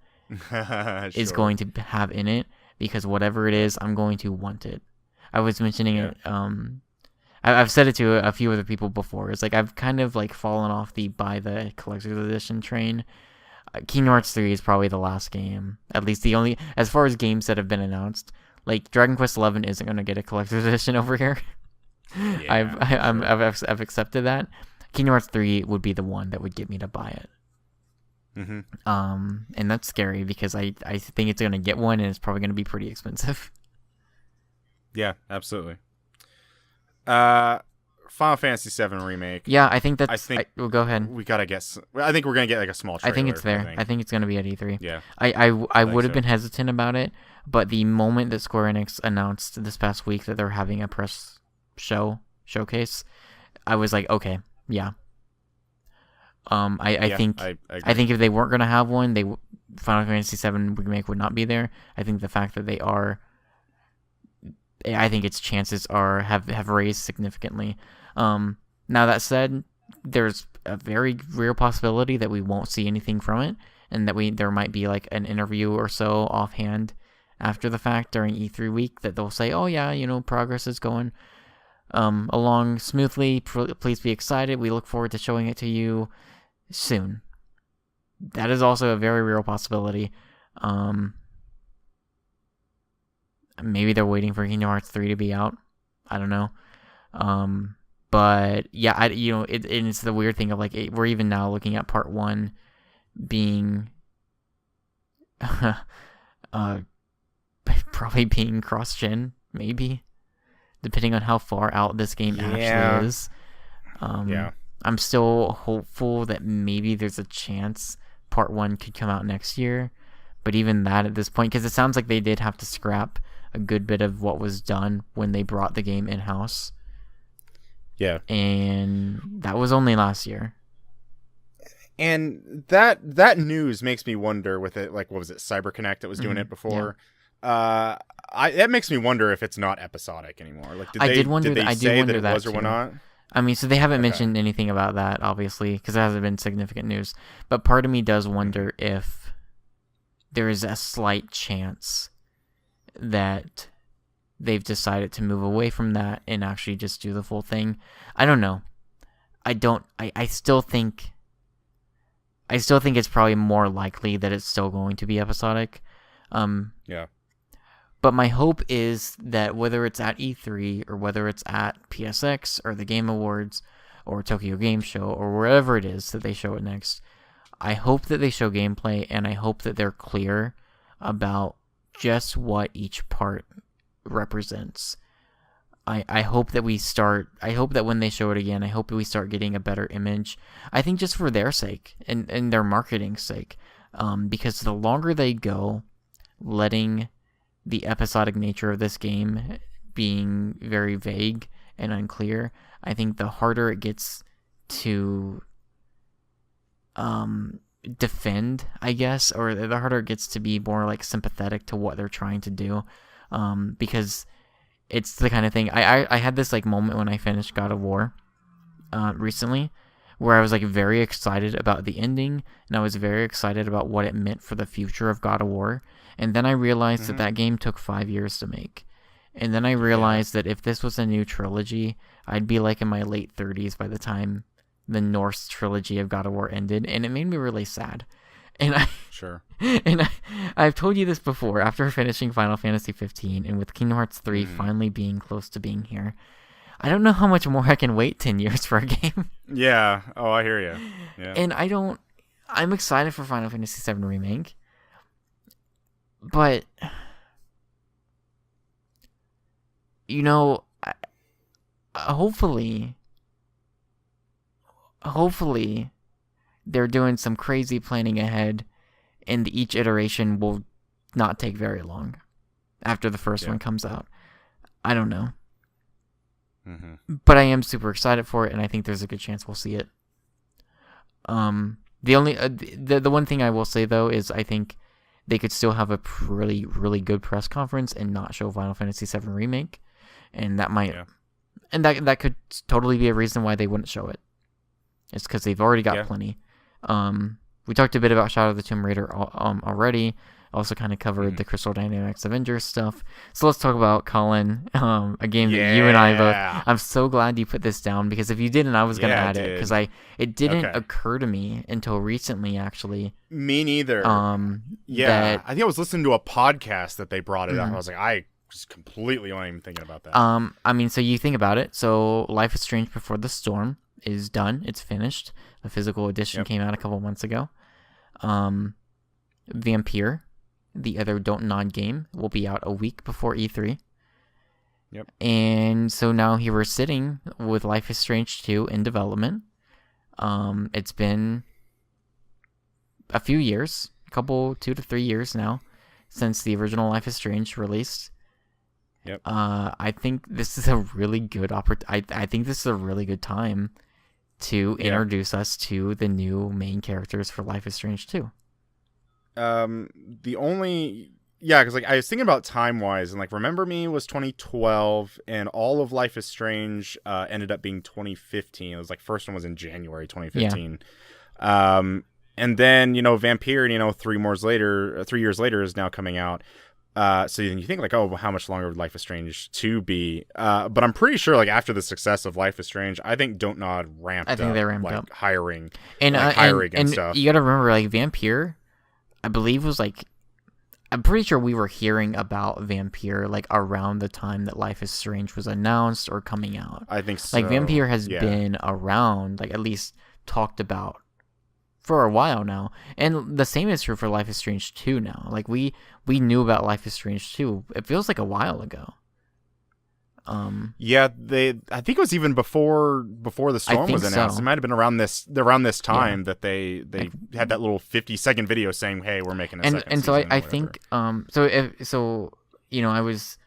is going to have in it, because whatever it is, I'm going to want it. I was mentioning it. I I've said it to a few other people before. It's like I've kind of like fallen off the buy the collector's edition train. Kingdom Hearts 3 is probably the last game, at least the only, as far as games that have been announced. Like Dragon Quest 11 isn't going to get a collector's edition over here. Yeah, I've accepted that. Kingdom Hearts 3 would be the one that would get me to buy it. And that's scary because I think it's going to get one and it's probably going to be pretty expensive. Yeah, absolutely. Final Fantasy VII Remake. Yeah, I think that's... well, go ahead. We gotta get... I think we're gonna get like a small trailer. I think it's there. I think it's gonna be at E3. Yeah. I would have been hesitant about it, but the moment that Square Enix announced this past week that they're having a press showcase, I was like, okay, yeah. I think if they weren't gonna have one, Final Fantasy VII Remake would not be there. I think the fact that they are... I think its chances have raised significantly. Now that said, there's a very real possibility that we won't see anything from it, and that there might be like an interview or so offhand after the fact during E3 week that they'll say, "Oh yeah, progress is going along smoothly. Please be excited. We look forward to showing it to you soon." That is also a very real possibility. Maybe they're waiting for Kingdom Hearts 3 to be out. I don't know. But yeah, it's the weird thing of like we're even now looking at part 1 being probably being cross-gen, maybe, depending on how far out this game actually is. I'm still hopeful that maybe there's a chance part 1 could come out next year, but even that at this point, because it sounds like they did have to scrap a good bit of what was done when they brought the game in-house. Yeah. And that was only last year. And that news makes me wonder with it, like, what was it, CyberConnect that was doing it before? Yeah. That makes me wonder if it's not episodic anymore. Like, did they say that it was or not? I mean, so they haven't mentioned anything about that, obviously, because there hasn't been significant news. But part of me does wonder if there is a slight chance that they've decided to move away from that and actually just do the full thing. I don't know. I still think it's probably more likely that it's still going to be episodic. Yeah. But my hope is that whether it's at E3 or whether it's at PSX or the Game Awards or Tokyo Game Show or wherever it is that they show it next, I hope that they show gameplay and I hope that they're clear about just what each part represents. I hope that when they show it again, I hope that we start getting a better image. I think just for their sake and their marketing's sake. Because the longer they go letting the episodic nature of this game being very vague and unclear, I think the harder it gets to defend, I guess, or the harder it gets to be more like sympathetic to what they're trying to do, because it's the kind of thing I had this like moment when I finished God of War recently where I was like very excited about the ending and I was very excited about what it meant for the future of God of War, and then I realized that game took 5 years to make, and then I realized that if this was a new trilogy, I'd be like in my late 30s by the time the Norse trilogy of God of War ended, and it made me really sad. And I've told you this before, after finishing Final Fantasy 15 and with Kingdom Hearts 3 finally being close to being here, I don't know how much more I can wait 10 years for a game. Yeah. Oh, I hear you. Yeah. And I'm excited for Final Fantasy 7 Remake, but hopefully they're doing some crazy planning ahead and each iteration will not take very long after the first one comes out. I don't know. But I am super excited for it and I think there's a good chance we'll see it. The only the one thing I will say though is I think they could still have a really, really good press conference and not show Final Fantasy VII Remake, and that might and that could totally be a reason why they wouldn't show it. It's because they've already got plenty. We talked a bit about Shadow of the Tomb Raider already. Also kind of covered the Crystal Dynamics Avengers stuff. So let's talk about Collin, a game that you and I both... I'm so glad you put this down, because if you didn't, I was going to add it, because it didn't occur to me until recently, actually. Me neither. I think I was listening to a podcast that they brought it up. I was like, I was completely not even thinking about that. I mean, so you think about it. So Life is Strange Before the Storm is done. It's finished. The physical edition came out a couple months ago. Vampire, the other Don't Nod game, will be out a week before E3. Yep. And so now here we're sitting with Life is Strange 2 in development. It's been a few years, 2 to 3 years now, since the original Life is Strange released. Yep. I think this is a really good I think this is a really good time to introduce us to the new main characters for Life is Strange 2. Because like I was thinking about time-wise, and like Remember Me was 2012, and all of Life is Strange ended up being 2015. It was like first one was in January 2015. And then, Vampire, 3 years later is now coming out. So you think like, oh, how much longer would Life is Strange 2 be? But I'm pretty sure like after the success of Life is Strange, I think Don't Nod ramped up. I think they ramped up. Hiring. And stuff. You got to remember, like, Vampire, I believe was like, I'm pretty sure we were hearing about Vampire like around the time that Life is Strange was announced or coming out. I think so. Like Vampire has been around, like at least talked about for a while now. And the same is true for Life is Strange 2 now. Like we knew about Life is Strange 2. It feels like a while ago. I think it was even before the storm was announced. So. It might have been around this time that they had that little 50-second video saying, "Hey, we're making a second season." And so I think I was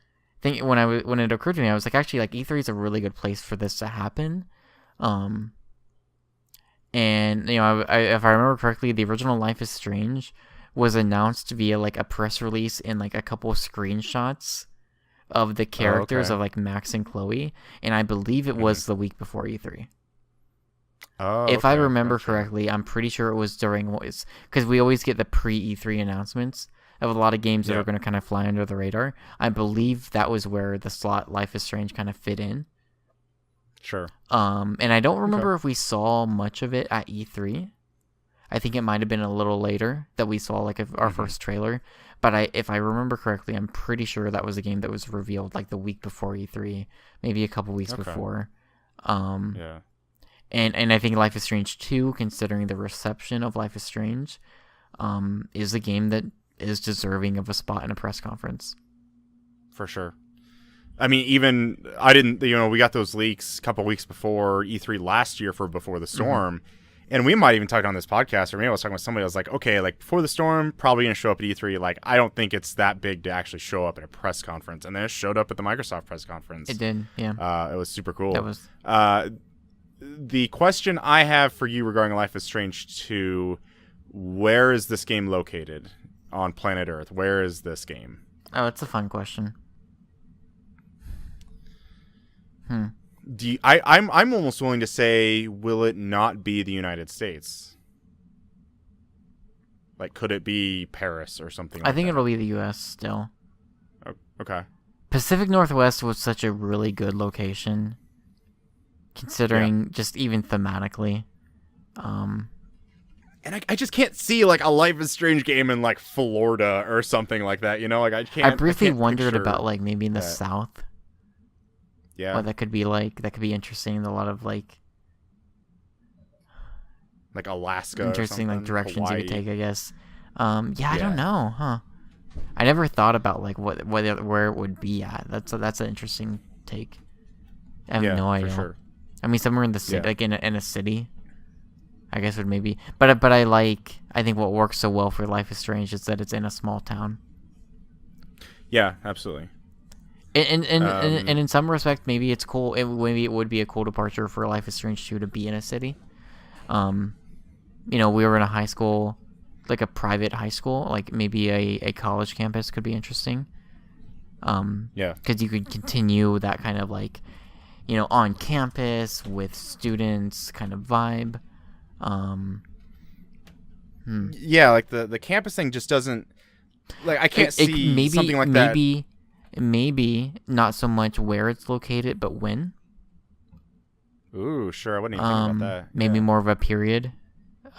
thinking when it occurred to me, I was like, actually, like E3 is a really good place for this to happen. And if I remember correctly, the original Life is Strange was announced via like a press release and like a couple of screenshots of the characters of like Max and Chloe, and I believe it was the week before E3. If I remember correctly, I'm pretty sure it was during because we always get the pre-E3 announcements of a lot of games that are going to kind of fly under the radar. I believe that was where the slot Life is Strange kind of fit in. Sure. And I don't remember if we saw much of it at E3. I think it might have been a little later that we saw like our first trailer. But if I remember correctly, I'm pretty sure that was a game that was revealed like the week before E3, maybe a couple weeks before. And I think Life is Strange 2, considering the reception of Life is Strange, is a game that is deserving of a spot in a press conference. For sure. I mean, we got those leaks a couple weeks before E3 last year for Before the Storm. And we might even talk on this podcast, or maybe I was talking with somebody. I was like, okay, like Before the Storm, probably going to show up at E3. Like, I don't think it's that big to actually show up at a press conference. And then it showed up at the Microsoft press conference. It did, yeah. It was super cool. That was. The question I have for you regarding Life is Strange 2, where is this game located on planet Earth? Where is this game? Oh, it's a fun question. I'm almost willing to say, will it not be the United States? Like, could it be Paris or something like that? I think it'll be the U.S. still. Oh, okay. Pacific Northwest was such a really good location, considering just even thematically. And I just can't see, like, a Life is Strange game in, like, Florida or something like that, Like, I can't... I briefly wondered about, like, maybe in the South. Yeah. What that could be like. That could be interesting. A lot of, like Alaska interesting, or like, directions Hawaii. you could take, I guess. I don't know, huh? I never thought about, like, where it would be at. That's an interesting take. I have no idea. For sure. I mean, somewhere in the city, like in a city, I guess would maybe. But I think what works so well for Life is Strange is that it's in a small town. Yeah, absolutely. And in some respect, maybe it's cool. Maybe it would be a cool departure for Life is Strange 2 to be in a city. We were in a high school, like a private high school, like maybe a college campus could be interesting. Because you could continue that kind of like, on campus with students kind of vibe. Yeah, like the campus thing just doesn't. like I can't see something like that. Maybe not so much where it's located, but when. Ooh, sure. I wouldn't even think about that. Maybe more of a period,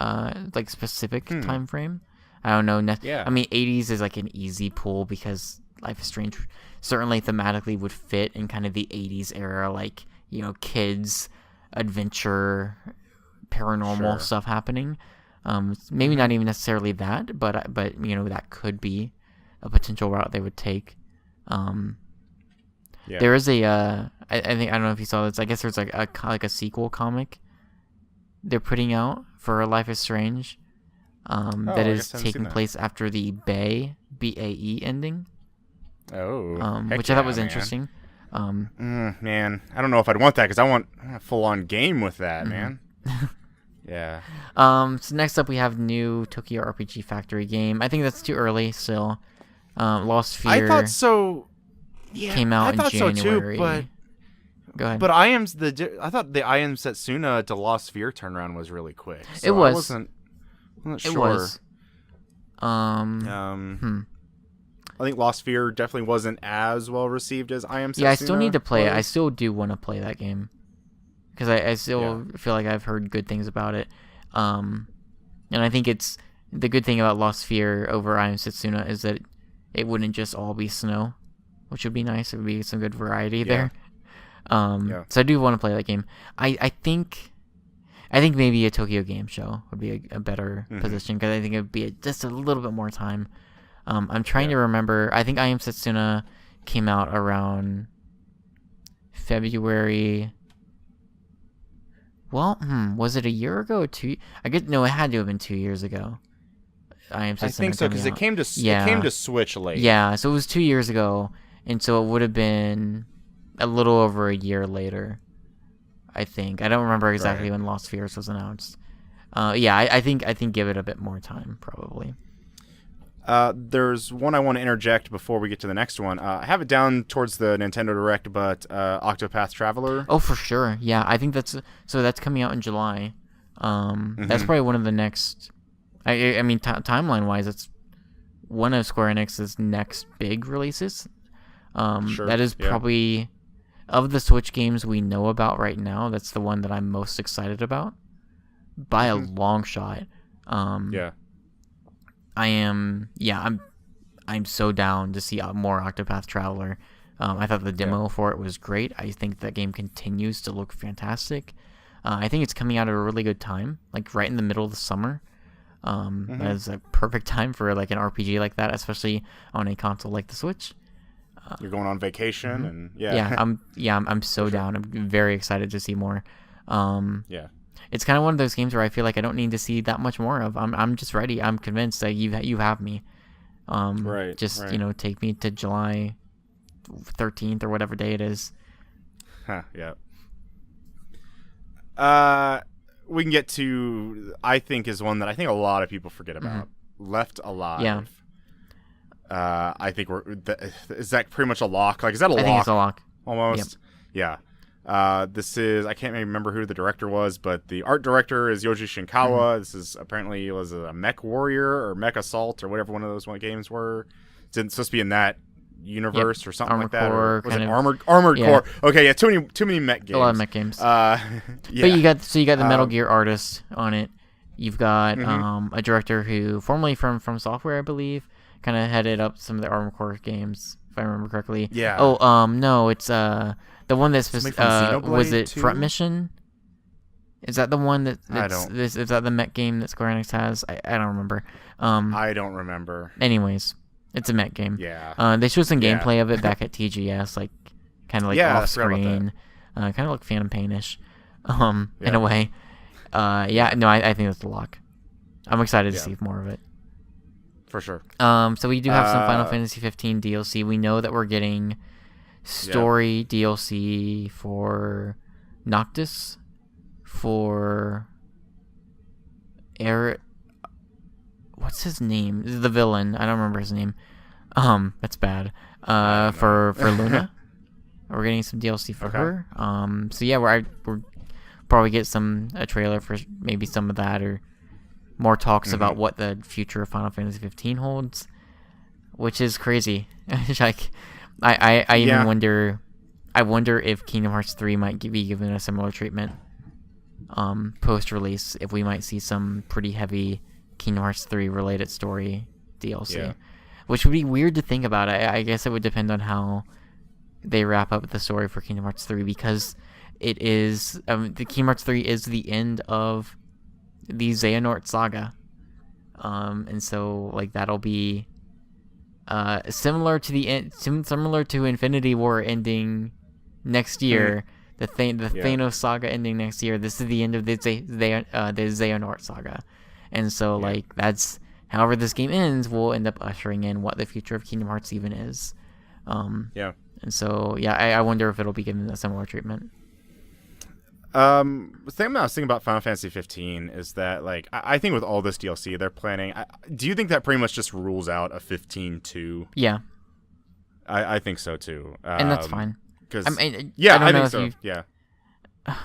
like specific time frame. I don't know. I mean, 80s is like an easy pull because Life is Strange certainly thematically would fit in kind of the 80s era, like, you know, kids, adventure, paranormal stuff happening. Maybe not even necessarily that, but you know, that could be a potential route they would take. There is I think, I don't know if you saw this. I guess there's like a sequel comic they're putting out for Life is Strange. That is taking place after the BAE ending. Which I thought was interesting. Man, I don't know if I'd want that because I want a full-on game with that, man. Yeah. So next up we have new Tokyo RPG Factory game. I think that's too early still. Lost Fear. I thought so. Yeah, came out in So too, January. but go ahead. But I thought the I Am Setsuna to Lost Fear turnaround was really quick. So it was. I'm not sure. It was. I think Lost Fear definitely wasn't as well received as I Am Setsuna. Yeah, I still need to play it. I still do want to play that game because I still feel like I've heard good things about it. And I think it's the good thing about Lost Fear over I Am Setsuna is that it wouldn't just all be snow, which would be nice. It would be some good variety there. So I do want to play that game. I think maybe a Tokyo Game Show would be a better position because I think it would be just a little bit more time. I'm trying to remember. I think I Am Setsuna came out around February. Well, was it a year ago or 2? I guess no, it had to have been 2 years ago. I think so because it came to Switch late. Yeah, so it was 2 years ago, and so it would have been a little over a year later. I think I don't remember exactly when Lost Fears was announced. I think give it a bit more time probably. There's one I want to interject before we get to the next one. I have it down towards the Nintendo Direct, but Octopath Traveler. Oh, for sure. Yeah, I think that's coming out in July. That's probably one of the next. I mean, timeline wise, it's one of Square Enix's next big releases. That is probably of the Switch games we know about right now. That's the one that I'm most excited about by a long shot. I'm so down to see more Octopath Traveler. I thought the demo for it was great. I think that game continues to look fantastic. I think it's coming out at a really good time, like right in the middle of the summer. That is a perfect time for like an RPG like that, especially on a console like the Switch. You're going on vacation, and I'm so down. I'm very excited to see more. It's kind of one of those games where I feel like I don't need to see that much more of. I'm just ready. I'm convinced that you have me. You know, take me to July 13th or whatever day it is. We can get to, I think, is one that I think a lot of people forget about. Left Alive. Yeah. I think is that pretty much a lock? Like, is that a lock? I think it's a lock. Almost. Yep. Yeah. This is, I can't remember who the director was, but the art director is Yoji Shinkawa. This is apparently was a Mech Warrior or Mech Assault or whatever one of those games were. It's supposed to be in that universe or something Armored like that. Core, was it Armored Core? Okay, yeah, too many mech games. A lot of mech games. But you got the Metal Gear artist on it. You've got a director who formerly from Software, I believe, kind of headed up some of the Armored Core games, if I remember correctly. Yeah. Oh, no, it's the one that's was it too? Front Mission? Is that the one is that the mech game that Square Enix has? I don't remember. I don't remember. Anyways, it's a mech game. Yeah. They showed some gameplay of it back at TGS, like kind of like off screen, kind of like Phantom Pain-ish, in a way. I think that's the lock. I'm excited to see more of it. For sure. So we do have some Final Fantasy 15 DLC. We know that we're getting story DLC for Noctis, for Eric. What's his name? The villain. I don't remember his name. That's bad. For Luna, we're getting some DLC for her. So yeah, we're probably get a trailer for maybe some of that or more talks about what the future of Final Fantasy 15 holds. which is crazy. Like, I even wonder. I wonder if Kingdom Hearts 3 might be given a similar treatment. Post-release, if we might see some pretty heavy Kingdom Hearts 3 related story DLC, which would be weird to think about. I guess it would depend on how they wrap up the story for Kingdom Hearts 3, because it is the Kingdom Hearts 3 is the end of the Xehanort saga, and so like that'll be similar to Infinity War ending next year. The Thanos saga ending next year. This is the end of the Xehanort saga, and so like that's however this game ends, we'll end up ushering in what the future of Kingdom Hearts even is. And so I wonder if it'll be given a similar treatment. The thing I was thinking about Final Fantasy 15 is that like I think with all this DLC they're planning. Do you think that pretty much just rules out a 15-2? Yeah, I think so too. And that's fine. Because I mean, I think so. Yeah.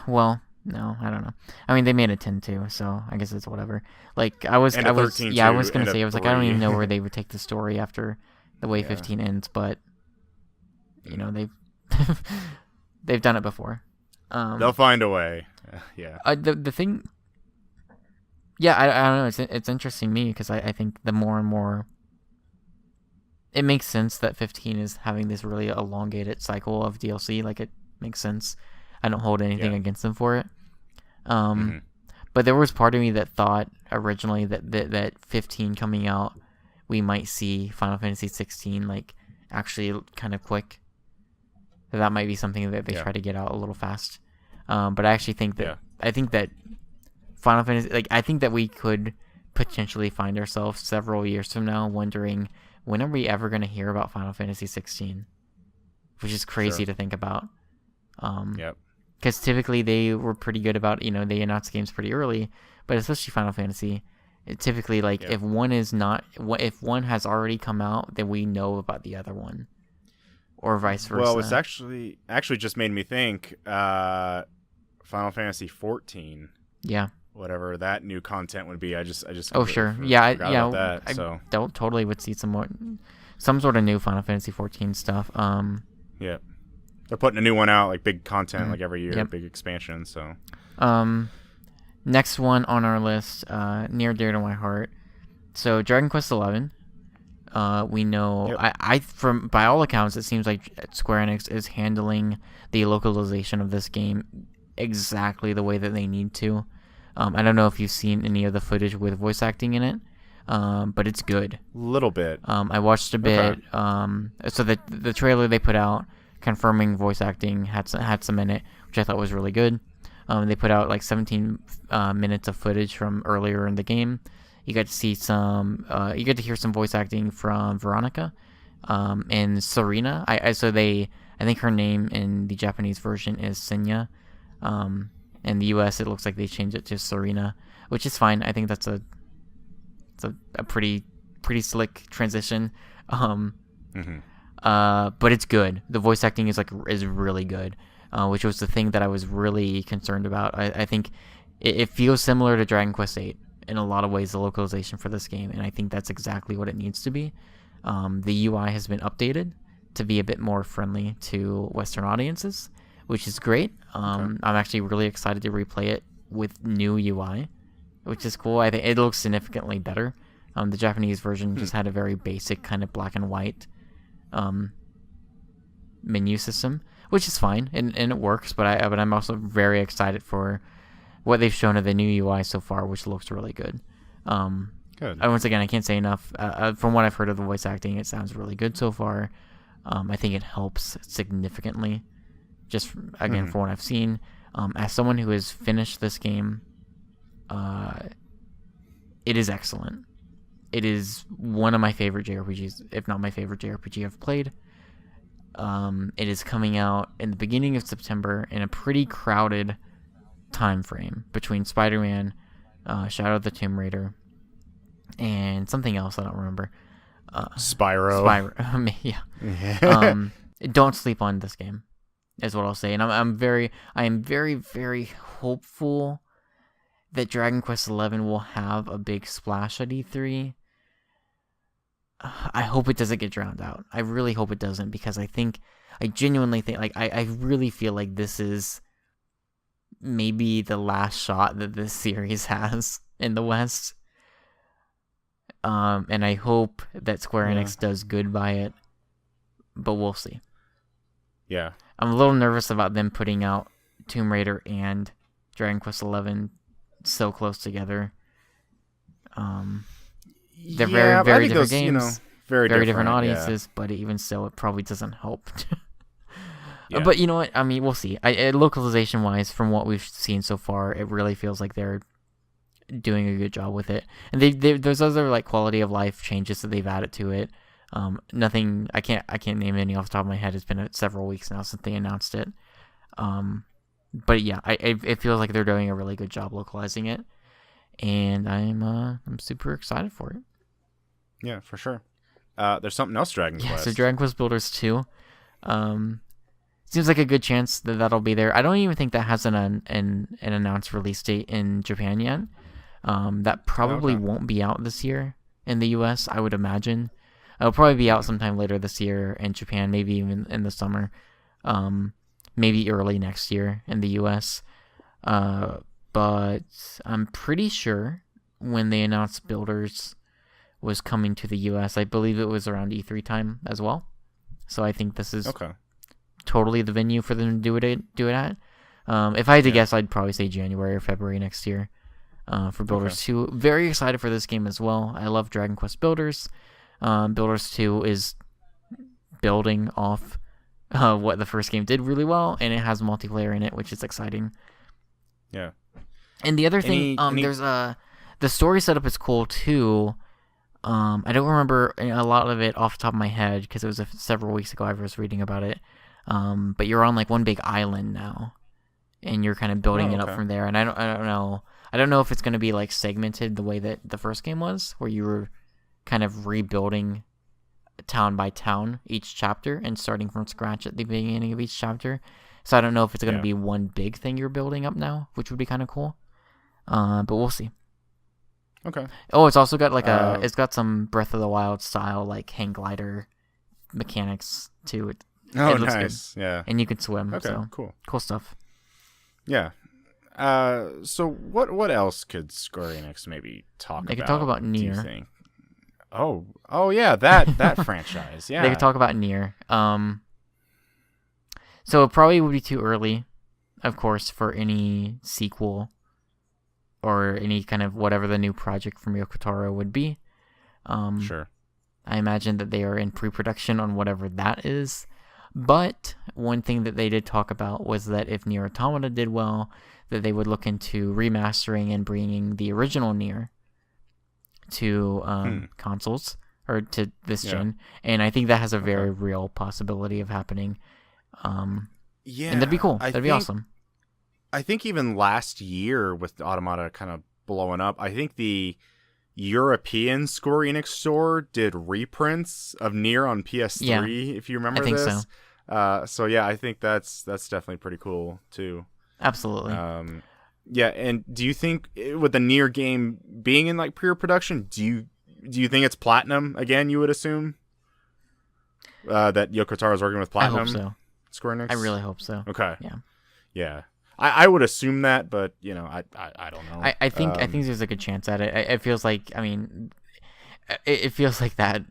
Well, no, I don't know. I mean, they made a 10-2, so I guess it's whatever. Like I was gonna say, I was like, I don't even know where they would take the story after the way 15 ends, but you know they've done it before. They'll find a way. Yeah. The thing. Yeah, I don't know. It's interesting to me because I think the more and more. It makes sense that 15 is having this really elongated cycle of DLC. Like, it makes sense. I don't hold anything against them for it. But there was part of me that thought originally that 15 coming out, we might see Final Fantasy 16 like actually kind of quick. That might be something that they try to get out a little fast. But I actually think that I think that Final Fantasy, like I think that we could potentially find ourselves several years from now wondering, when are we ever going to hear about Final Fantasy 16? Which is crazy to think about. Because typically they were pretty good about, they announced games pretty early, but especially Final Fantasy, typically like if one if one has already come out, then we know about the other one, or vice versa. Well, it's actually just made me think. Final Fantasy 14. Yeah. Whatever that new content would be, I just oh sure, that, I so. Totally would see some sort of new Final Fantasy 14 stuff. They're putting a new one out, like big content, like every year, big expansion. So, next one on our list, near dear to my heart. So Dragon Quest XI. We know from by all accounts, it seems like Square Enix is handling the localization of this game exactly the way that they need to. I don't know if you've seen any of the footage with voice acting in it, but it's good. Little bit. I watched a bit. So the trailer they put out confirming voice acting had some in it, which I thought was really good. They put out like 17 minutes of footage from earlier in the game. You get to see you get to hear some voice acting from Veronica, and Serena. I think her name in the Japanese version is Senya. In the US, it looks like they changed it to Serena, which is fine. I think that's a pretty slick transition. But it's good. The voice acting is really good, which was the thing that I was really concerned about. I think it feels similar to Dragon Quest VIII in a lot of ways, the localization for this game, and I think that's exactly what it needs to be. The UI has been updated to be a bit more friendly to Western audiences, which is great. I'm actually really excited to replay it with new UI, which is cool. I think it looks significantly better. The Japanese version just had a very basic kind of black and white menu system, which is fine and it works. But I'm also very excited for what they've shown of the new UI so far, which looks really good. Good. Once again, I can't say enough. From what I've heard of the voice acting, it sounds really good so far. I think it helps significantly. Just again, from what I've seen, as someone who has finished this game, it is excellent. It is one of my favorite JRPGs, if not my favorite JRPG I've played. It is coming out in the beginning of September in a pretty crowded time frame between Spider-Man, Shadow of the Tomb Raider, and something else I don't remember. Spyro. Yeah. Don't sleep on this game, is what I'll say. And I am very, very hopeful that Dragon Quest XI will have a big splash at E3. I hope it doesn't get drowned out. I really hope it doesn't, because I genuinely think, like, I really feel like this is maybe the last shot that this series has in the West. And I hope that Square Enix does good by it, but we'll see. Yeah. I'm a little nervous about them putting out Tomb Raider and Dragon Quest XI so close together. They're very, very different games, very different audiences, but even so, it probably doesn't help. But you know what? I mean, we'll see. Localization-wise, from what we've seen so far, it really feels like they're doing a good job with it. And there's other like quality of life changes that they've added to it. Nothing. I can't name any off the top of my head. It's been several weeks now since they announced it. But yeah, it feels like they're doing a really good job localizing it, and I'm super excited for it. Yeah, for sure. There's something else, Dragon Quest. Yeah, so Dragon Quest Builders 2. Seems like a good chance that that'll be there. I don't even think that has an announced release date in Japan yet. That probably won't be out this year in the US, I would imagine. It'll probably be out sometime later this year in Japan, maybe even in the summer. Maybe early next year in the US. But I'm pretty sure when they announced Builders was coming to the US, I believe it was around E3 time as well. So I think this is totally the venue for them to do it at. If I had to guess, I'd probably say January or February next year for Builders 2. Very excited for this game as well. I love Dragon Quest Builders. Builders 2 is building off what the first game did really well, and it has multiplayer in it, which is exciting. Yeah. And the other thing, there's the story setup is cool too. I don't remember a lot of it off the top of my head because it was several weeks ago I was reading about it. But you're on like one big island now, and you're kind of building it up from there. And I don't know if it's going to be like segmented the way that the first game was, where you were kind of rebuilding town by town each chapter and starting from scratch at the beginning of each chapter. So I don't know if it's going to be one big thing you're building up now, which would be kind of cool. But we'll see. Okay. Oh, it's also got like it's got some Breath of the Wild style like hang glider mechanics to it. Oh, it looks nice. good. Yeah. And you can swim. Okay, so cool stuff. Yeah. So what else could Square Enix maybe talk about? They could talk about Nier. Do you think? Oh yeah, that franchise. Yeah. They could talk about Nier. So it probably would be too early, of course, for any sequel or any kind of whatever the new project from Yoko Taro would be. Sure. I imagine that they are in pre-production on whatever that is. But one thing that they did talk about was that if Nier Automata did well, that they would look into remastering and bringing the original Nier to consoles or to this gen. And I think that has a very real possibility of happening. And that'd be cool. That'd be awesome. I think even last year with Automata kind of blowing up, I think the European Square Enix store did reprints of Nier on PS3, if you remember this. I think so. So yeah, I think that's definitely pretty cool too. Absolutely. Yeah, and do you think with the Nier game being in like pre-production, do you think it's Platinum again? You would assume that Yoko Taro is working with Platinum. I hope so. Square Enix. I really hope so. Okay. Yeah. I would assume that, but you know, I don't know. I think there's a good chance at it. It feels like, I mean, it feels like that.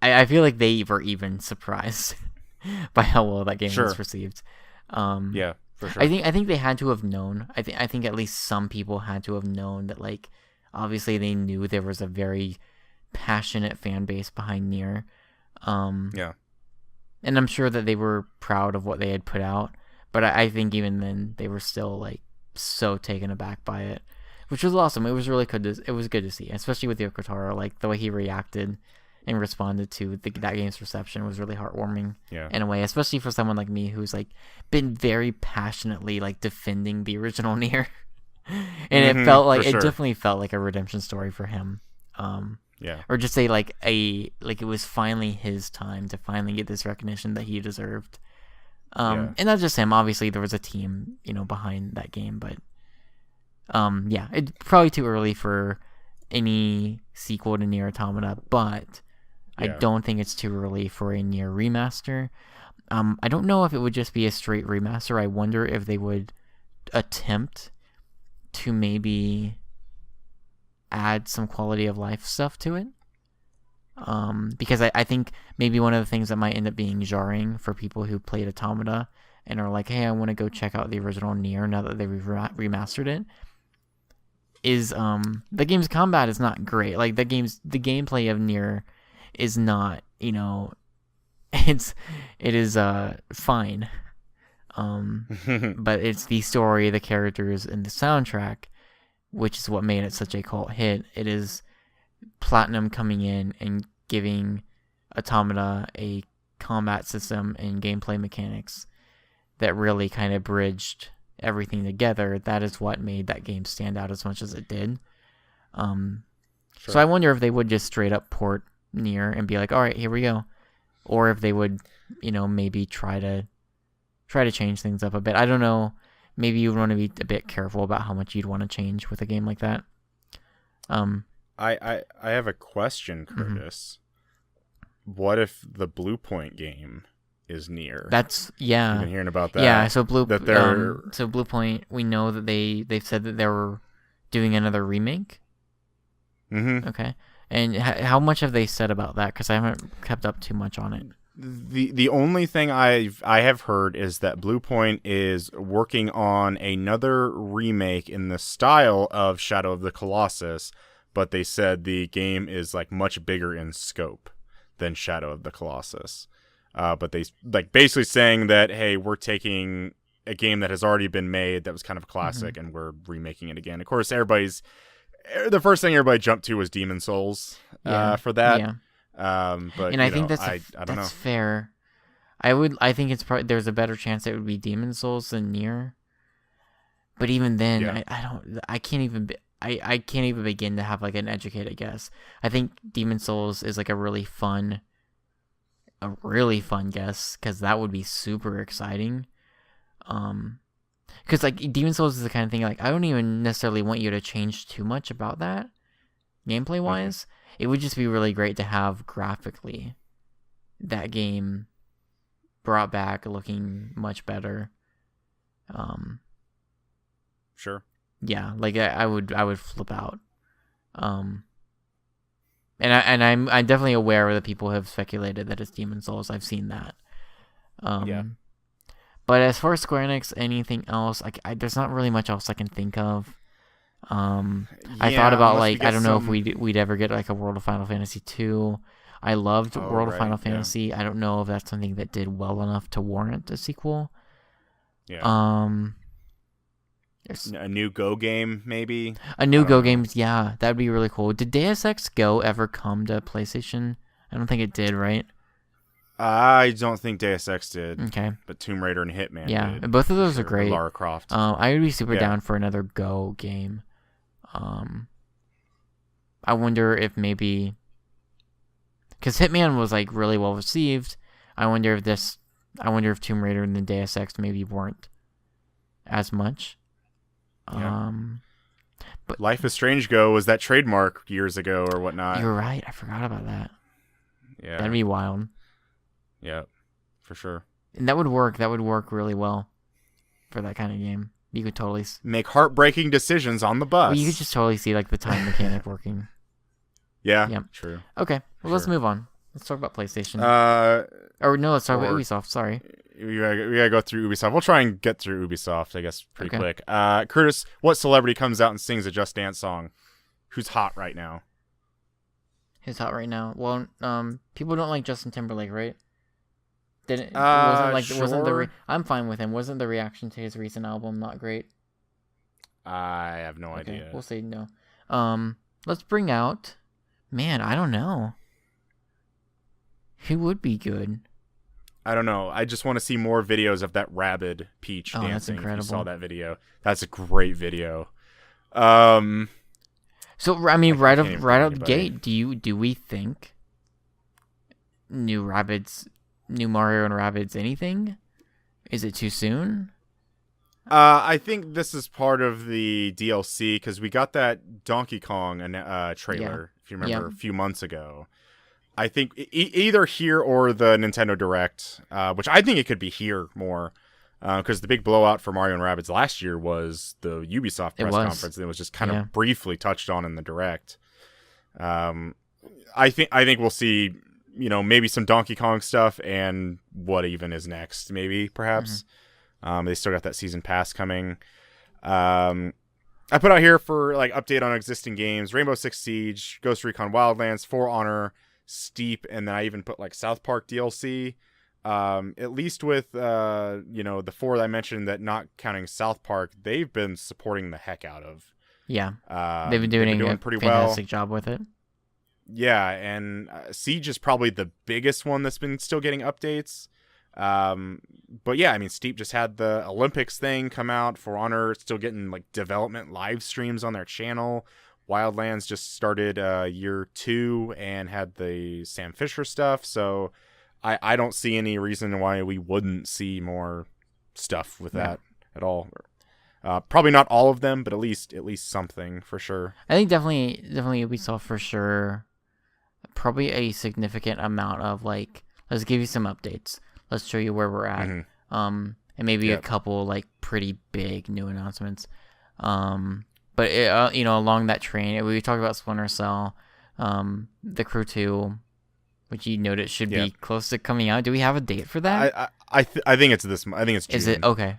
I feel like they were even surprised by how well that game was received. Yeah, for sure. I think they had to have known. I think at least some people had to have known that, like, obviously they knew there was a very passionate fan base behind Nier. Yeah. And I'm sure that they were proud of what they had put out. But I think even then they were still like so taken aback by it, which was awesome. It was really good. It was good to see, especially with Yoko Taro. Like the way he reacted and responded to that game's reception was really heartwarming. In a way, especially for someone like me who's like been very passionately like defending the original Nier, and it felt like it definitely felt like a redemption story for him. Or just say like it was finally his time to finally get this recognition that he deserved. And not just him. Obviously, there was a team, behind that game. But it's probably too early for any sequel to Nier Automata, but I don't think it's too early for a Nier remaster. I don't know if it would just be a straight remaster. I wonder if they would attempt to maybe add some quality of life stuff to it. Because I think maybe one of the things that might end up being jarring for people who played Automata and are like, hey, I want to go check out the original Nier now that they've remastered it, is the game's combat is not great. Like the gameplay of Nier is not, it is fine. But it's the story, the characters, and the soundtrack, which is what made it such a cult hit. It is Platinum coming in and giving Automata a combat system and gameplay mechanics that really kind of bridged everything together. That is what made that game stand out as much as it did. So I wonder if they would just straight up port Nier and be like, all right, here we go. Or if they would, maybe try to change things up a bit. I don't know. Maybe you would want to be a bit careful about how much you'd want to change with a game like that. I have a question, Curtis. What if the Blue Point game is Nier? You've been hearing about that. Yeah, so Blue Point, we know that they've said that they were doing another remake. Mm-hmm. Okay. And how much have they said about that? Because I haven't kept up too much on it. The only thing I have heard is that Blue Point is working on another remake in the style of Shadow of the Colossus, but they said the game is like much bigger in scope than Shadow of the Colossus. But they basically saying that, hey, we're taking a game that has already been made that was kind of a classic and we're remaking it again. Of course, the first thing everybody jumped to was Demon Souls for that. Yeah. But and I think that's I don't know. Fair. I think it's probably there's a better chance it would be Demon Souls than Nier. But even then, I can't even begin to have like an educated guess. I think Demon Souls is like a really fun guess, because that would be super exciting. Because like Demon Souls is the kind of thing like I don't even necessarily want you to change too much about that gameplay wise. It would just be really great to have graphically that game brought back looking much better. Sure. Yeah, like I would flip out. And I'm definitely aware that people have speculated that it's Demon Souls. I've seen that. But as far as Square Enix, anything else, there's not really much else I can think of. I thought about like I don't know if we'd ever get like a World of Final Fantasy 2. I loved World of Final Fantasy. I don't know if that's something that did well enough to warrant a sequel. Yeah. A new Go game, maybe. A new Go game, yeah, that'd be really cool. Did Deus Ex Go ever come to PlayStation? I don't think it did, right? I don't think Deus Ex did. Okay. But Tomb Raider and Hitman did. Yeah, both of those are great. Lara Croft. I would be super down for another Go game. I wonder if maybe... Because Hitman was like really well received. I wonder if Tomb Raider and the Deus Ex maybe weren't as much. Yeah. But Life is Strange Go was that trademark years ago or whatnot. You're right. I forgot about that. Yeah. That'd be wild. Yeah, for sure. And that would work. That would work really well for that kind of game. You could totally make heartbreaking decisions on the bus. Well, you could just totally see like the time mechanic working. Yeah. True. Okay. Well, let's move on. Let's talk about PlayStation. Let's talk about Ubisoft. Sorry. We gotta go through Ubisoft. We'll try and get through Ubisoft, I guess, pretty quick. Curtis, what celebrity comes out and sings a Just Dance song? Who's hot right now? Who's hot right now? Well, people don't like Justin Timberlake, right? I'm fine with him. Wasn't the reaction to his recent album not great? I have no idea. We'll say no. Let's bring out. Man, I don't know. Who would be good? I don't know. I just want to see more videos of that rabid Peach dancing. That's incredible. If you saw that video. That's a great video. So I mean, right out the gate, do we think new Mario and Rabbids anything? Is it too soon? I think this is part of the DLC because we got that Donkey Kong trailer, if you remember, a few months ago. I think either here or the Nintendo Direct, which I think it could be here more, because the big blowout for Mario and Rabbids last year was the Ubisoft press conference, and it was just kind of briefly touched on in the Direct. I think we'll see, maybe some Donkey Kong stuff and what even is next, maybe perhaps. They still got that season pass coming. I put out here for update on existing games: Rainbow Six Siege, Ghost Recon Wildlands, For Honor, Steep, and then I even put South Park DLC. At least with the 4 that I mentioned, that not counting South Park, they've been supporting the heck out of. Yeah, they've been doing a pretty fantastic job with it. Yeah, and Siege is probably the biggest one that's been still getting updates. But yeah, I mean, Steep just had the Olympics thing come out. For Honor still getting development live streams on their channel. Wildlands just started year 2 and had the Sam Fisher stuff. So I don't see any reason why we wouldn't see more stuff with that at all. Probably not all of them, but at least something for sure. I think definitely Ubisoft for sure. Probably a significant amount of let's give you some updates. Let's show you where we're at. And maybe a couple pretty big new announcements. But along that train, we talked about Splinter Cell, The Crew 2, which you noted should be close to coming out. Do we have a date for that? I think it's this month. I think it's June. Is it? Okay.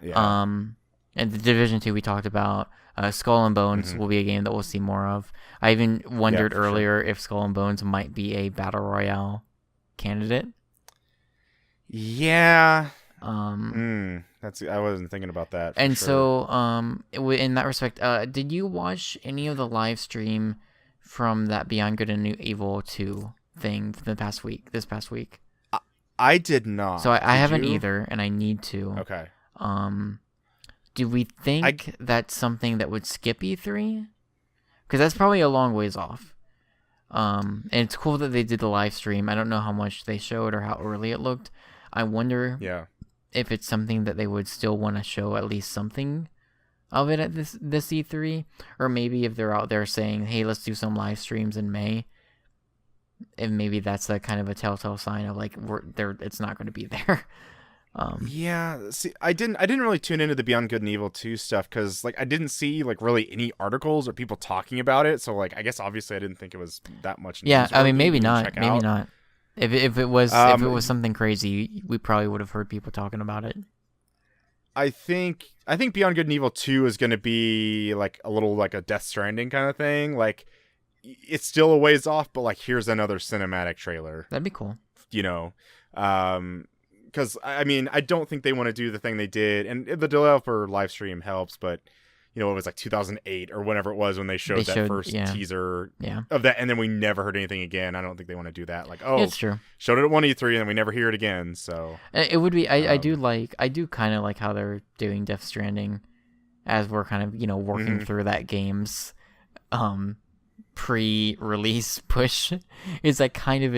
Yeah. And the Division 2 we talked about. Skull and Bones will be a game that we'll see more of. I even wondered earlier if Skull and Bones might be a Battle Royale candidate. Yeah. I wasn't thinking about that. And so, in that respect, did you watch any of the live stream from that Beyond Good and Evil 2 thing this past week? I did not. So I haven't either, and I need to. Okay. Do we think that's something that would skip E3? Because that's probably a long ways off. And it's cool that they did the live stream. I don't know how much they showed or how early it looked. I wonder if it's something that they would still want to show at least something of it at this E3, or maybe if they're out there saying, "Hey, let's do some live streams in May," and maybe that's a kind of a telltale sign of it's not going to be there. See, I didn't really tune into the Beyond Good and Evil 2 stuff because I didn't see really any articles or people talking about it. So I guess obviously I didn't think it was that much news. Yeah, I mean maybe not. If it was something crazy, we probably would have heard people talking about it. I think Beyond Good and Evil 2 is going to be a little a Death Stranding kind of thing. It's still a ways off, but here's another cinematic trailer. That'd be cool. Because I mean, I don't think they want to do the thing they did, and the developer live stream helps, but it was 2008 or whenever it was when they showed that first teaser of that, and then we never heard anything again. I don't think they want to do that. It's true. Showed it at one E3 and then we never hear it again. So it would be. I do kind of like how they're doing Death Stranding, as we're kind of working through that game's pre-release push. Is I kind of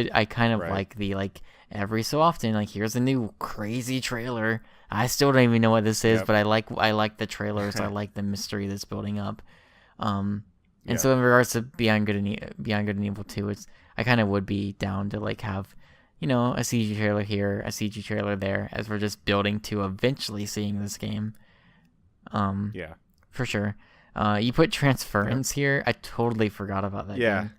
like the every so often here's a new crazy trailer. I still don't even know what this is, but I like the trailers. I like the mystery that's building up. So in regards to Beyond Good and Evil 2, I kind of would be down to have a CG trailer here, a CG trailer there, as we're just building to eventually seeing this game. For sure. You put Transference here. I totally forgot about that game.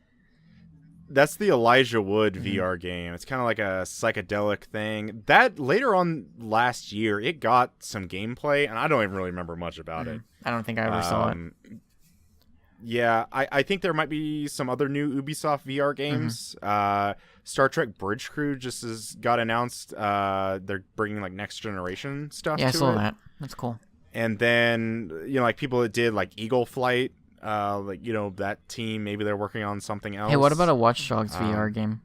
That's the Elijah Wood VR game. It's kind of like a psychedelic thing. That later on last year, it got some gameplay, and I don't even really remember much about it. I don't think I ever saw it. Yeah, I think there might be some other new Ubisoft VR games. Star Trek Bridge Crew just got announced. They're bringing next generation stuff to it. Yeah, I saw that. That's cool. And then, people that did Eagle Flight, that team, maybe they're working on something else. Hey, what about a Watch Dogs VR game?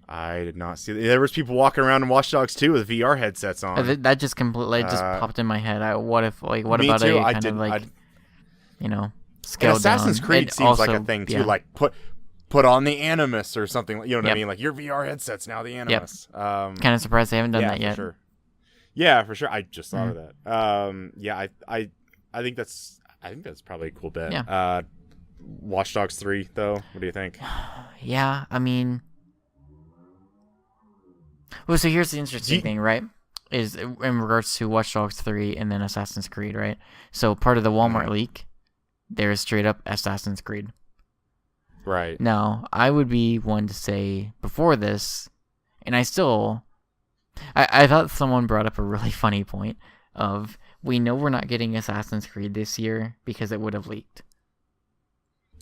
I did not see that. There was people walking around in Watch Dogs 2 with VR headsets on. That just completely popped in my head. What about too. a kind of scaled Assassin's down? Creed seems also, like a thing too, put on the Animus or something. You know what I mean? Your VR headset's now the Animus. Kind of surprised they haven't done that yet. For sure. Yeah, for sure. I just thought of that. Yeah, I think that's probably a cool bet. Yeah. Watch Dogs 3 though. What do you think? Yeah, I mean, well, so here's the interesting thing, right? Is in regards to Watch Dogs 3 and then Assassin's Creed, right? So part of the Walmart leak, there's straight up Assassin's Creed. Right. Now, I would be one to say before this, and I thought someone brought up a really funny point of, we know we're not getting Assassin's Creed this year because it would have leaked.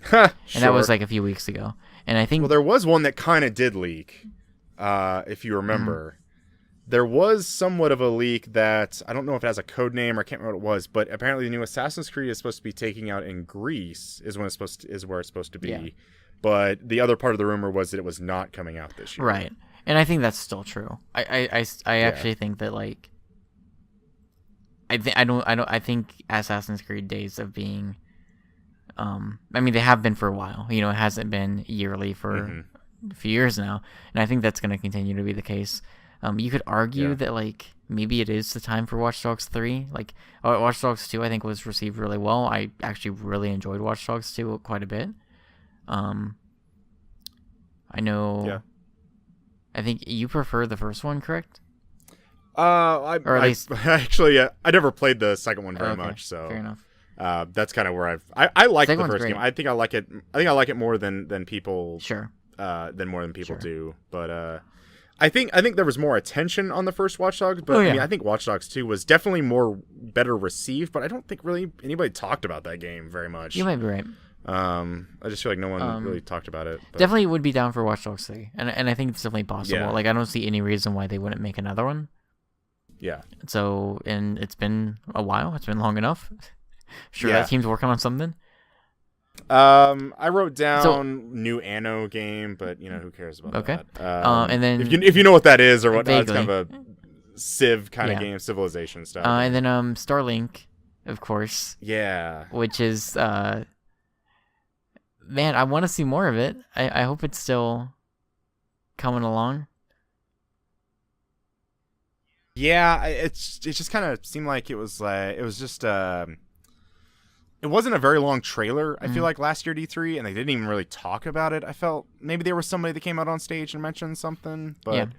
Sure. And that was like a few weeks ago. And I think... Well, there was one that kind of did leak, if you remember. There was somewhat of a leak that, I don't know if it has a code name or I can't remember what it was, but apparently the new Assassin's Creed is supposed to be taking out in Greece, is where it's supposed to be. Yeah. But the other part of the rumor was that it was not coming out this year. Right. And I think that's still true. I actually think that, like, I think Assassin's Creed days of being, I mean, they have been for a while. You know, it hasn't been yearly for a few years now, and I think that's going to continue to be the case. You could argue that, like, maybe it is the time for Watch Dogs 3. Like, Watch Dogs 2, I think, was received really well. I actually really enjoyed Watch Dogs 2 quite a bit. I know. Yeah. I think you prefer the first one, correct? I never played the second one very much, so fair enough. That's kind of where I like the first game. I think I like it more than people. Sure. Than more than people do, but I think there was more attention on the first Watch Dogs, but I mean, I think Watch Dogs 2 was definitely better received, but I don't think really anybody talked about that game very much. You might be right. I just feel like no one really talked about it. But. Definitely would be down for Watch Dogs 3, and I think it's definitely possible. Yeah. Like, I don't see any reason why they wouldn't make another one. Yeah. So, and it's been a while. It's been long enough. Sure, that team's working on something. I wrote down new Anno game, but you know, who cares about that? And then if you know what that is or what, it's kind of a Civ kind of game, Civilization stuff. And then Starlink, of course. Yeah. Which is man, I want to see more of it. I hope it's still coming along. Yeah, it just kind of seemed like it was just it wasn't a very long trailer, I feel like, last year at E3, and they didn't even really talk about it. I felt maybe there was somebody that came out on stage and mentioned something, but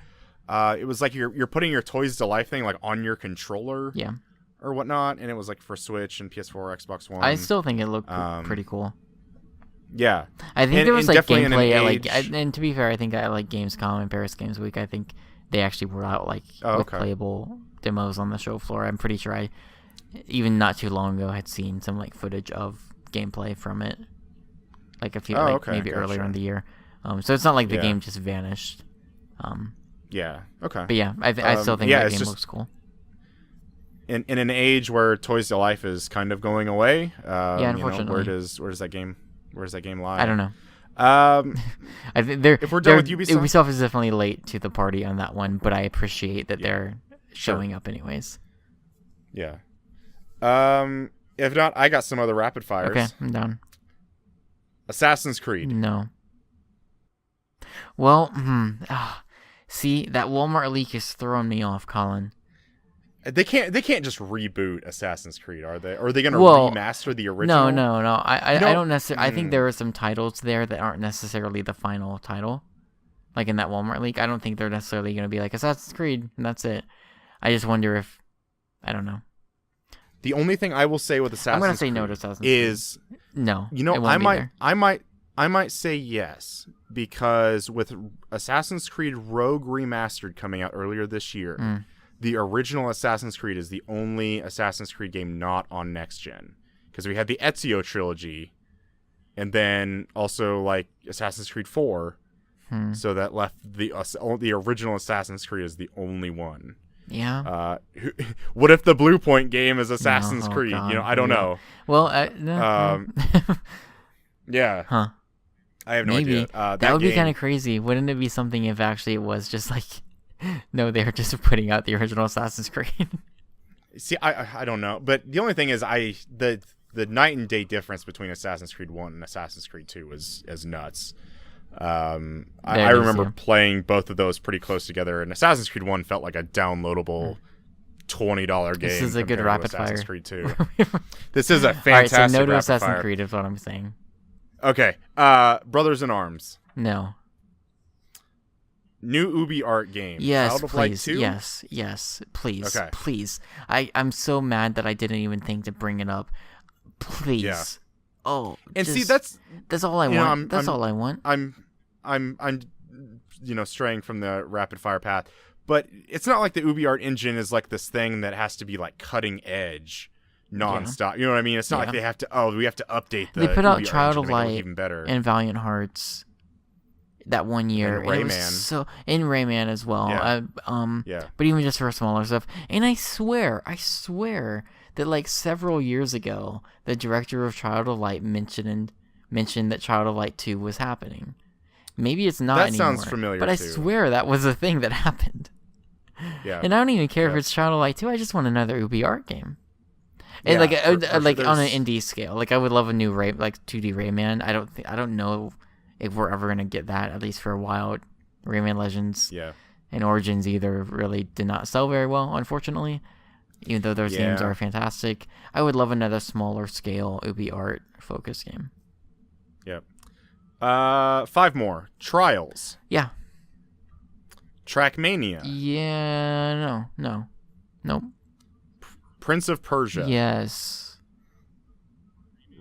it was like you're putting your Toys to Life thing like on your controller or whatnot, and it was like for Switch and PS4, Xbox One. I still think it looked pretty cool. Yeah. I think there was like gameplay, and to be fair, I think at like Gamescom and Paris Games Week, I think they actually were out like with playable demos on the show floor. I'm pretty sure I, even not too long ago, had seen some like footage of gameplay from it, like a few maybe earlier in the year. So it's not like the game just vanished. Yeah. Okay. But yeah, I still think that game looks cool. In an age where Toys to Life is kind of going away, unfortunately, where does that game lie? I don't know. I think if we're done with Ubisoft is definitely late to the party on that one, but I appreciate that they're showing up anyways. Yeah. If not, I got some other rapid fires. Okay, I'm down. Assassin's Creed. No. Well, see, that Walmart leak is throwing me off, Colin. They can't just reboot Assassin's Creed, are they? Or are they going to remaster the original? No. I don't necessarily. I think there are some titles there that aren't necessarily the final title. Like in that Walmart leak, I don't think they're necessarily going to be like Assassin's Creed and that's it. I just wonder if, I don't know. The only thing I will say with Assassin's Creed, I'm going to say no to Assassin's is Creed. No. You know, I might say yes, because with Assassin's Creed Rogue Remastered coming out earlier this year, the original Assassin's Creed is the only Assassin's Creed game not on next gen, because we had the Ezio trilogy, and then also like Assassin's Creed 4, so that left the original Assassin's Creed is the only one. Yeah. What if the Blue Point game is Assassin's Creed? God, I don't know. Well, yeah. Huh. I have no idea. That would be kind of crazy. Wouldn't it be something if actually it was just like, no, they're just putting out the original Assassin's Creed? See, I don't know. But the only thing is the night and day difference between Assassin's Creed 1 and Assassin's Creed 2 is nuts. I remember playing both of those pretty close together, and Assassin's Creed 1 felt like a downloadable $20 game. This is a good rapid Assassin's fire. Creed 2. This is a fantastic All right, so no to rapid Assassin's fire. Creed is what I'm saying. Okay. Brothers in Arms. No. New Ubi art game. Yes, Child of Light please. 2? Yes, please. Okay. Please. I'm so mad that I didn't even think to bring it up. Please. Yeah. Oh, and just, see, that's all I want. That's all I want. I'm straying from the rapid fire path, but it's not like the Ubi art engine is like this thing that has to be like cutting edge nonstop. You know what I mean? It's not like they have to. We have to update the. They put out Ubi Child art of engine to make it look Light even better. and Valiant Hearts that one year, and it was Rayman. in Rayman as well. Yeah. But even just for smaller stuff, and I swear that like several years ago, the director of Child of Light mentioned that Child of Light 2 was happening. Maybe it's not That anymore. sounds familiar, but I too. swear that was a thing that happened. Yeah. And I don't even care if it's Child of Light 2. I just want another Ubi art game. And Yeah, like on an indie scale, like I would love a new 2D Rayman. I don't know if we're ever gonna get that, at least for a while. Rayman Legends and Origins either really did not sell very well, unfortunately. Even though those games are fantastic, I would love another smaller scale Ubi art focus game. Yep. 5 more. Trials. Yeah. Trackmania. Yeah. Nope. Prince of Persia. Yes.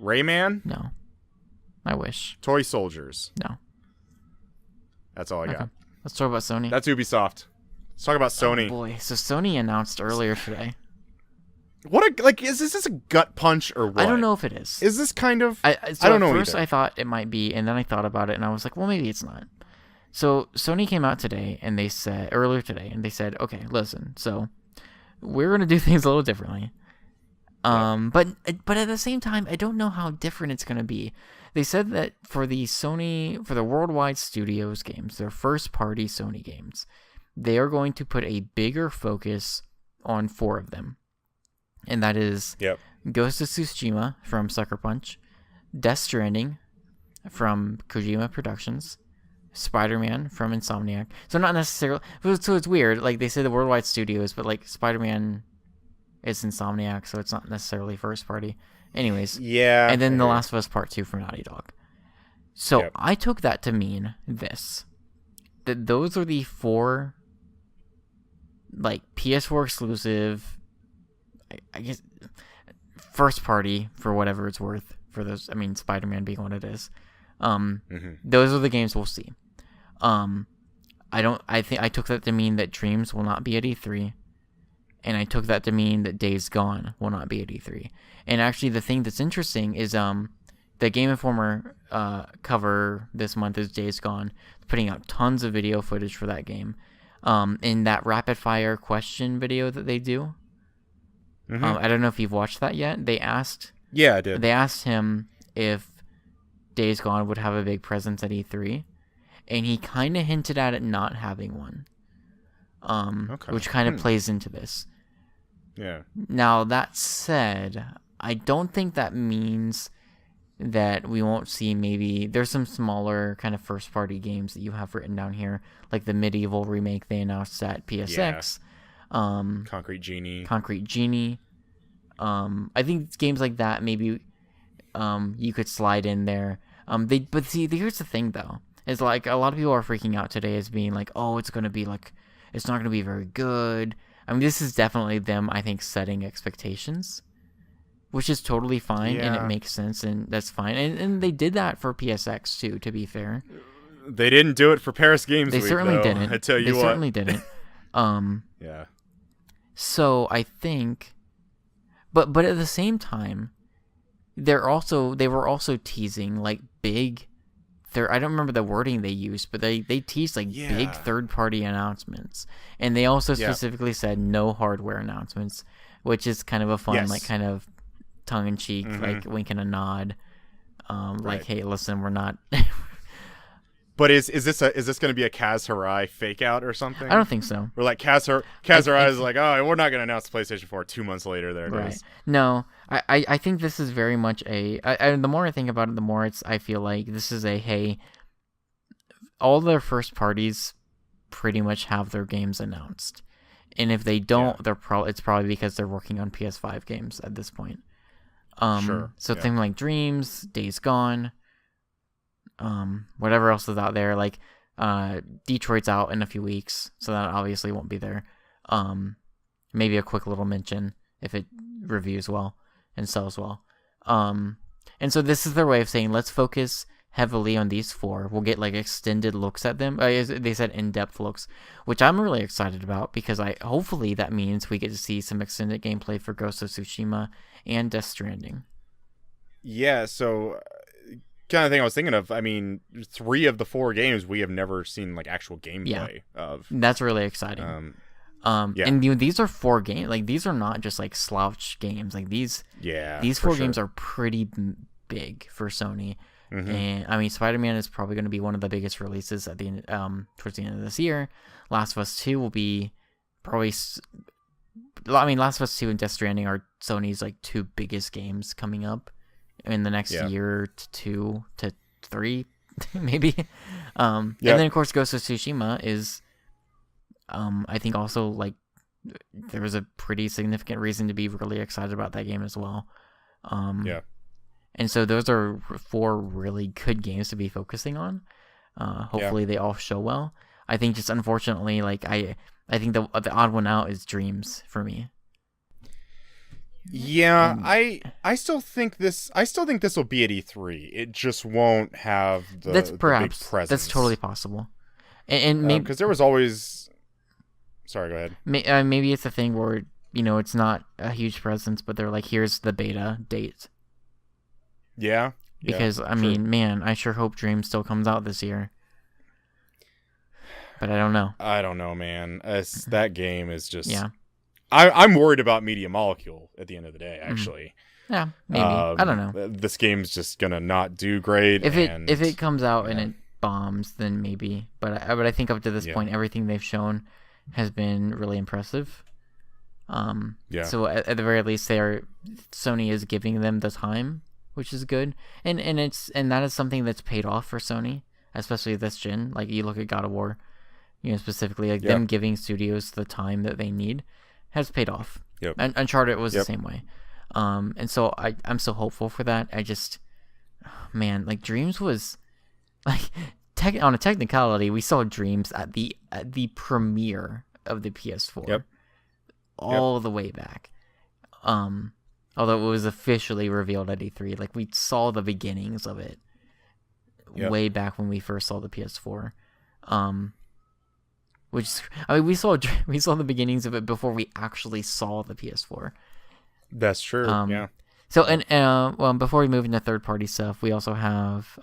Rayman. No. I wish. Toy Soldiers. No. That's all I got. Let's talk about Sony. That's Ubisoft. Let's talk about Sony. Oh boy. So Sony announced earlier today. Is this a gut punch or what? I don't know if it is. Is this kind of? I don't know. At first, either. I thought it might be, and then I thought about it, and I was like, well, maybe it's not. So Sony came out today, and they said okay, listen, so we're gonna do things a little differently. But at the same time, I don't know how different it's gonna be. They said that for the worldwide studios games, their first-party Sony games, they are going to put a bigger focus on 4 of them. And that is Ghost of Tsushima from Sucker Punch, Death Stranding from Kojima Productions, Spider-Man from Insomniac. So not necessarily... So it's weird. Like, they say the worldwide studios, but, like, Spider-Man is Insomniac, so it's not necessarily first party. Anyways. Yeah. And then The Last of Us Part 2 from Naughty Dog. So I took that to mean this. That those are the 4, like, PS4 exclusive... I guess first party for whatever it's worth for those. I mean, Spider-Man being what it is. Those are the games we'll see. I took that to mean that Dreams will not be at E3, and I took that to mean that Days Gone will not be at E3. And actually, the thing that's interesting is the Game Informer cover this month is Days Gone, putting out tons of video footage for that game. In that rapid fire question video that they do. I don't know if you've watched that yet. They asked... Yeah, I did. They asked him if Days Gone would have a big presence at E3, and he kind of hinted at it not having one. Which kind of plays into this. Yeah. Now, that said, I don't think that means that we won't see maybe... There's some smaller kind of first-party games that you have written down here, like the Medieval remake they announced at PSX. Concrete Genie. I think it's games like that maybe you could slide in there. But see, here's the thing though, is like a lot of people are freaking out today as being like, oh, it's gonna be like, it's not gonna be very good. I mean, this is definitely them, I think, setting expectations, which is totally fine and it makes sense and that's fine. And they did that for PSX too, to be fair. They didn't do it for Paris Games Week, certainly though. didn't. I tell you they what. certainly didn't. Yeah. So I think, but at the same time, they were also teasing like big. I don't remember the wording they used, but they teased like big third-party announcements, and they also specifically said no hardware announcements, which is kind of a fun like kind of tongue-in-cheek like wink and a nod, like hey, listen, we're not. But is this going to be a Kaz Hirai fake out or something? I don't think so. Or like Kaz Hirai is like, oh, we're not going to announce the PlayStation 4 2 months later. There it is. No, I think this is very much the more I think about it, the more I feel like this is hey, all their first parties pretty much have their games announced. And if they don't, it's probably because they're working on PS5 games at this point. So things like Dreams, Days Gone, whatever else is out there, like Detroit's out in a few weeks, so that obviously won't be there. Maybe a quick little mention if it reviews well and sells well. And so this is their way of saying, let's focus heavily on these 4. We'll get like extended looks at them. They said in-depth looks, which I'm really excited about, because hopefully that means we get to see some extended gameplay for Ghost of Tsushima and Death Stranding. Yeah, so kind of thing I was thinking of. I mean, 3 of the 4 games we have never seen like actual gameplay of. That's really exciting. And these are 4 games. Like, these are not just like slouch games. Like these 4 games are pretty big for Sony. Mm-hmm. And I mean, Spider-Man is probably going to be one of the biggest releases at the end, towards the end of this year. Last of Us 2 will be probably. I mean, Last of Us 2 and Death Stranding are Sony's like 2 biggest games coming up in the next year to 2 to 3, maybe. And then of course Ghost of Tsushima is, I think also like there was a pretty significant reason to be really excited about that game as well. And so those are 4 really good games to be focusing on. Hopefully they all show well. I think just unfortunately, like I think the odd one out is Dreams for me. Yeah, and I still think this will be at E3. It just won't have the big presence. That's totally possible. And maybe because there was always. Sorry, go ahead. Maybe it's a thing where it's not a huge presence, but they're like, here's the beta date. Yeah. Because I mean, man, I sure hope Dream still comes out this year. But I don't know. I don't know, man. That game is just. Yeah. I'm worried about Media Molecule at the end of the day, actually. Yeah, maybe. I don't know. This game's just gonna not do great. If it comes out and it bombs, then maybe. But I think up to this point, everything they've shown has been really impressive. So at the very least, Sony is giving them the time, which is good, and that is something that's paid off for Sony, especially this gen. Like you look at God of War, specifically, like them giving studios the time that they need has paid off. And Uncharted was the same way. And so I'm so hopeful for that. I just, man, like Dreams was like on a technicality, we saw Dreams at the premiere of the PS4, all the way back. Although it was officially revealed at E3, like we saw the beginnings of it way back when we first saw the PS4. We saw the beginnings of it before we actually saw the PS4. That's true. So and before we move into third party stuff, we also have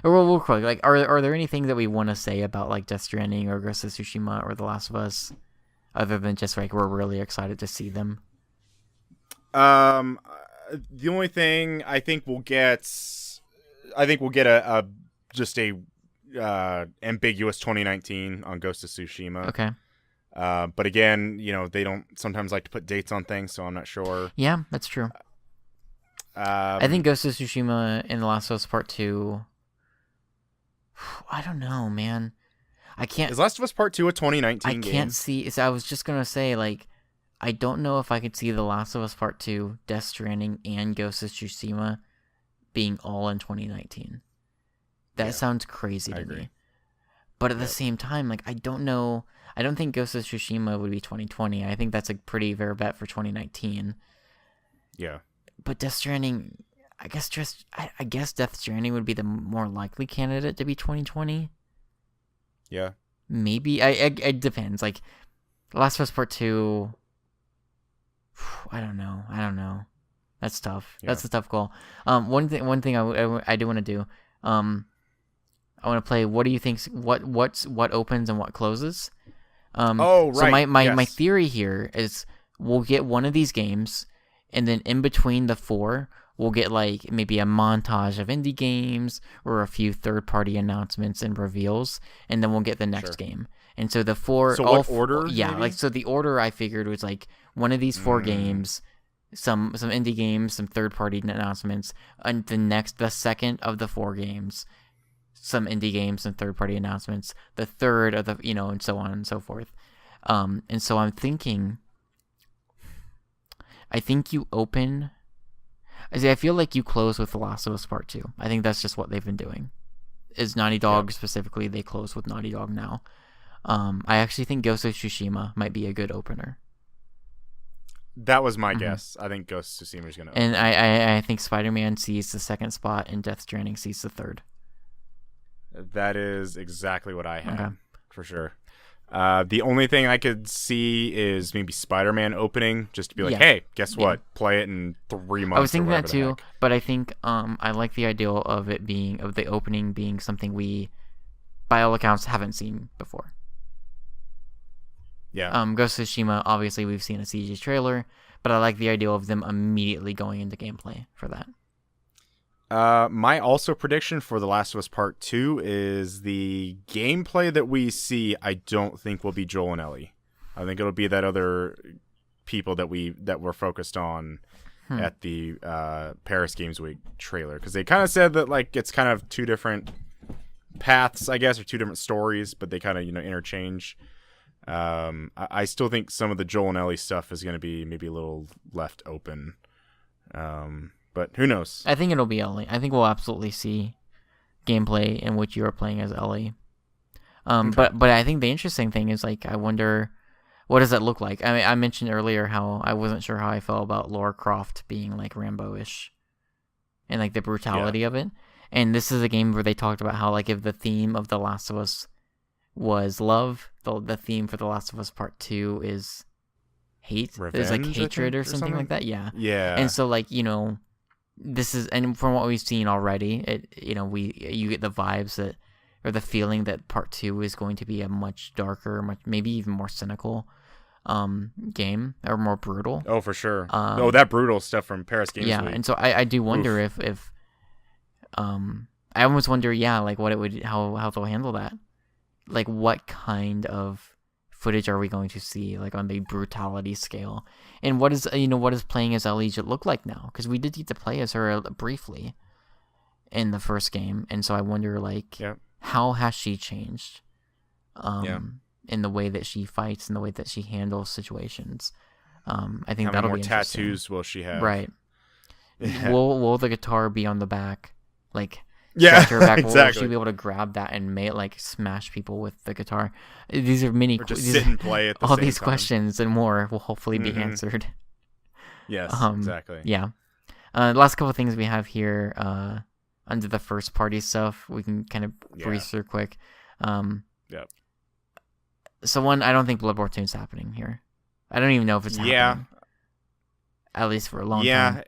real quick, like are there anything that we want to say about like Death Stranding or Ghost of Tsushima or The Last of Us, other than just like we're really excited to see them? The only thing I think we'll get a ambiguous 2019 on Ghost of Tsushima. Okay. But again, they don't sometimes like to put dates on things, so I'm not sure. Yeah, that's true. I think Ghost of Tsushima and The Last of Us Part 2. I don't know, man. I can't. Is Last of Us Part 2 a 2019 game? I can't see. So I was just gonna say, like, I don't know if I could see The Last of Us Part 2, Death Stranding, and Ghost of Tsushima being all in 2019. That sounds crazy to me. But at the same time, like, I don't know. I don't think Ghost of Tsushima would be 2020. I think that's a pretty fair bet for 2019. Yeah. But Death Stranding, I guess Death Stranding would be the more likely candidate to be 2020. Yeah. Maybe. It depends. Like, Last of Us Part 2, I don't know. That's tough. Yeah. That's a tough call. One thing I do want to do, I want to play. What do you think? What opens and what closes? Right. So my theory here is we'll get one of these games, and then in between the 4, we'll get like maybe a montage of indie games or a few third-party announcements and reveals, and then we'll get the next game. And so the 4. So what order? Yeah, maybe? Like so the order I figured was like one of these 4 games. Some indie games, some third-party announcements, and the second of the 4 games, some indie games and third-party announcements. The third of the, and so on and so forth. And so I'm thinking, I think you open. I feel like you close with The Last of Us Part 2. I think that's just what they've been doing. Is Naughty Dog specifically? They close with Naughty Dog now. I actually think Ghost of Tsushima might be a good opener. That was my guess. I think Ghost of Tsushima is going to. And I think Spider-Man sees the second spot, and Death Stranding sees the third. That is exactly what I had, for sure. The only thing I could see is maybe Spider-Man opening, just to be like, hey, guess what? Play it in 3 months. I was thinking that too, but I think I like the idea of the opening being something we, by all accounts, haven't seen before. Yeah. Ghost of Tsushima, obviously we've seen a CG trailer, but I like the idea of them immediately going into gameplay for that. My also prediction for The Last of Us Part 2 is the gameplay that we see, I don't think will be Joel and Ellie. I think it'll be that other people that we're focused on at the Paris Games Week trailer, because they kind of said that like it's kind of 2 different paths, I guess, or 2 different stories, but they kind of interchange. I still think some of the Joel and Ellie stuff is going to be maybe a little left open. But who knows? I think it'll be Ellie. I think we'll absolutely see gameplay in which you are playing as Ellie. But I think the interesting thing is, like, I wonder, what does that look like? I mean, I mentioned earlier how I wasn't sure how I felt about Lara Croft being like Rambo-ish and like the brutality of it. And this is a game where they talked about how, like, if the theme of The Last of Us was love, the theme for The Last of Us Part 2 is hate. Revenge, there's like hatred or something like that. Yeah. And so, like, this is, and from what we've seen already, you get the vibes that, or the feeling that Part 2 is going to be a much darker, maybe even more cynical game, or more brutal. Oh, for sure. That brutal stuff from Paris Games Week. And so I do wonder if I almost wonder, like, what it would, how they'll handle that. Like, what kind of footage are we going to see, like, on the brutality scale? And what is playing as Ellie look like now? Because we did get to play as her briefly in the first game, and so I wonder, like, how has she changed? In the way that she fights, in the way that she handles situations. I think that'll be interesting. How many more tattoos will she have? Right. Yeah. Will the guitar be on the back? Like, exactly. Will she be able to grab that and smash people with the guitar? These are many. Or just sit and play at the all same these time. questions and more will hopefully be answered. Yes, exactly. Yeah. The last couple of things we have here under the first party stuff, we can kind of breeze through quick. So one, I don't think Bloodborne 2 is happening here. I don't even know if it's happening. At least for a long time.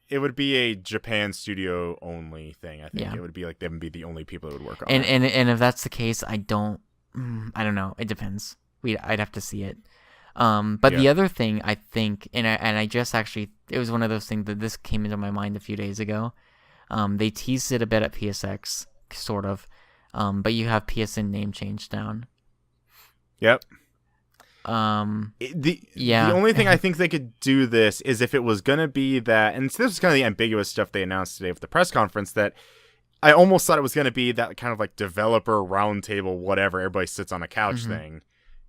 It would be a Japan studio only thing. I think it would be like them be the only people that would work on it. And if that's the case, I don't know. It depends. I'd have to see it. But the other thing I think, and I just actually, it was one of those things that this came into my mind a few days ago. They teased it a bit at PSX, sort of, but you have PSN name change down. Yep. The only thing I think they could do this is if it was going to be that, and so this is kind of the ambiguous stuff they announced today with the press conference, that I almost thought it was going to be that kind of like developer roundtable, whatever, everybody sits on a couch thing,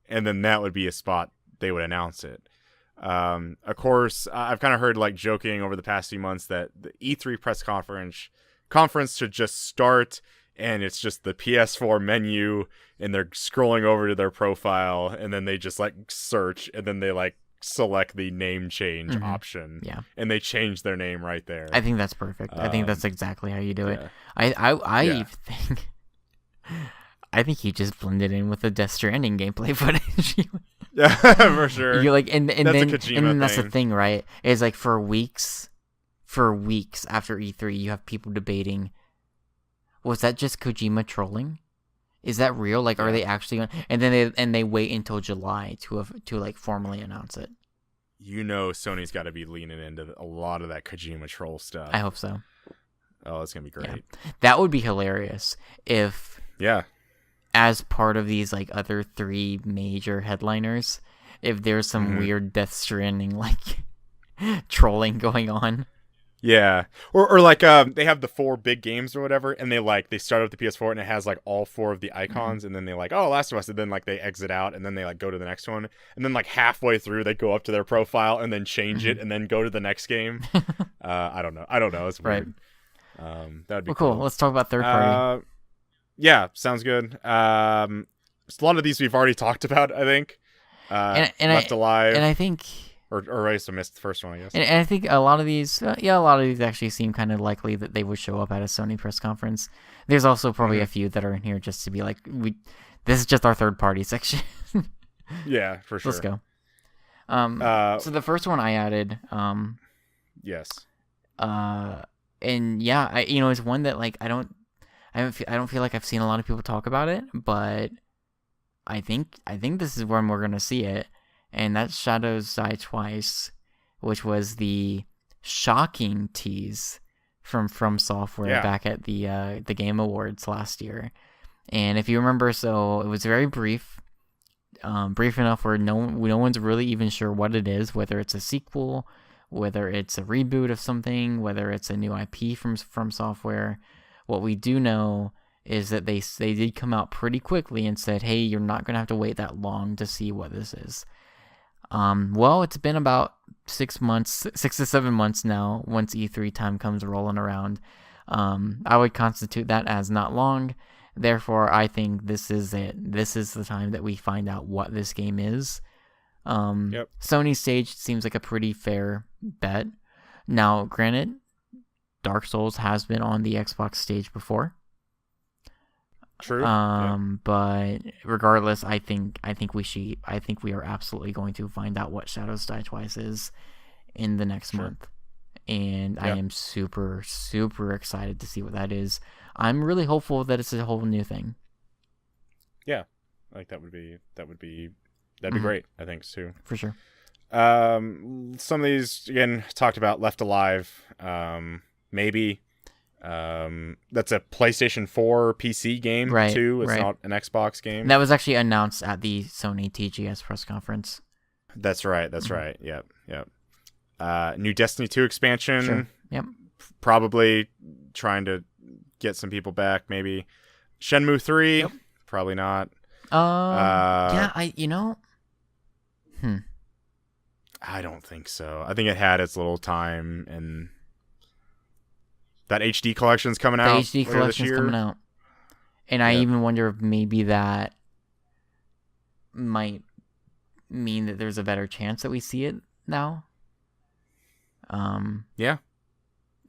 and then that would be a spot they would announce it. Of course, I've kind of heard like joking over the past few months that the E3 press conference should just start, and it's just the PS4 menu, and they're scrolling over to their profile, and then they just like search, and then they like select the name change option, and they change their name right there. I think that's perfect. I think that's exactly how you do it. I think he just blended in with the Death Stranding gameplay footage. Yeah, for sure. You're like, and then that's the thing. thing, right? Is like for weeks after E3, you have people debating, was that just Kojima trolling? Is that real? Like, are they actually going? And then they wait until July to like formally announce it. Sony's got to be leaning into a lot of that Kojima troll stuff. I hope so. Oh, it's gonna be great. Yeah. That would be hilarious if. Yeah. As part of these like other 3 major headliners, if there's some weird Death Stranding like trolling going on. Yeah, or like they have the 4 big games or whatever, and they start with the PS4 and it has like all 4 of the icons, and then they like, oh, Last of Us, and then like they exit out and then they like go to the next one, and then like halfway through they go up to their profile and then change it and then go to the next game. I don't know, it's weird. That'd be cool. Let's talk about third party. Yeah, sounds good. A lot of these we've already talked about, I think. Left Alive, and I think. Or I just missed the first one, I guess. And I think a lot of these actually seem kind of likely that they would show up at a Sony press conference. There's also probably a few that are in here just to be like, this is just our third party section. Yeah, for sure. Let's go. So the first one I added. Yes. And yeah, it's one that like I don't feel like I've seen a lot of people talk about it, but I think this is when we're gonna see it. And that's Shadows Die Twice, which was the shocking tease from Software back at the Game Awards last year. And if you remember, so it was very brief enough where no one's really even sure what it is, whether it's a sequel, whether it's a reboot of something, whether it's a new IP from Software. What we do know is that they did come out pretty quickly and said, hey, you're not going to have to wait that long to see what this is. Well, it's been about 6 to 7 months now, once E3 time comes rolling around. I would constitute that as not long. Therefore, I think this is it. This is the time that we find out what this game is. Sony's stage seems like a pretty fair bet. Now, granted, Dark Souls has been on the Xbox stage before. True. But regardless, I think we are absolutely going to find out what Shadows Die Twice is in the next month. And I am super, super excited to see what that is. I'm really hopeful that it's a whole new thing. Yeah. Like that'd be great, I think, too. For sure. Some of these again talked about Left Alive, maybe. That's a PlayStation 4 PC game too. It's not an Xbox game. That was actually announced at the Sony TGS press conference. That's right. Yep. New Destiny 2 expansion. Sure. Yep. Probably trying to get some people back. Maybe Shenmue 3. Yep. Probably not. I don't think so. I think it had its little time, and that HD collection's coming out. The HD collection's coming out. And I even wonder if maybe that might mean that there's a better chance that we see it now. Yeah.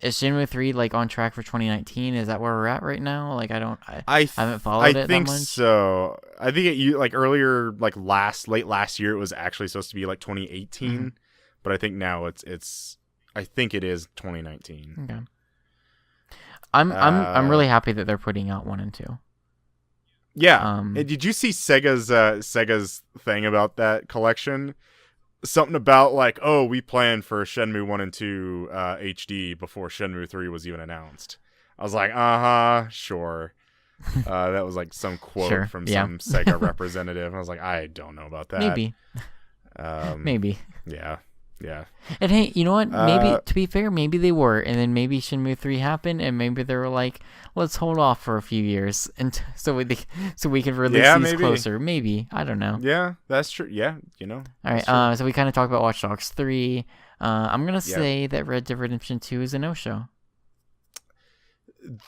Is Shenmue 3 like on track for 2019? Is that where we're at right now? Like I haven't followed it that much. I think so. I think it like earlier, like late last year, it was actually supposed to be like 2018, but I think now it's I think it is 2019. Okay. I'm really happy that they're putting out 1 and 2. Yeah. Did you see Sega's thing about that collection? Something about like, oh, we planned for Shenmue 1 and 2 HD before Shenmue 3 was even announced. I was like, sure. That was like some quote from some Sega representative. I was like, I don't know about that. Maybe. Maybe. Yeah. And hey, you know what? Maybe, to be fair, maybe they were, and then maybe Shenmue 3 happened, and maybe they were like, let's hold off for a few years, and so we can release these closer. Maybe. I don't know. Yeah, that's true. Yeah, All right, so we kind of talked about Watch Dogs 3. I'm going to say that Red Dead Redemption 2 is a no-show.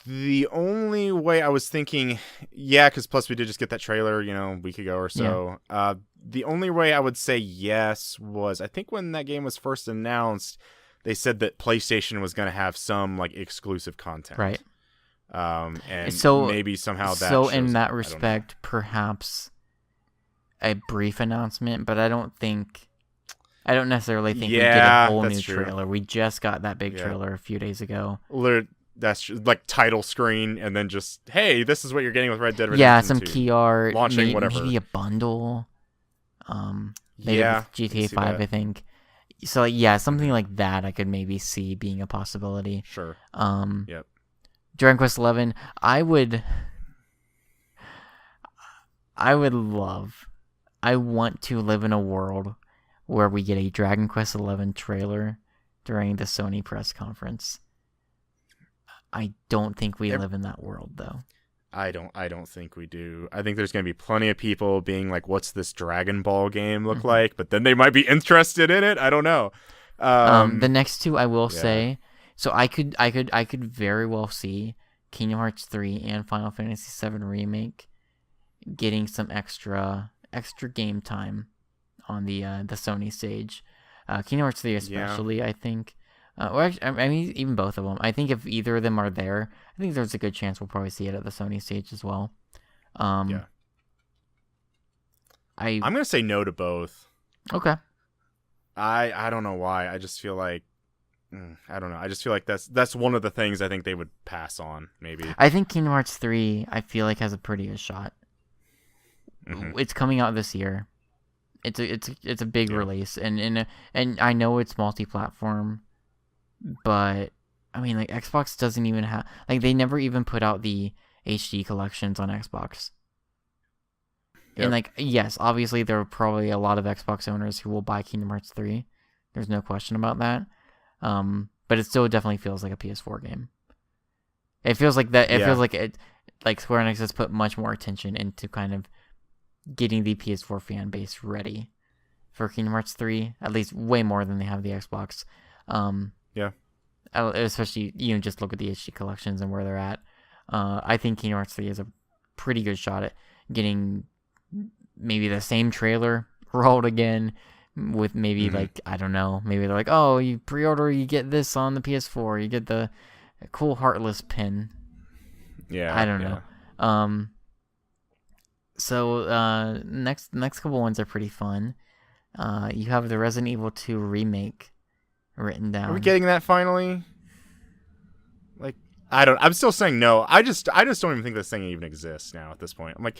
The only way I was thinking, because plus we did just get that trailer, a week ago or so. Yeah. The only way I would say yes was, I think when that game was first announced, they said that PlayStation was going to have some like exclusive content. Right. And so, maybe somehow that. So in that respect, perhaps a brief announcement, but I don't necessarily think we get a whole new trailer. We just got that big trailer a few days ago. That's like title screen, and then just, hey, this is what you're getting with Red Dead Redemption 2. Some key art, launching whatever. Maybe a bundle. Maybe with GTA 5, I think. So something like that I could maybe see being a possibility. Sure. Yep. Dragon Quest 11, I want to live in a world where we get a Dragon Quest 11 trailer during the Sony press conference. I don't think we live in that world, though. I don't think we do. I think there's going to be plenty of people being like, what's this Dragon Ball game look like? But then they might be interested in it. I don't know. The next two I will say, so I could very well see Kingdom Hearts 3 and Final Fantasy VII Remake getting some extra game time on the Sony stage. Kingdom Hearts 3 especially, I think. Or actually, I mean, even both of them. I think if either of them are there, I think there's a good chance we'll probably see it at the Sony stage as well. I'm gonna say no to both. Okay. I don't know why. I just feel like I don't know. I just feel like that's one of the things I think they would pass on. Maybe. I think Kingdom Hearts 3, I feel like, has a pretty good shot. It's coming out this year. It's a big release, and I know it's multi-platform. But I mean, like, Xbox doesn't even have, like, they never even put out the HD collections on Xbox. Yep. And like, yes, obviously there are probably a lot of Xbox owners who will buy Kingdom Hearts 3. There's no question about that. But it still definitely feels like a PS4 game. It feels like that. It feels like it, like Square Enix has put much more attention into kind of getting the PS4 fan base ready for Kingdom Hearts 3, at least way more than they have the Xbox. Especially, just look at the HD collections and where they're at. I think Kingdom Hearts 3 is a pretty good shot at getting maybe the same trailer rolled again with maybe like, I don't know, maybe they're like, oh, you pre-order, you get this on the PS4, you get the cool Heartless pin. I don't know. So next couple ones are pretty fun. You have the Resident Evil 2 remake written down. Are we getting that finally? Like, I'm still saying no. I just don't even think this thing even exists now at this point. I'm like,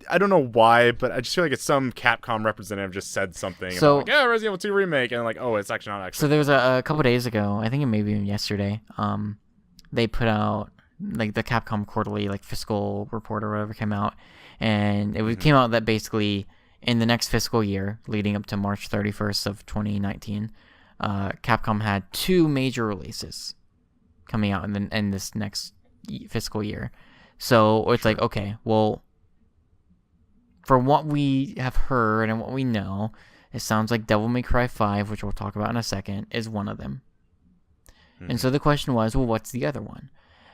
I don't know why, but I just feel like it's some Capcom representative just said something. So, and like, Resident Evil 2 remake, and like, oh, it's actually not actually. So there was a couple days ago, I think it may be even yesterday. They put out like the Capcom quarterly like fiscal report or whatever came out, and it came out that basically in the next fiscal year, leading up to March 31st of 2019. Capcom had 2 major releases coming out in this next fiscal year. So it's like, okay, well, for what we have heard and what we know, it sounds like Devil May Cry 5, which we'll talk about in a second, is one of them. And so the question was, well, what's the other one?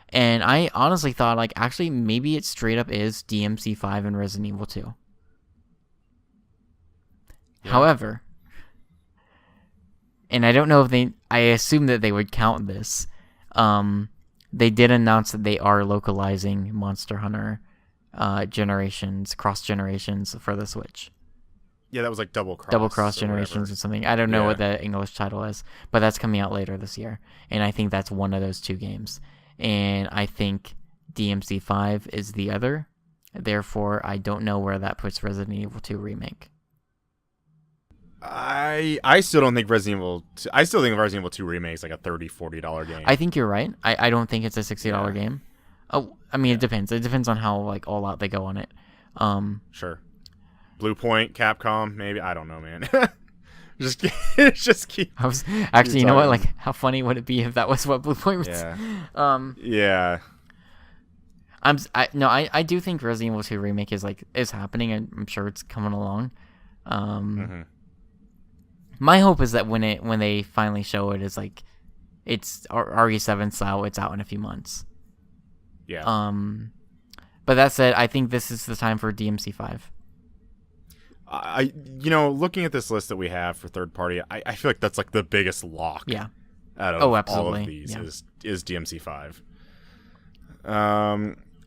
And I honestly thought, like, actually, maybe it straight up is DMC 5 and Resident Evil 2. Yeah. However, and I don't know if I assume that they would count this. They did announce that they are localizing Monster Hunter cross generations for the Switch. Yeah, that was like double cross generations or something. I don't know what the English title is, but that's coming out later this year. And I think that's one of those 2 games. And I think DMC 5 is the other. Therefore, I don't know where that puts Resident Evil 2 remake. I still don't think Resident Evil 2, I still think Resident Evil 2 remake is like a $30-$40 game. I think you're right. I don't think it's a $60 game. Oh, I mean, it depends. It depends on how like all out they go on it. Sure. Blue Point, Capcom, maybe. I don't know, man. just keep. I was actually, you know what? Like, how funny would it be if that was what Blue Point was? Yeah. I do think Resident Evil 2 remake is happening, and I'm sure it's coming along. My hope is that when they finally show it, it's RE7 style. It's out in a few months. Yeah. But that said, I think this is the time for DMC 5. Looking at this list that we have for third party, I feel like that's like the biggest lock. Yeah. Out of absolutely. all of these is DMC 5.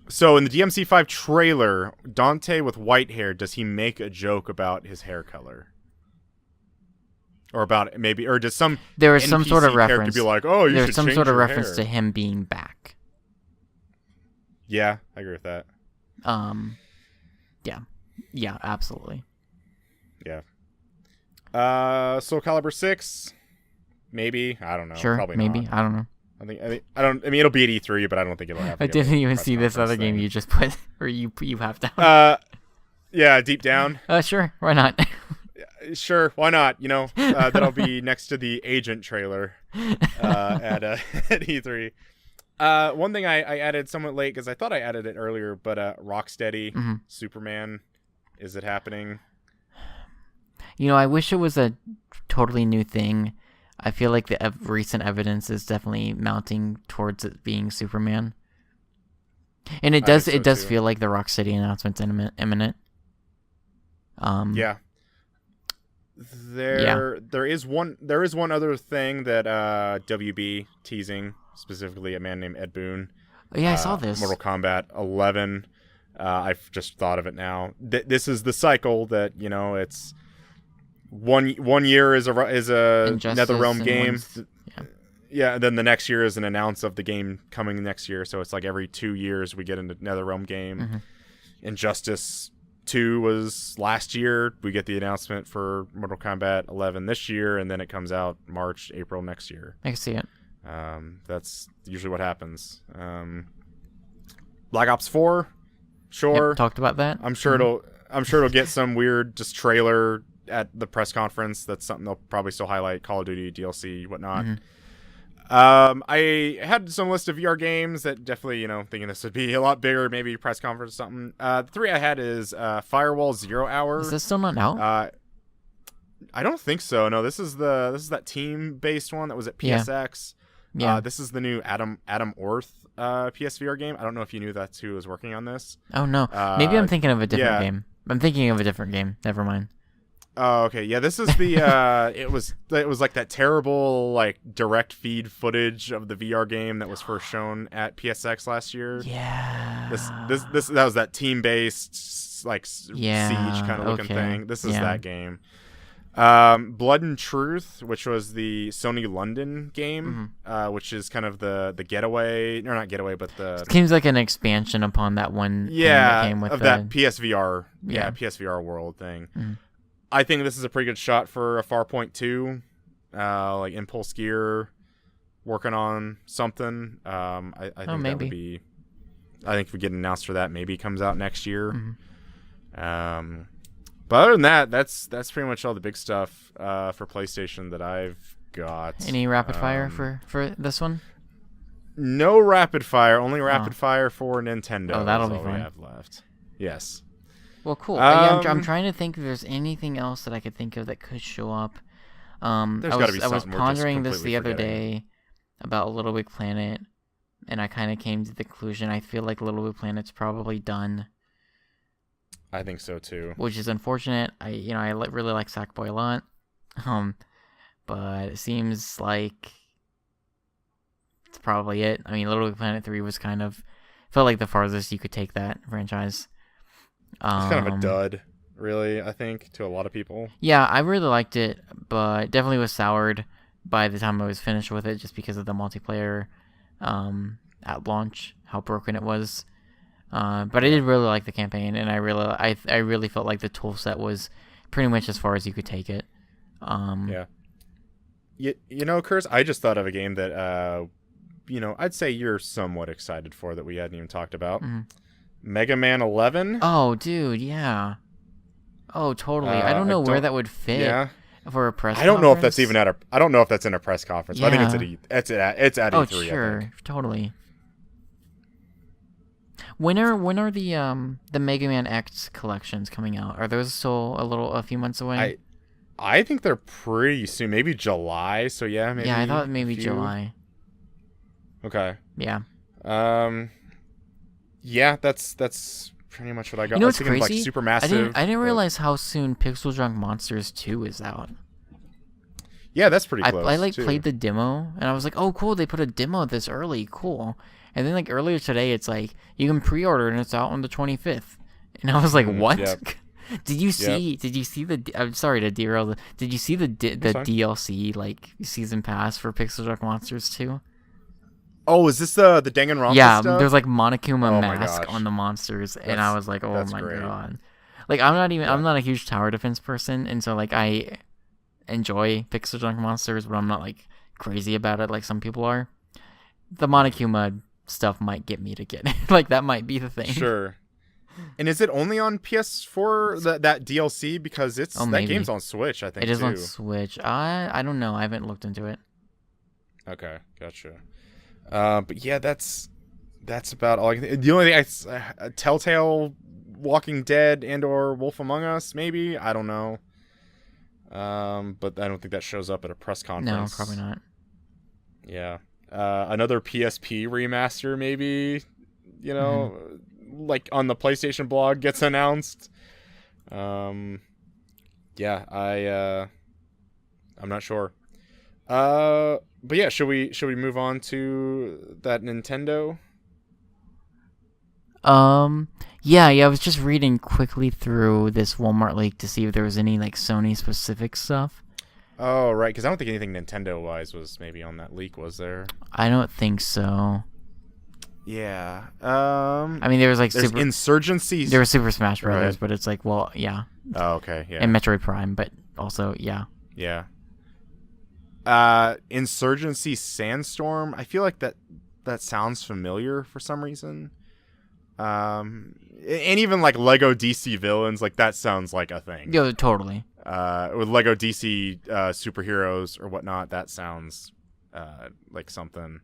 So in the DMC 5 trailer, Dante with white hair, does he make a joke about his hair color? Or does some there is some sort of reference be like, oh, you there's should some change sort of your reference hair. to him being back. Yeah, I agree with that. Yeah, absolutely. Yeah. Soul Calibur 6, maybe. I don't know. Sure, probably maybe. Not. I don't know. I mean, it'll be at E3, but I don't think it'll have. I didn't even see this other game you just put, or you have down. Yeah, Deep Down. Sure, why not? Sure, why not? That'll be next to the Agent trailer. at E3. One thing I added somewhat late because I thought I added it earlier, but Rocksteady Superman, is it happening? I wish it was a totally new thing. I feel like the recent evidence is definitely mounting towards it being Superman. And it does feel like the Rocksteady announcement's imminent. Yeah. There is one other thing that WB teasing, specifically a man named Ed Boon. Oh, yeah, I saw this. Mortal Kombat 11. I've just thought of it now. This is the cycle that, it's one year is a NetherRealm game. Yeah, and then the next year is an announce of the game coming next year. So it's like every 2 years we get a NetherRealm game. Mm-hmm. Injustice 2 was last year. We get the announcement for Mortal Kombat 11 this year, and then it comes out March, April next year. I can see it. That's usually what happens. Black Ops 4, sure. Yep, talked about that. I'm sure it'll get some weird just trailer at the press conference. That's something they'll probably still highlight. Call of Duty, DLC, whatnot. Mm-hmm. I had some list of VR games that definitely, thinking this would be a lot bigger, maybe press conference or something. The 3 I had is Firewall 0 Hour. Is this still not out? I don't think so. No, this is that team-based one that was at PSX. Yeah. This is the new Adam Orth PSVR game. I don't know if you knew that's who was working on this. Oh no, maybe I'm thinking of a different game. I'm thinking of a different game. Never mind. Oh, okay. Yeah, this is the it was like that terrible like direct feed footage of the VR game that was first shown at PSX last year. Yeah. This that was that team-based like Siege kind of looking thing. This is that game. Blood and Truth, which was the Sony London game, which is kind of the getaway, or not getaway, but the seems like an expansion upon that one. That came with that PSVR, PSVR world thing. Mm-hmm. I think this is a pretty good shot for a Farpoint 2, like Impulse Gear working on something. I think that would be. I think if we get an announced for that, maybe comes out next year. Mm-hmm. But other than that, that's pretty much all the big stuff for PlayStation that I've got. Any rapid fire for this one? No rapid fire, only rapid fire for Nintendo. Oh, that'll be fun. We have left. Yes. Well, cool. I'm trying to think if there's anything else that I could think of that could show up. There's got to be something. I was pondering this the other day about Little Big Planet, and I kind of came to the conclusion I feel like Little Big Planet's probably done. I think so too. Which is unfortunate. I really like Sackboy a lot, but it seems like it's probably it. I mean, Little Big Planet 3 was felt like the farthest you could take that franchise. It's kind of a dud, really, I think, to a lot of people. Yeah, I really liked it, but definitely was soured by the time I was finished with it just because of the multiplayer at launch, how broken it was. But I did really like the campaign, and I really felt like the tool set was pretty much as far as you could take it. Yeah. Curtis, I just thought of a game that, I'd say you're somewhat excited for that we hadn't even talked about. Mm-hmm. Mega Man 11. Oh, dude, yeah. Oh, totally. I don't know where that would fit for a press. I don't know if that's even I don't know if that's in a press conference. Yeah. But I think it's at E3. Oh, sure, totally. When are the Mega Man X collections coming out? Are those still a few months away? I think they're pretty soon. Maybe July. So yeah, maybe. Yeah, I thought maybe July. Okay. Yeah. Yeah, that's pretty much what I got. What's crazy? Like Supermassive. I didn't realize how soon Pixel Junk Monsters 2 is out. Yeah, that's pretty close. I played the demo, and I was like, oh, cool, they put a demo this early. Cool. And then, earlier today, it's like, you can pre-order, and it's out on the 25th. And I was like, what? Yep. Did you see the... I'm sorry to derail. Did you see the DLC, season pass for Pixel Junk Monsters 2? Oh, is this the Danganronpa stuff? Yeah, there's Monokuma mask on the monsters, and I was like, oh my god. I'm not a huge tower defense person, and so I enjoy Pixel Junk Monsters, but I'm not crazy about it like some people are. The Monokuma stuff might get me to get it. That might be the thing. Sure. And is it only on PS4 that DLC because that game's on Switch? I think it is on Switch. I don't know. I haven't looked into it. Okay, gotcha. But yeah, that's about all. The only thing Telltale, Walking Dead, and/or Wolf Among Us, maybe. I don't know. But I don't think that shows up at a press conference. No, probably not. Yeah. Another PSP remaster, maybe. You know, like on the PlayStation blog gets announced. Yeah, I'm not sure. But yeah, should we move on to that Nintendo? Yeah, I was just reading quickly through this Walmart leak to see if there was any like Sony specific stuff. Oh, right, because I don't think anything Nintendo-wise was maybe on that leak, was there? I don't think so. Yeah. I mean, there was like Insurgency. There was Super Smash Brothers, but it's like, well, yeah. Oh, okay, yeah. And Metroid Prime, but also, yeah. Yeah. Insurgency Sandstorm. I feel like that sounds familiar for some reason. And even like Lego DC Villains, like that sounds like a thing. Yeah, totally. With Lego DC superheroes or whatnot, that sounds like something.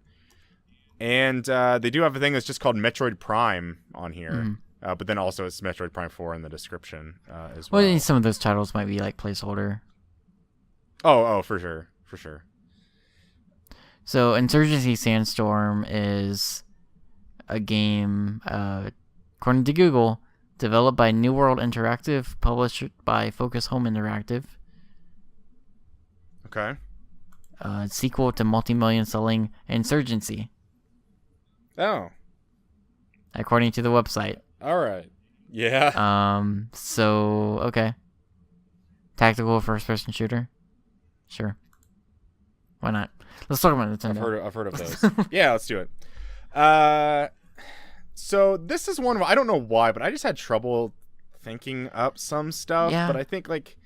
And they do have a thing that's just called Metroid Prime on here. But then also it's Metroid Prime 4 in the description as well. Well, some of those titles might be like placeholder. Oh, for sure. For sure. So Insurgency Sandstorm is a game, according to Google, developed by New World Interactive, published by Focus Home Interactive. Okay. Sequel to multi-million selling Insurgency. Oh. According to the website. All right. Yeah. So, okay. Tactical first-person shooter? Sure. Why not? Let's talk about Nintendo. I've heard of those. Yeah, let's do it. So this is one I don't know why, but I just had trouble thinking up some stuff. Yeah. But I think like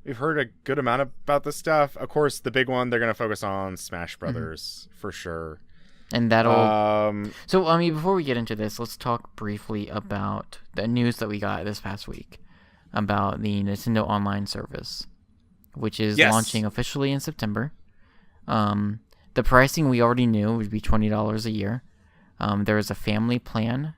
we've heard a good amount about this stuff. Of course, the big one they're gonna focus on Smash Brothers for sure. And that'll. So I mean, before we get into this, let's talk briefly about the news that we got this past week about the Nintendo Online service, which is launching officially in September. The pricing we already knew would be $20 a year. There is a family plan,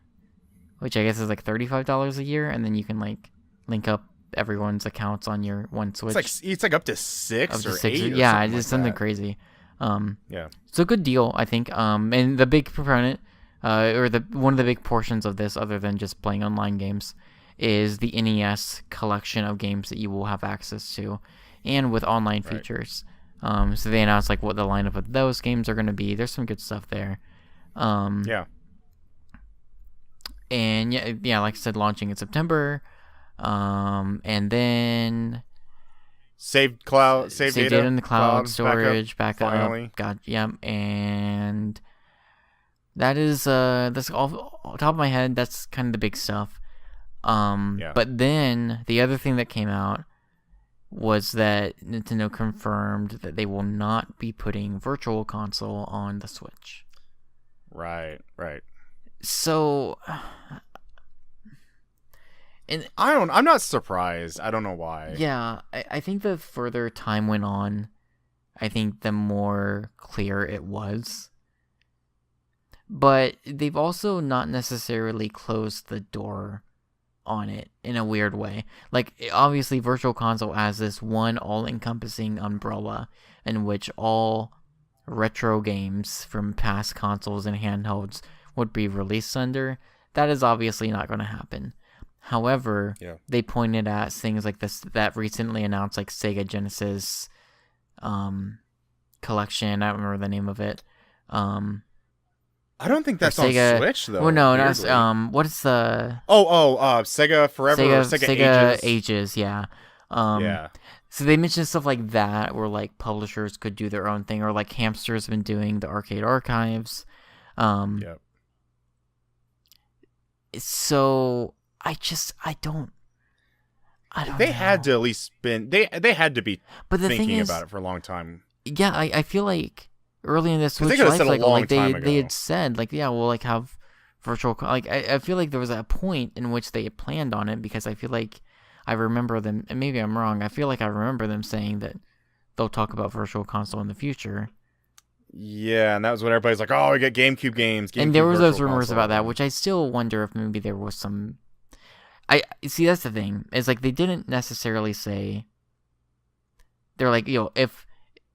which I guess is like $35 a year, and then you can like link up everyone's accounts on your one Switch. It's like up to six or 8. Yeah, it's something crazy. Yeah. It's a good deal, I think. And the big proponent, or one of the big portions of this, other than just playing online games, is the NES collection of games that you will have access to, and with online features. So they announced like what the lineup of those games are going to be. There's some good stuff there. Yeah. And yeah, like I said, launching in September. And then save data in the cloud storage, backup. Finally. And that is that's off top of my head. That's kind of the big stuff. But then the other thing that came out was that Nintendo confirmed that they will not be putting Virtual Console on the Switch. Right. So, and I'm not surprised. I don't know why. Yeah, I think the further time went on, I think the more clear it was. But they've also not necessarily closed the door on it in a weird way. Like, obviously, Virtual Console has this one all-encompassing umbrella in which all retro games from past consoles and handhelds would be released under. That is obviously not going to happen. However, they pointed at things like this that recently announced, like Sega Genesis collection. I don't remember the name of it. I don't think that's on Switch though. Well, no, not what is the? Sega Forever. Sega Ages. Yeah. Yeah. So they mentioned stuff like that, where like publishers could do their own thing, or like Hamster's been doing the arcade archives. So I don't. They know. had to at least been they had to be thinking is, about it for a long time. Yeah, I feel like early in this Switch life cycle, like they ago. had said, like, yeah, we'll like have virtual. Like I feel like there was a point in which they had planned on it, because I feel like I remember them, and maybe I'm wrong. I feel like I remember them saying that they'll talk about Virtual Console in the future. Yeah, and that was when everybody's like, "Oh, we get GameCube games." GameCube And there was those Virtual rumors Console. about that, which I still wonder if maybe there was some. I see. That's the thing. Is like they didn't necessarily say. They're like, if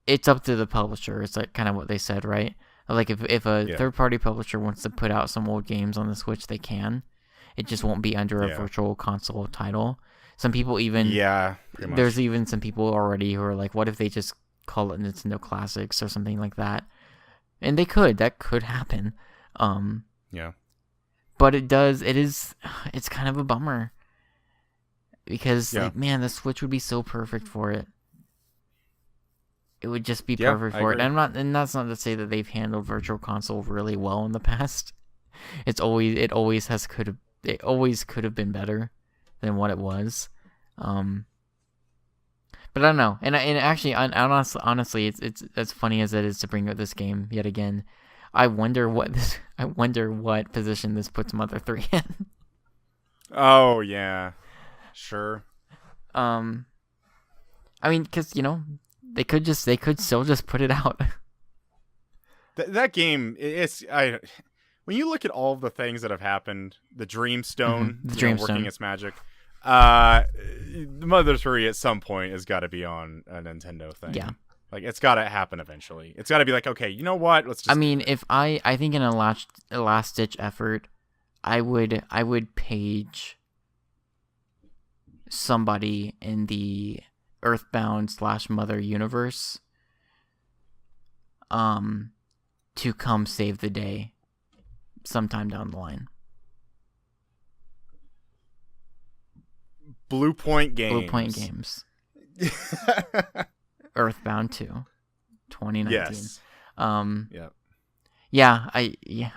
it's up to the publisher. It's like kind of what they said, right? Like if a third-party publisher wants to put out some old games on the Switch, they can. It just won't be under a Virtual Console title. Some people even there's even some people already who are like, what if they just call it Nintendo Classics or something like that? And that could happen. But it's kind of a bummer because like, man, the Switch would be so perfect for it. It would just be perfect for it. And that's not to say that they've handled Virtual Console really well in the past. It always could have been better than what it was. But I don't know. And actually, honestly, it's as funny as it is to bring up this game yet again. I wonder what position this puts Mother 3 in. Oh yeah, sure. I mean, because they could still just put it out. That game when you look at all of the things that have happened, the Dreamstone, working its magic, the Mother 3 at some point has got to be on a Nintendo thing. Yeah. Like, it's got to happen eventually. It's got to be like, okay, you know what? Let's just... I mean, if I think in a last-ditch effort, I would page somebody in the Earthbound/Mother universe to come save the day sometime down the line. Blue Point Games. Earthbound 2, 2019. Yes.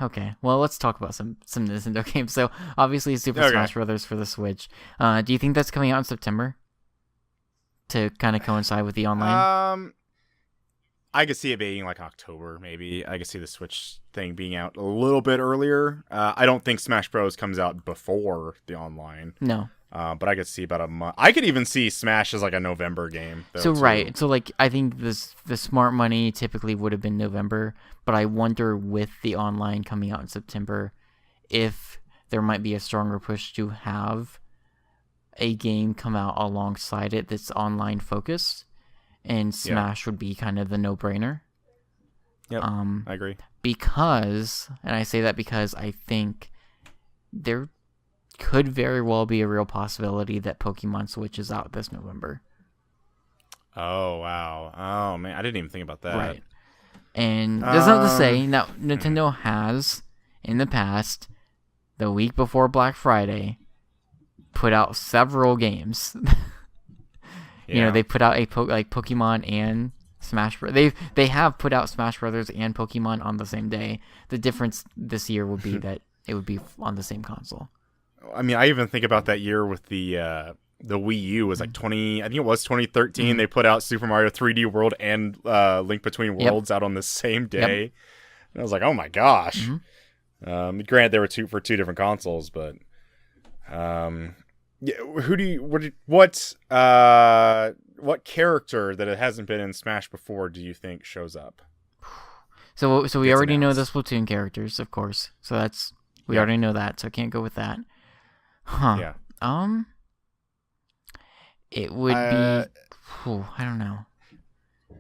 Okay. Well, let's talk about some Nintendo games. So, obviously, Super Smash Brothers for the Switch. Do you think that's coming out in September? To kind of coincide with the online? I could see it being like October, maybe. I could see the Switch thing being out a little bit earlier. I don't think Smash Bros. Comes out before the online. No. But I could see about a month. I could even see Smash as like a November game. So right. So like I think the smart money typically would have been November, but I wonder with the online coming out in September if there might be a stronger push to have a game come out alongside it that's online focused, and Smash would be kind of the no-brainer. Yep. I agree. Because, and I say that because I think there could very well be a real possibility that Pokemon Switch is out this November. Oh, wow. Oh, man. I didn't even think about that. Right. And that's not to say, now, Nintendo has, in the past, the week before Black Friday, put out several games. They put out Pokemon and Smash Bros. They have put out Smash Brothers and Pokemon on the same day. The difference this year would be that it would be on the same console. I mean, I even think about that year with the Wii U was like 2013. Mm-hmm. They put out Super Mario 3D World and Link Between Worlds out on the same day. Yep. And I was like, oh my gosh. Mm-hmm. Granted, they were for two different consoles, but what character that it hasn't been in Smash before do you think shows up? So we already know the Splatoon characters, of course. So we already know that, so I can't go with that. Huh. Yeah. It would be... I don't know.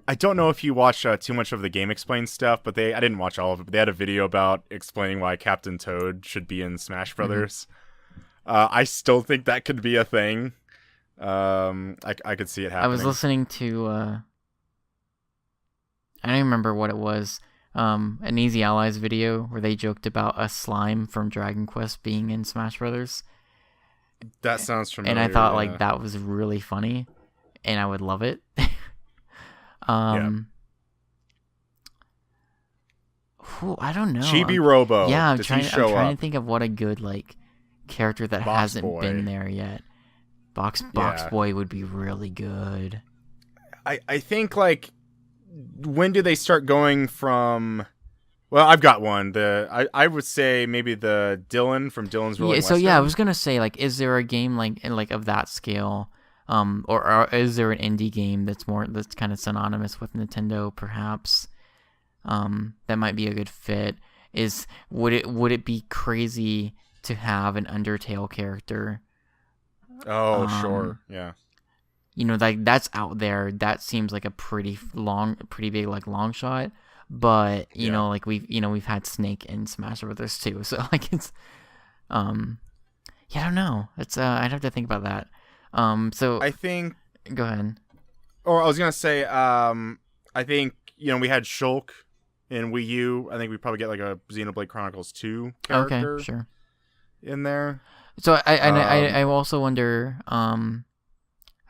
I don't know if you watched too much of the Game Explain stuff, but I didn't watch all of it, but they had a video about explaining why Captain Toad should be in Smash Brothers. Mm-hmm. I still think that could be a thing. I could see it happening. I was listening to... I don't remember what it was. An Easy Allies video where they joked about a slime from Dragon Quest being in Smash Brothers. That sounds familiar. And I thought that was really funny, and I would love it. I don't know. Chibi Robo. Yeah, I'm trying to think of what a good character that hasn't been there yet. Box Boy would be really good. I think when do they start going from? Well, I've got one. I would say maybe the Dylan from Dylan's Rolling Western. I was gonna say is there a game of that scale, or is there an indie game that's kind of synonymous with Nintendo, perhaps? that might be a good fit. Would it be crazy to have an Undertale character? Oh, sure, yeah. Like that's out there. That seems like a pretty big like long shot. But like we've had Snake in Smash Brothers too, so like it's I don't know. It's I'd have to think about that. So I think. Go ahead. Or I was gonna say, I think we had Shulk in Wii U. I think we probably get like a Xenoblade Chronicles 2 character. Okay, sure. In there. So I also wonder.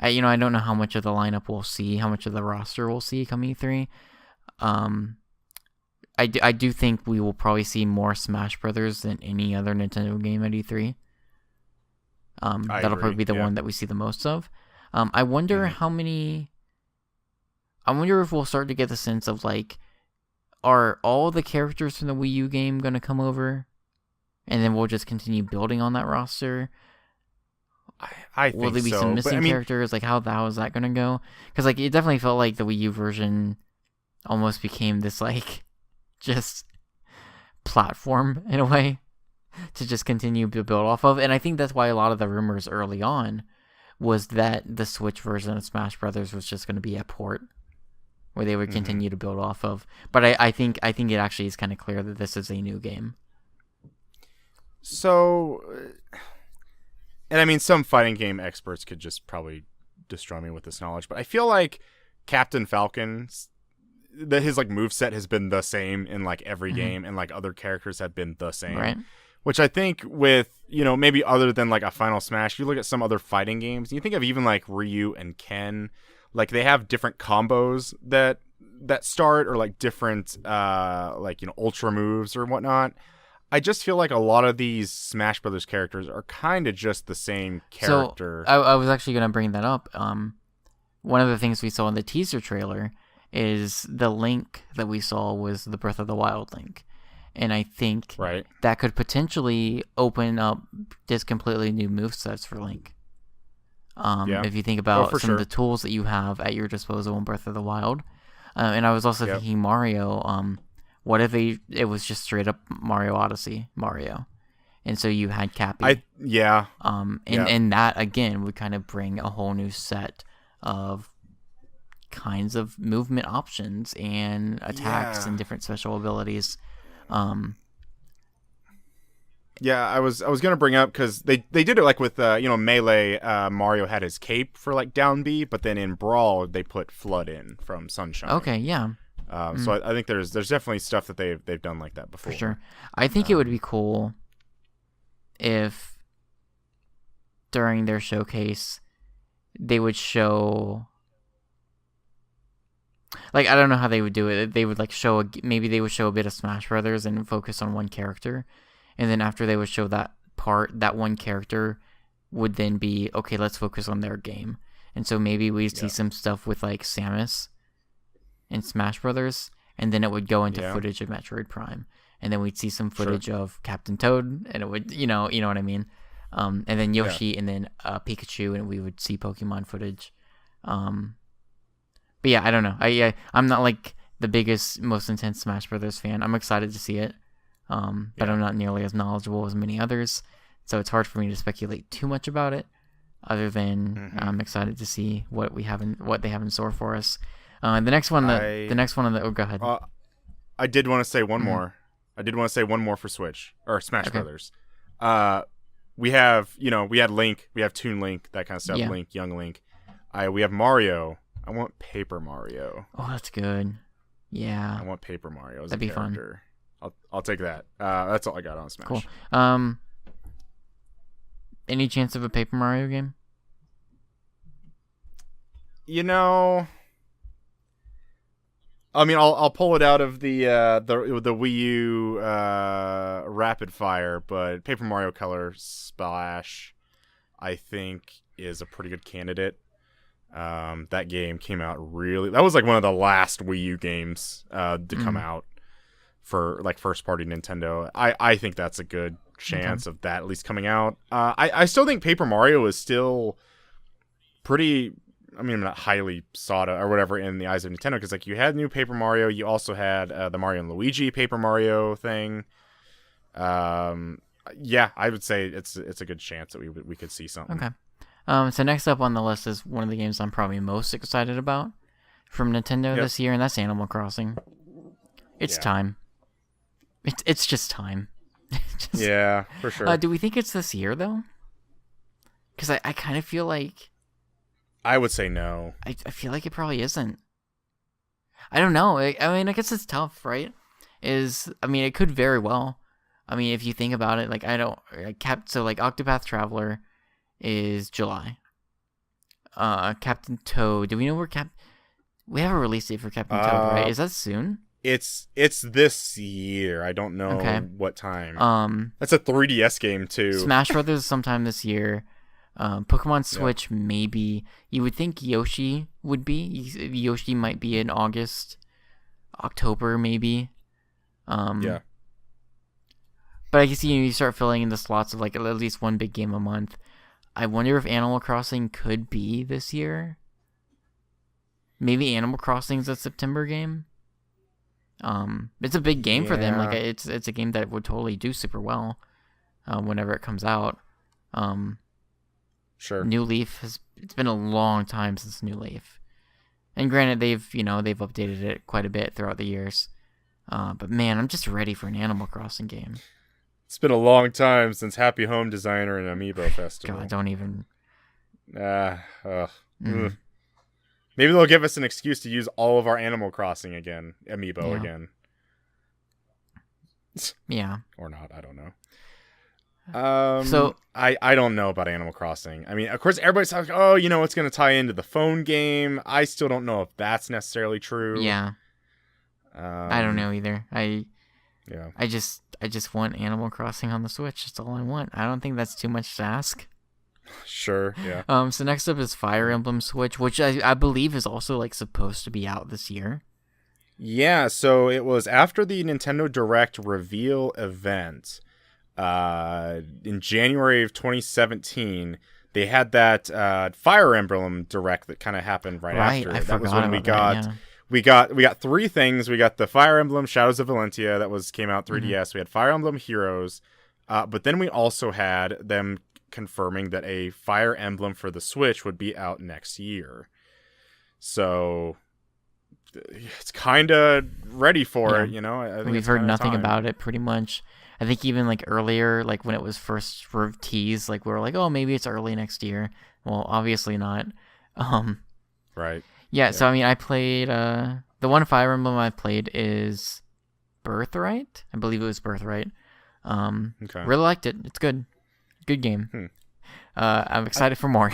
I don't know how much of the lineup we'll see, how much of the roster we'll see come E3. I do think we will probably see more Smash Brothers than any other Nintendo game at E3. That'll probably be the one that we see the most of. I wonder how many. I wonder if we'll start to get the sense of like, are all the characters from the Wii U game going to come over, and then we'll just continue building on that roster. I think will there be some missing characters? Like how is that going to go? Because like it definitely felt like the Wii U version almost became this like just platform in a way to just continue to build off of, and I think that's why a lot of the rumors early on was that the Switch version of Smash Brothers was just going to be a port where they would continue to build off of. But I think it actually is kind of clear that this is a new game. So, and I mean, some fighting game experts could just probably destroy me with this knowledge, but I feel like Captain Falcon's his like moveset has been the same in like every game, and like other characters have been the same. Right. Which I think with, maybe other than like a Final Smash, you look at some other fighting games, and you think of even like Ryu and Ken, like they have different combos that start, or like different ultra moves or whatnot. I just feel like a lot of these Smash Brothers characters are kind of just the same character. So I was actually going to bring that up. One of the things we saw in the teaser trailer is the Link that we saw was the Breath of the Wild Link. And I think that could potentially open up just completely new movesets for Link. If you think about some of the tools that you have at your disposal in Breath of the Wild. And I was also thinking Mario. What if it was just straight up Mario Odyssey Mario? And so you had Cappy. And that, again, would kind of bring a whole new set of kinds of movement options and attacks and different special abilities. I was gonna bring up, because they did it like with Melee. Mario had his cape for like down B, but then in Brawl they put Flood in from Sunshine. Okay, yeah. So I think there's definitely stuff that they've done like that before. For sure. I think it would be cool if during their showcase they would show. Like, I don't know how they would do it. They would like maybe they would show a bit of Smash Brothers and focus on one character, and then after they would show that part, that one character would then be okay. Let's focus on their game, and so maybe we see some stuff with like Samus in Smash Brothers, and then it would go into footage of Metroid Prime, and then we'd see some footage of Captain Toad, and it would you know what I mean, and then Yoshi, and then Pikachu, and we would see Pokemon footage. But yeah, I don't know. I'm not like the biggest, most intense Smash Brothers fan. I'm excited to see it, but I'm not nearly as knowledgeable as many others, so it's hard for me to speculate too much about it. Other than I'm excited to see what they have in store for us. The next one, oh, go ahead. I did want to say one more. I did want to say one more for Switch or Smash Brothers. We have we had Link, we have Toon Link, that kind of stuff. Link, Young Link. We have Mario. I want Paper Mario. Oh, that's good. Yeah. I want Paper Mario as That'd a character. Fun. I'll take that. That's all I got on Smash. Cool. Any chance of a Paper Mario game? I mean, I'll pull it out of the Wii U Rapid Fire, but Paper Mario Color Splash, I think, is a pretty good candidate. That game came out that was like one of the last Wii U games to come out for like first party Nintendo. I think that's a good chance of that at least coming out. I still think Paper Mario is still pretty not highly sought or whatever in the eyes of Nintendo, because like you had new Paper Mario, you also had the Mario and Luigi Paper Mario thing. Yeah, I would say it's a good chance that we could see something. Okay. So next up on the list is one of the games I'm probably most excited about from Nintendo this year, and that's Animal Crossing. It's time. It's just time. Yeah, for sure. Do we think it's this year though? Because I kind of feel like I would say no. I feel like it probably isn't. I don't know. I mean, I guess it's tough, right? It could very well. I mean, if you think about it, like Octopath Traveler is July. Captain Toad. Do we know where we have a release date for Captain Toad, right? Is that soon? It's this year. I don't know what time. That's a 3DS game too. Smash Brothers sometime this year. Pokemon Switch maybe. You would think Yoshi would be. Yoshi might be in August, October maybe. Yeah. But I guess you start filling in the slots of like at least one big game a month. I wonder if Animal Crossing could be this year. Maybe Animal Crossing's a September game. It's a big game for them. Like it's a game that would totally do super well whenever it comes out. Sure. New Leaf it's been a long time since New Leaf. And granted they've updated it quite a bit throughout the years. But man, I'm just ready for an Animal Crossing game. It's been a long time since Happy Home Designer and Amiibo Festival. God, don't even. Maybe they'll give us an excuse to use all of our Animal Crossing amiibo again. Yeah. Or not, I don't know. So I don't know about Animal Crossing. I mean, of course, everybody's like, oh, it's going to tie into the phone game. I still don't know if that's necessarily true. Yeah. I don't know either. I just want Animal Crossing on the Switch. That's all I want. I don't think that's too much to ask. Sure, yeah. So next up is Fire Emblem Switch, which I believe is also like supposed to be out this year. Yeah, so it was after the Nintendo Direct reveal event in January of 2017. They had that Fire Emblem Direct that kind of happened right after. That was when we got. Yeah. We got three things. We got the Fire Emblem Shadows of Valentia came out 3DS. Mm-hmm. We had Fire Emblem Heroes, but then we also had them confirming that a Fire Emblem for the Switch would be out next year. So it's kind of ready for it, I think we've heard nothing about it pretty much. I think even like earlier, like when it was first teased, like we were like, oh, maybe it's early next year. Well, obviously not. Right. Yeah, so I mean, I played, the one Fire Emblem I played is Birthright. I believe it was Birthright. Really liked it. It's good. Good game. I'm excited for more.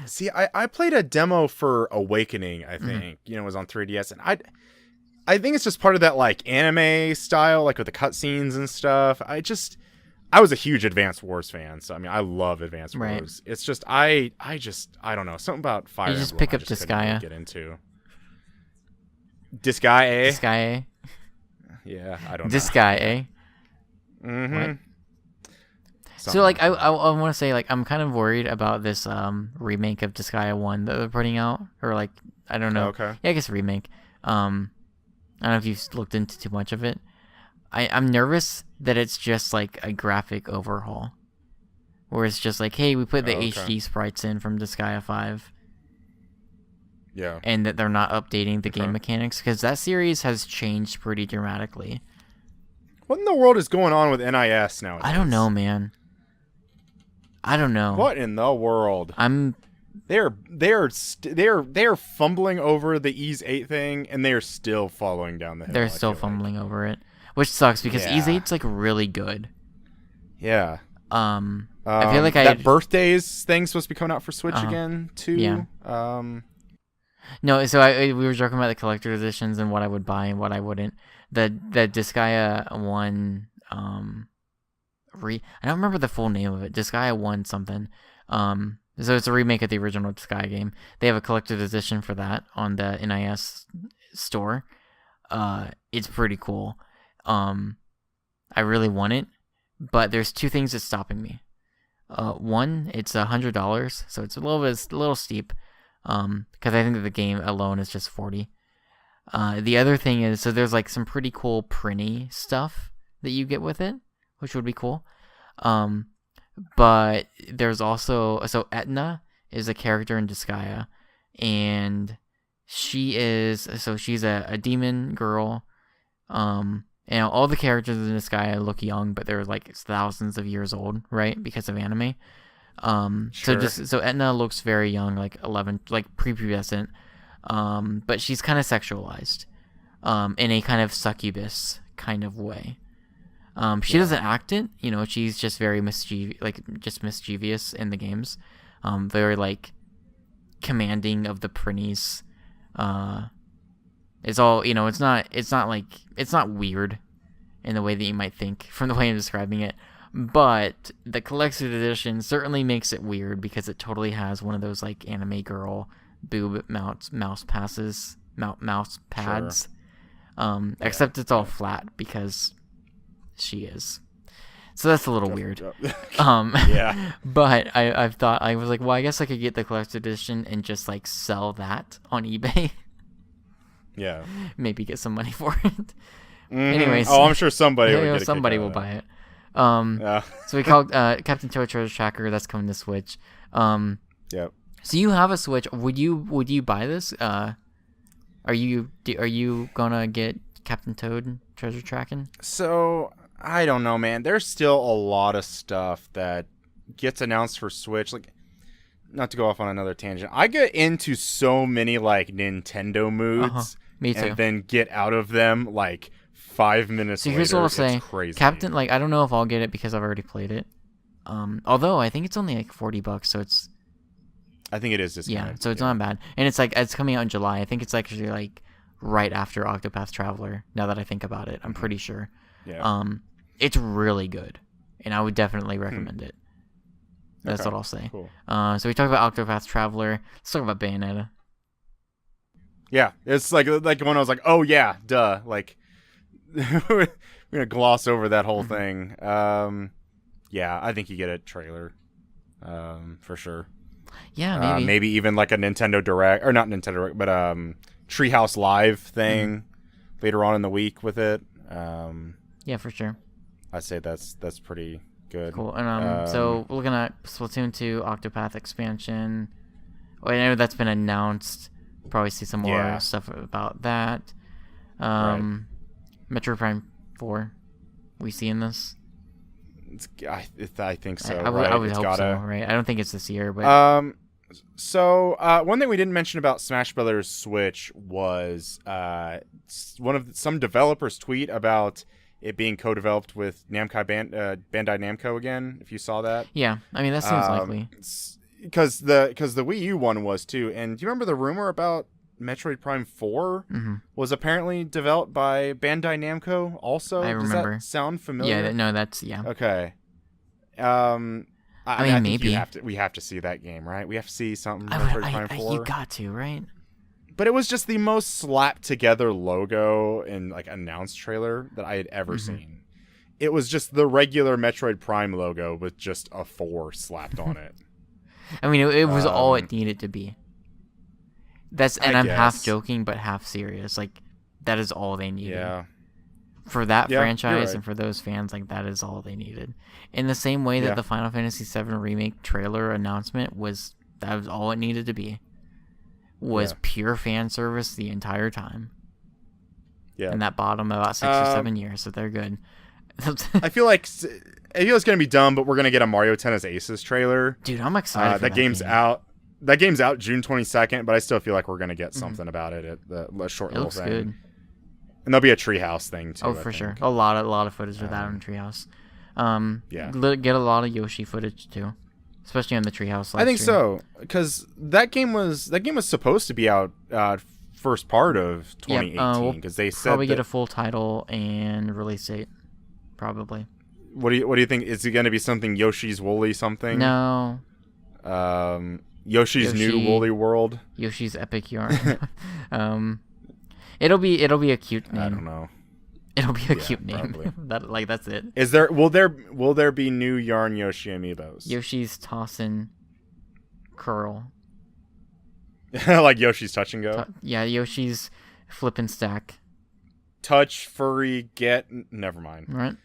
See, I played a demo for Awakening, I think. It was on 3DS, and I think it's just part of that, like, anime style, like, with the cutscenes and stuff. I was a huge Advance Wars fan, so I mean, I love Advance Wars. It's just I don't know, something about Fire Emblem. You just pick up Disgaea. Really get into Disgaea. Disgaea. Yeah, I don't know. Disgaea. Mm-hmm. So like I want to say like I'm kind of worried about this remake of Disgaea 1 that they're putting out, or like I don't know. Okay. Yeah, I guess remake. I don't know if you've looked into too much of it. I'm nervous that it's just like a graphic overhaul, where it's just like, hey, we put the HD sprites in from Disgaea 5. Yeah. And that they're not updating the game mechanics, because that series has changed pretty dramatically. What in the world is going on with NIS nowadays? I don't know, man. I don't know. What in the world? They're fumbling over the Ys 8 thing, and they're still following down the hill. They're still fumbling over it, which sucks because Ys 8's like really good. Yeah. I feel like that Birthdays thing's supposed to be coming out for Switch again too. Yeah. No, so we were joking about the collector editions and what I would buy and what I wouldn't. The Disgaea 1 I don't remember the full name of it. Disgaea 1 something. So it's a remake of the original Disgaea game. They have a collector's edition for that on the NIS store. It's pretty cool. I really want it, but there's two things that's stopping me. One, it's $100, so it's a little steep. because I think that the game alone is just $40. The other thing is, so there's like some pretty cool printy stuff that you get with it, which would be cool. But there's also, so Etna is a character in Disgaea, and she's a demon girl. All the characters in Disgaea look young, but they're like thousands of years old, right? Because of anime. Sure. So Etna looks very young, like 11, like prepubescent. But she's kind of sexualized, in a kind of succubus kind of way. She doesn't act it, she's just very mischievous in the games. Very like commanding of the prinnies. It's all, it's not weird in the way that you might think from the way I'm describing it. But the collector's edition certainly makes it weird because it totally has one of those like anime girl boob mouse pads. Sure. Except it's all flat because she is. So that's a little weird. Yeah. But I've thought, I was like, well, I guess I could get the collector's edition and just like sell that on eBay. Yeah. Maybe get some money for it. Mm-hmm. Anyways. Oh, I'm sure somebody would get somebody will buy it. Yeah. So we called Captain Toad Treasure Tracker. That's coming to Switch. Yep. So you have a Switch. Would you buy this? Are you gonna get Captain Toad Treasure Tracking? So I don't know, man. There's still a lot of stuff that gets announced for Switch. Like, not to go off on another tangent, I get into so many like Nintendo moods, Me too. and then get out of them like 5 minutes later. So here's what I'll say. Crazy. Captain, like, I don't know if I'll get it because I've already played it. Although I think it's only like $40, so it's. I think it is discounted. Yeah, so it's not bad, and it's coming out in July. I think it's actually like right after Octopath Traveler. Now that I think about it, I'm pretty sure. Yeah. It's really good, and I would definitely recommend it. That's what I'll say. Cool. So we talked about Octopath Traveler. Let's talk about Bayonetta. Yeah, it's like when I was like, oh yeah, duh. Like, we're gonna gloss over that whole thing. Yeah, I think you get a trailer, for sure. Yeah, maybe. Maybe even like a Nintendo Direct, or not Nintendo Direct, but Treehouse Live thing later on in the week with it. Yeah, for sure. I'd say that's pretty good. Cool. And so we're looking at Splatoon 2 Octopath expansion. Well, I know that's been announced. Probably see some more stuff about that. Metro Prime 4. We seeing this? I think so. I would hope so. Right. I don't think it's this year, but So one thing we didn't mention about Smash Brothers Switch was some developers tweet about it being co-developed with Bandai Namco again. If you saw that, yeah, I mean that seems likely because the Wii U one was too. And do you remember the rumor about Metroid Prime 4 was apparently developed by Bandai Namco also? I remember. Does that sound familiar? Yeah, no, that's Okay. I mean, maybe we have to see that game, right? We have to see something. Metroid Prime 4. You got to, right? But it was just the most slapped together logo and like announced trailer that I had ever seen. It was just the regular Metroid Prime logo with just a 4 slapped on it. I mean, it was all it needed to be. I'm half joking but half serious. Like, that is all they needed. Yeah. For that franchise right. and for those fans, like, that is all they needed. In the same way that the Final Fantasy VII Remake trailer announcement that was all it needed to be. Was pure fan service the entire time. Yeah. And that bought them about 6 or 7 years, so they're good. I feel like it's gonna be dumb, but we're gonna get a Mario Tennis Aces trailer. Dude, I'm excited. For that game's out. That game's out June 22nd, but I still feel like we're gonna get something about it at the short little thing. Good. And there'll be a Treehouse thing too. Oh, for sure. A lot of footage of that on Treehouse. Get a lot of Yoshi footage too, especially on the Treehouse. I think so, because that game was supposed to be out first part of 2018. Because they said probably get a full title and release date. Probably. What do you think? Is it going to be something Yoshi's Woolly something? No. Yoshi's New Woolly World. Yoshi's Epic Yarn. It'll be a cute name. I don't know. It'll be a cute name. That's it. Will there be new Yarn Yoshi amiibos? Yoshi's Tossin Curl. Like Yoshi's Touch and Go. Yeah, Yoshi's Flip and Stack. Touch, furry, get. Never mind. Right.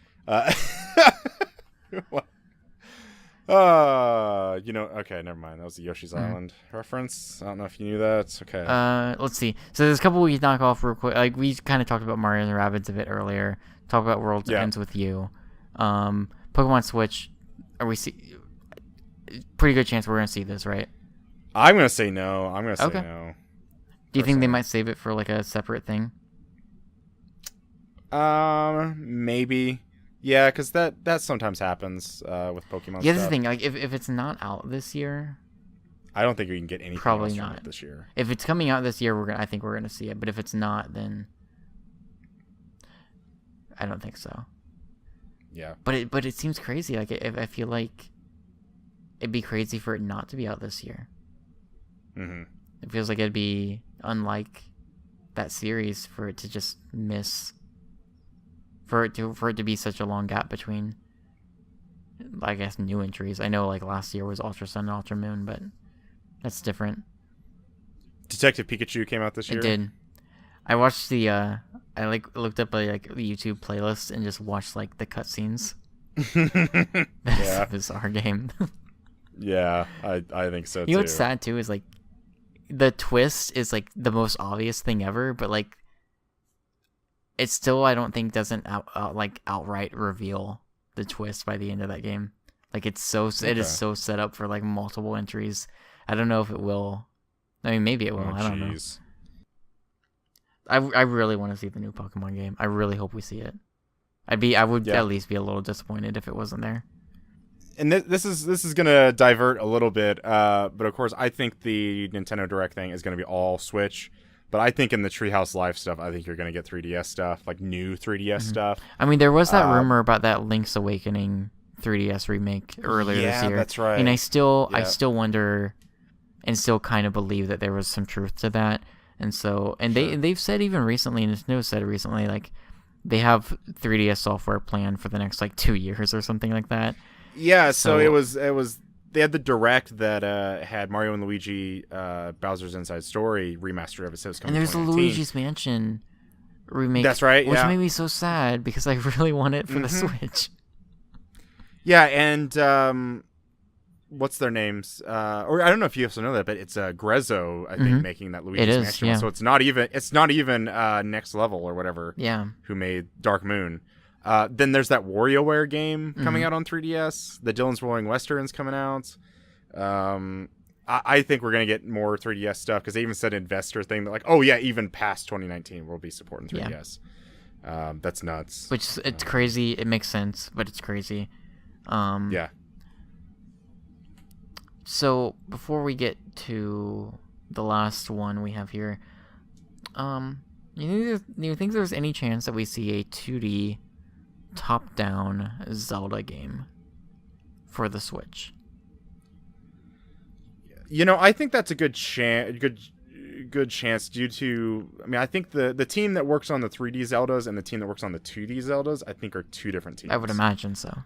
Okay, never mind. That was the Yoshi's Island reference. I don't know if you knew that. Okay. Let's see. So there's a couple we can knock off real quick. Like, we kind of talked about Mario and the Rabbids a bit earlier. Talk about World Ends With You. Pokemon Switch. Pretty good chance we're gonna see this, right? I'm gonna say no. I'm gonna say no. Do you think they might save it for like a separate thing? Maybe. Yeah, because that sometimes happens with Pokemon. Yeah, this is the thing. Like, if it's not out this year, I don't think we can get anything probably else not this year. If it's coming out this year, I think we're gonna see it. But if it's not, then I don't think so. Yeah. But it seems crazy. Like, I feel like it'd be crazy for it not to be out this year. Mm-hmm. It feels like it'd be unlike that series for it to just miss. For it to be such a long gap between, I guess, new entries. I know, like, last year was Ultra Sun and Ultra Moon, but that's different. Detective Pikachu came out this year. It did. I watched the I looked up a YouTube playlist and just watched like the cutscenes. That's a bizarre game. Yeah, I think so too. You know what's sad too is like the twist is like the most obvious thing ever, but like it still I don't think doesn't outright reveal the twist by the end of that game. Like it is so set up for like multiple entries. I don't know if it will. I mean, maybe it will. I don't know. I really want to see the new Pokemon game. I really hope we see it. I would at least be a little disappointed if it wasn't there. And this is gonna divert a little bit, but of course I think the Nintendo Direct thing is gonna be all Switch. But I think in the Treehouse Live stuff, I think you're gonna get 3DS stuff, like new 3DS stuff. I mean, there was that rumor about that Link's Awakening 3DS remake earlier this year. Yeah, that's right. And I still wonder, and still kind of believe that there was some truth to that. And so, they've said even recently, and Nintendo said recently, like they have 3DS software planned for the next like 2 years or something like that. Yeah, so it was they had the Direct that had Mario and Luigi Bowser's Inside Story remastered of it. So and there's a Luigi's Mansion remake. That's right, which made me so sad because I really want it for the Switch. Yeah, and what's their names? Or I don't know if you also know that, but it's Grezzo, I think, making that Luigi's Mansion. Yeah. So it's not even Next Level or whatever. Yeah. Who made Dark Moon? Then there's that WarioWare game coming out on 3DS. The Dylan's Rolling Western's coming out. I think we're gonna get more 3DS stuff because they even said investor thing that like, oh yeah, even past 2019 we'll be supporting 3DS. Yeah. That's nuts. Which it's crazy. It makes sense, but it's crazy. Yeah. So before we get to the last one we have here, you think there's any chance that we see a 2D top-down Zelda game for the Switch? You know, I think that's a good chance due to, I mean, I think the team that works on the 3D Zeldas and the team that works on the 2D Zeldas, I think are two different teams. I would imagine so.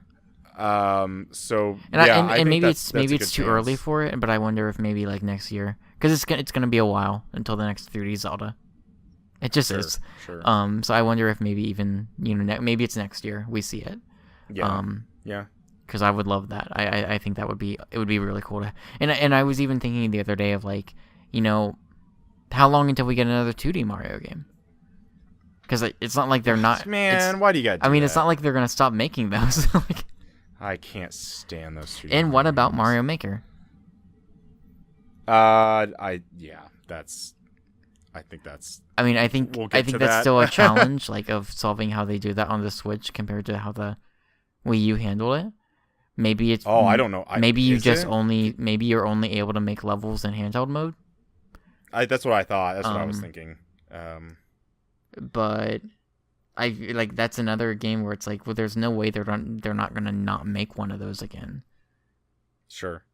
So maybe it's too early for it, but I wonder if maybe like next year, because it's gonna be a while until the next 3D Zelda. It just is. Sure. So I wonder if maybe even maybe it's next year we see it. Yeah. Yeah. Because I would love that. I think it would be really cool to. And I was even thinking the other day of like, how long until we get another 2D Mario game? Because it's not like they're not. Man, why do you got? It's not like they're gonna stop making those. Like, I can't stand those 2D. And what about Mario Maker? I think that's that's still a challenge, like of solving how they do that on the Switch compared to how the Wii U handled it. Maybe it's. Oh, I don't know. Maybe you're only able to make levels in handheld mode. That's what I thought. That's what I was thinking. But I like that's another game where it's like, well, there's no way they're not gonna not make one of those again. Sure.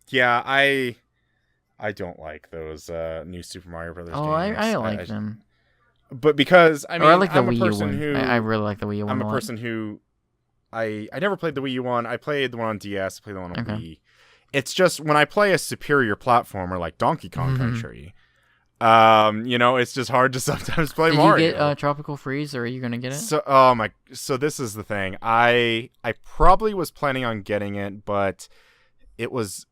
Yeah, I don't like those new Super Mario Brothers games. I like them. But because I like the Wii U one. I really like the Wii U one. I'm a person who I never played the Wii U one. I played the one on DS. I played the one on Wii. It's just when I play a superior platformer like Donkey Kong Country, it's just hard to sometimes play Mario. Did you get Tropical Freeze, or are you gonna get it? So this is the thing. I probably was planning on getting it, but it was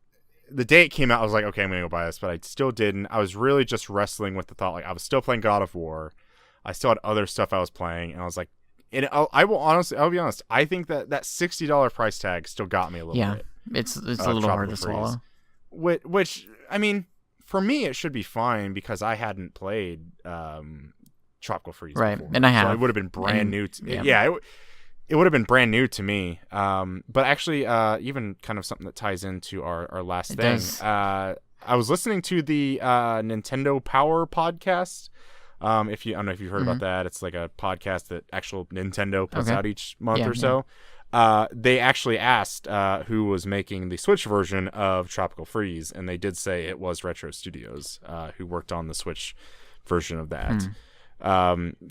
the day it came out. I was like, okay, I'm gonna go buy this, but I still didn't. I was really just wrestling with the thought, like I was still playing God of War. I still had other stuff I was playing, and I was like, and I'll be honest. I think that $60 price tag still got me a little bit. It's a little hard to swallow. Which I mean, for me, it should be fine because I hadn't played Tropical Freeze before. And I have. So it would have been brand new. It would have been brand new to me. But actually, even kind of something that ties into our last thing. I was listening to the Nintendo Power podcast. I don't know if you've heard about that. It's like a podcast that actual Nintendo puts out each month or so. They actually asked who was making the Switch version of Tropical Freeze, and they did say it was Retro Studios who worked on the Switch version of that.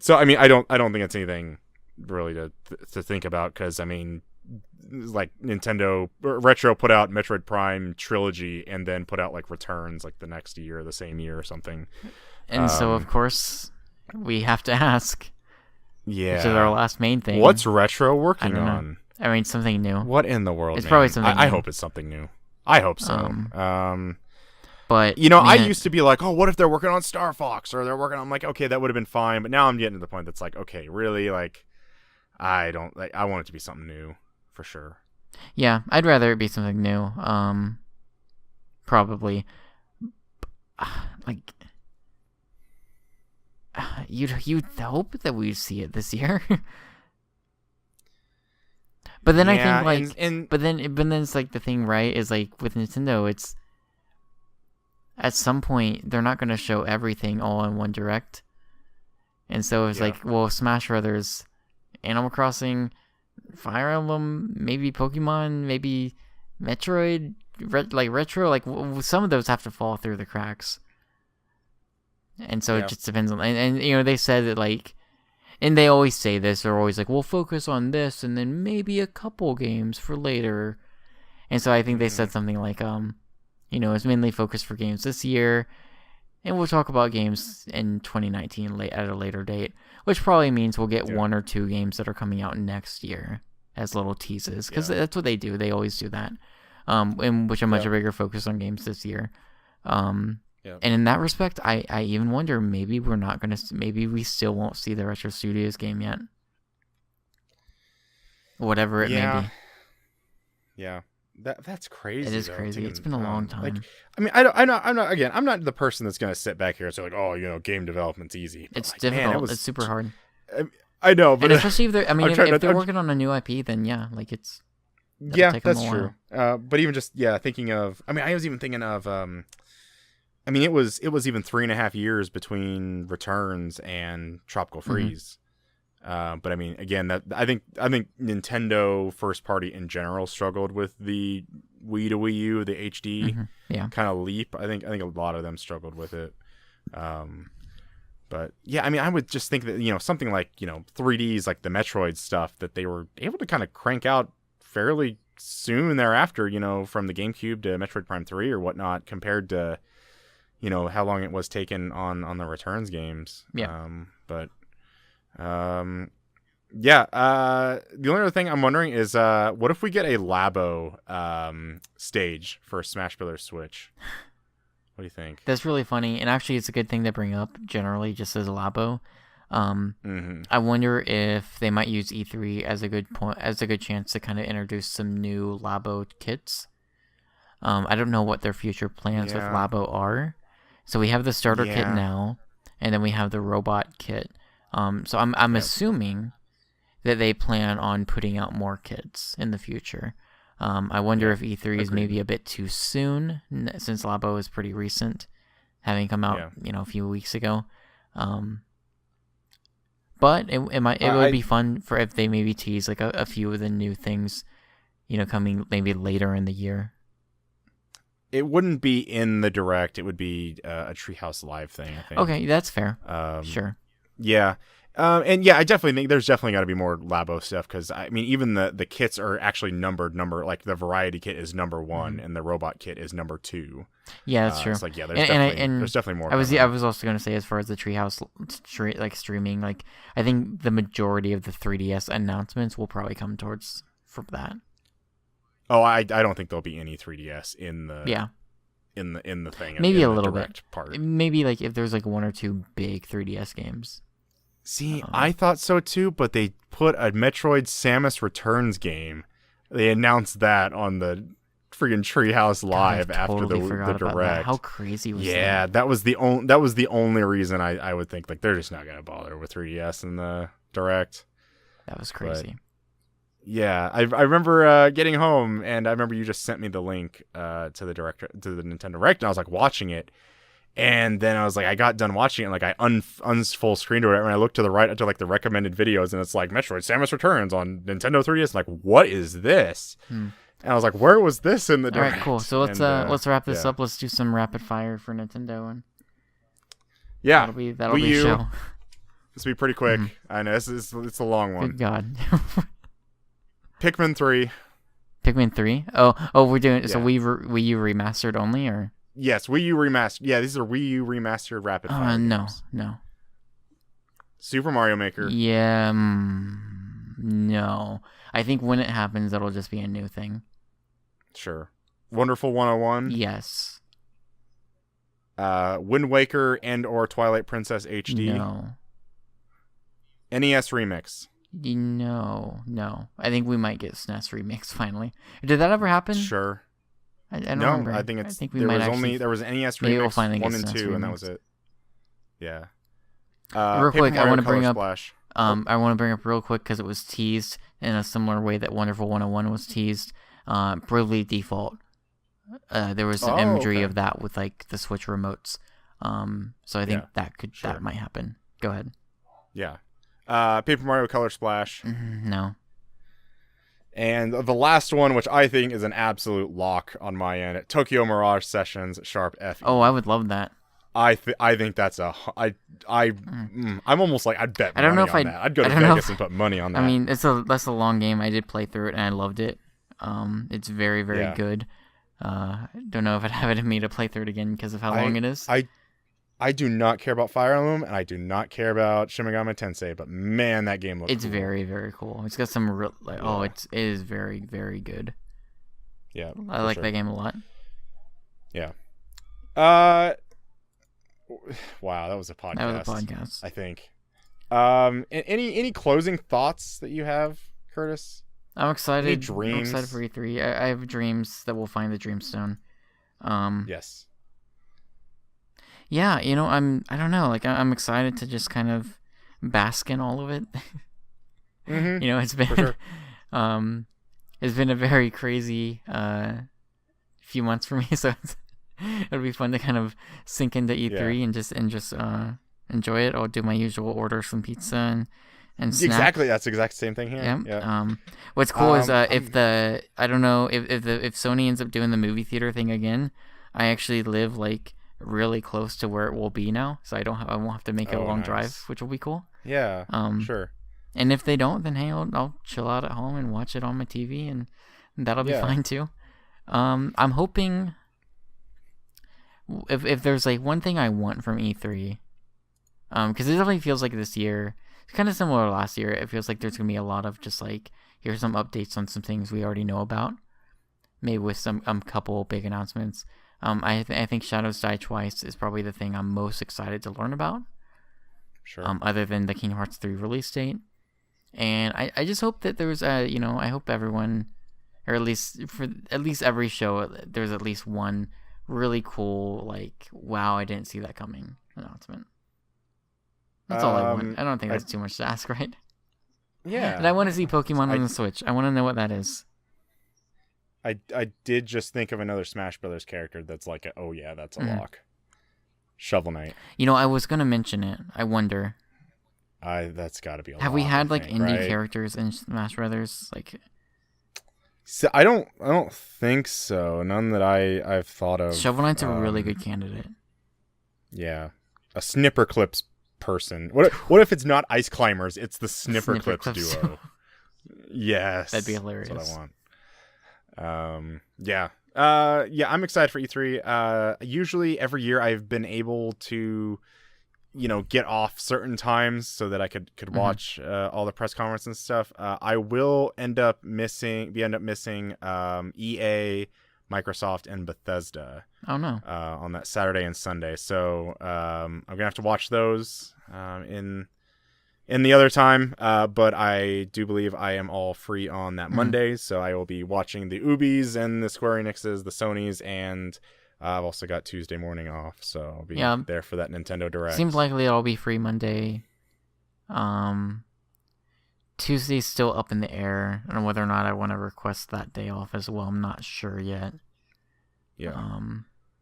So I mean, I don't think it's anything really to think about, because I mean, like Nintendo Retro put out Metroid Prime Trilogy and then put out like Returns like the next year, the same year or something. And so of course we have to ask. Yeah. Which is our last main thing. What's Retro working on? I mean, something new. What in the world? It's probably something new. I hope it's something new. I hope so. But I used to be like, oh, what if they're working on Star Fox, or they're working on, I'm like, okay, that would have been fine. But now I'm getting to the point that's like, okay, really, like, I want it to be something new for sure. Yeah, I'd rather it be something new. Probably, like, you'd hope that we'd see it this year. But then I think like, but then it's like the thing, right? Is like with Nintendo, it's at some point they're not going to show everything all in one direct, and so it's like, well, Smash Brothers, Animal Crossing, Fire Emblem, maybe Pokemon, maybe Metroid, Retro, like some of those have to fall through the cracks, and so it just depends on, and they said that like. And they always say this. They're always like, we'll focus on this and then maybe a couple games for later. And so I think they said something like, it's mainly focused for games this year. And we'll talk about games in 2019 at a later date. Which probably means we'll get one or two games that are coming out next year as little teases. Because that's what they do. They always do that. And which are much bigger focus on games this year. And in that respect, I even wonder, maybe maybe we still won't see the Retro Studios game yet. Whatever it may be. Yeah. That's crazy. It is crazy. It's been a long time. Like, I mean, I'm not the person that's going to sit back here and say like, oh, game development's easy. But it's difficult. It's super hard. I know, but and especially if they're, if they're working on a new IP, then like it's. That's true. But even just thinking of, I was even thinking of, it was even 3.5 years between Returns and Tropical Freeze. But I mean, again, that I think Nintendo first party in general struggled with the Wii to Wii U, the HD kind of leap. I think a lot of them struggled with it. But yeah, I would just think that something like 3Ds, like the Metroid stuff, that they were able to kind of crank out fairly soon thereafter. From the GameCube to Metroid Prime 3 or whatnot, compared to how long it was taken on the Returns games. Yeah. The only other thing I'm wondering is, what if we get a Labo stage for Smash Brothers Switch? What do you think? That's really funny, and actually, it's a good thing to bring up generally, just as a Labo. I wonder if they might use E3 as a good chance to kind of introduce some new Labo kits. I don't know what their future plans with Labo are. So we have the starter kit now, and then we have the robot kit. So I'm assuming that they plan on putting out more kits in the future. I wonder if E3 is maybe a bit too soon, since Labo is pretty recent, having come out a few weeks ago. But it would be fun for if they maybe tease like a few of the new things, coming maybe later in the year. It wouldn't be in the Direct. It would be a Treehouse Live thing, I think. Okay, that's fair. Sure. Yeah. And yeah, I definitely think there's definitely got to be more Labo stuff because I mean, even the kits are actually numbered. Like the variety kit is number 1 and the robot kit is number 2. Yeah, that's true. It's like there's definitely more. I was also going to say, as far as the Treehouse streaming, like I think the majority of the 3DS announcements will probably come towards from that. Oh, I don't think there'll be any 3DS in the in the thing. Maybe in a the little direct bit. Part. Maybe like if there's like 1 or 2 big 3DS games. See, I thought so too, but they put a Metroid Samus Returns game. They announced that on the freaking Treehouse Live after the direct. That. How crazy was that? Yeah, that was the only reason I would think like they're just not gonna bother with 3DS in the direct. That was crazy. But, yeah, I remember getting home and I remember you just sent me the link to the Nintendo Direct and I was like watching it. And then I was like, I got done watching it, and like I full screened it, and I looked to the right to like the recommended videos, and it's like Metroid Samus Returns on Nintendo 3DS. I'm like, what is this? And I was like, where was this in the direct? All right, cool. So let's wrap this up. Let's do some rapid fire for Nintendo, and that'll be a show. This will be pretty quick. I know it's a long one. Good God. Pikmin 3. Pikmin 3. Oh, we're doing so. Wii U remastered only, or? Yes, Wii U remastered. Yeah, these are Wii U remastered rapid fire games. No. Super Mario Maker. Yeah, no. I think when it happens, that'll just be a new thing. Sure. Wonderful 101. Yes. Wind Waker and or Twilight Princess HD. No. NES Remix. No. I think we might get SNES Remix finally. Did that ever happen? Sure. I don't remember. I think there was NES Remix we'll finally 1 get and SNES 2, Remix. and that was it. Yeah. Real quick, I want to bring up. Splash. I want to bring up real quick because it was teased in a similar way that Wonderful 101 was teased. Bravely Default. There was some imagery of that with like the Switch remotes. So I think that might happen. Go ahead. Yeah. Paper Mario Color Splash. No. And the last one, which I think is an absolute lock on my end, Tokyo Mirage Sessions Sharp FE. Oh, I would love that. I think that's I'm almost like I'd bet. I don't know if that. I'd go to Vegas and put money on that. I mean, that's a long game. I did play through it and I loved it. It's very good. Don't know if I'd have it in me to play through it again because of how long it is. I do not care about Fire Emblem, and I do not care about Shin Megami Tensei, but man, that game looks cool. Very, very cool. It's got some real, it is very, very good. Yeah. I like that game a lot. Yeah. Wow, that was a podcast. I think. Any closing thoughts that you have, Curtis? I'm excited. Any dreams? I'm excited for E3. I have dreams that we'll find the Dreamstone. Yes. Yeah, I don't know. Like, I'm excited to just kind of bask in all of it. It's been, sure. It's been a very crazy few months for me. So it'll be fun to kind of sink into E3 and just enjoy it. I'll do my usual order some pizza and snack. Exactly, that's the exact same thing here. Yeah. What's cool is if Sony ends up doing the movie theater thing again, I actually live like really close to where it will be now, so I won't have to make a long drive, which will be cool. Yeah. Sure. And if they don't, then hey, I'll chill out at home and watch it on my TV, and that'll be fine too. I'm hoping if there's like one thing I want from E3, because it definitely feels like this year, it's kind of similar to last year. It feels like there's gonna be a lot of just like, here's some updates on some things we already know about, maybe with some couple big announcements. I think Shadows Die Twice is probably the thing I'm most excited to learn about. Sure. Other than the Kingdom Hearts 3 release date. And I just hope that there's I hope everyone, or at least every show, there's at least one really cool, like, wow, I didn't see that coming announcement. That's all I want. I don't think that's too much to ask, right? Yeah. And I want to see Pokemon on the Switch. I want to know what that is. I did just think of another Smash Brothers character that's like, that's a lock. Shovel Knight. I was gonna mention it. I wonder. That's got to be a lock. Have we had like indie characters in Smash Brothers? Like, so I don't think so. None that I've thought of. Shovel Knight's a really good candidate. Yeah, a Snipperclips person. What if it's not Ice Climbers? It's the Snipper Clips duo. Yes, that'd be hilarious. That's what I want. Yeah. I'm excited for E3. Usually every year I've been able to, get off certain times so that I could watch all the press conference and stuff. I will end up missing EA, Microsoft, and Bethesda. Oh no. On that Saturday and Sunday. So I'm gonna have to watch those in the other time. But I do believe I am all free on that Monday, so I will be watching the Ubis and the Square Enixes, the Sonys, and I've also got Tuesday morning off, so I'll be there for that Nintendo Direct. Seems likely I'll be free Monday. Tuesday's still up in the air, and whether or not I want to request that day off as well, I'm not sure yet. Yeah.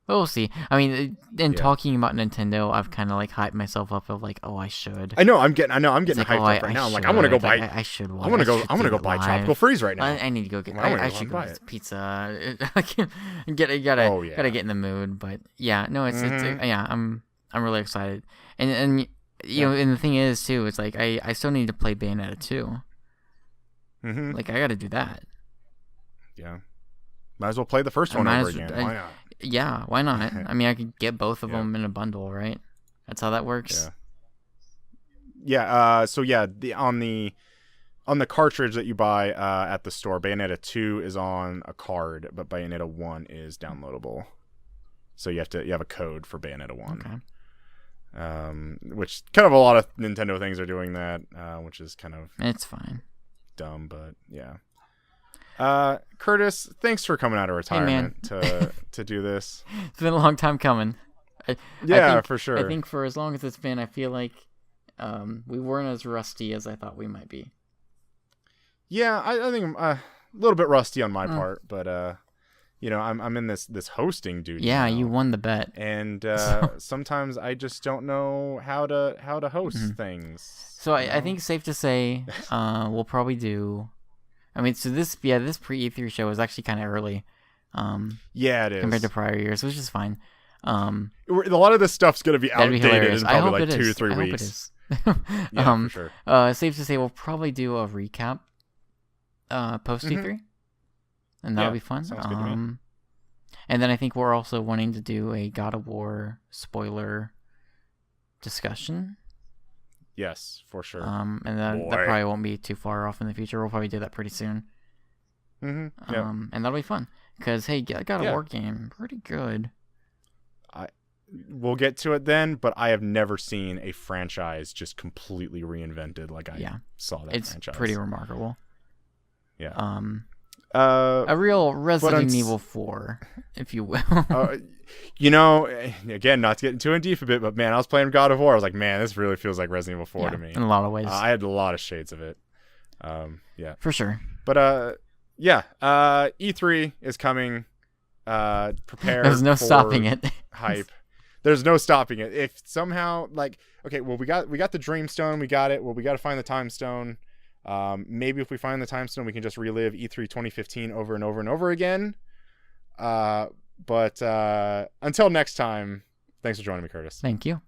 But we'll see. I mean, in talking about Nintendo, I've kind of like hyped myself up of like, oh, I should. I know I'm getting hyped up right now. I'm like, I want to go buy. I should. I want to go buy Tropical Freeze right now. I need to go get. I should go get pizza. Gotta get in the mood. But yeah, no, it's I'm really excited, and you know, and the thing is too, it's like I still need to play Bayonetta 2. Like I got to do that. Yeah. Might as well play the first one over again. Why not? Yeah, why not? I mean, I could get both of them in a bundle, right? That's how that works. Yeah. So yeah, on the cartridge that you buy at the store, Bayonetta 2 is on a card, but Bayonetta 1 is downloadable. So you have a code for Bayonetta 1. Okay. Which kind of a lot of Nintendo things are doing that, which is kind of it's fine. Dumb, but yeah. Curtis, thanks for coming out of retirement to do this. It's been a long time coming. I think, for sure. I think for as long as it's been, I feel like we weren't as rusty as I thought we might be. Yeah, I think I'm a little bit rusty on my part, but I'm in this hosting duty. Yeah, you won the bet. And sometimes I just don't know how to host things. So I think it's safe to say we'll probably do. I mean, so this pre-E3 show is actually kind of early. Yeah, it is. Compared to prior years, which is fine. A lot of this stuff's going to be outdated in probably like 2 to 3 weeks. I hope it is. Yeah, for sure. Safe to say we'll probably do a recap post E3. And that'll be fun. Sounds good to me. And then I think we're also wanting to do a God of War spoiler discussion. Yes, for sure. And that probably won't be too far off in the future. We'll probably do that pretty soon. And that'll be fun. Because, hey, God of War game, pretty good. We'll get to it then, but I have never seen a franchise just completely reinvented like I saw that franchise. It's pretty remarkable. Yeah. A real Resident Evil 4, if you will. Again, not to get too in deep a bit, but man, I was playing God of War. I was like, man, this really feels like Resident Evil 4 to me. In a lot of ways. I had a lot of shades of it. For sure. But E3 is coming. Prepare. There's no stopping it. Hype. There's no stopping it. If somehow, we got the Dreamstone, we got it. Well, we got to find the Time Stone. Maybe if we find the Time Stone, we can just relive E3 2015 over and over and over again. But until next time, thanks for joining me, Curtis. Thank you.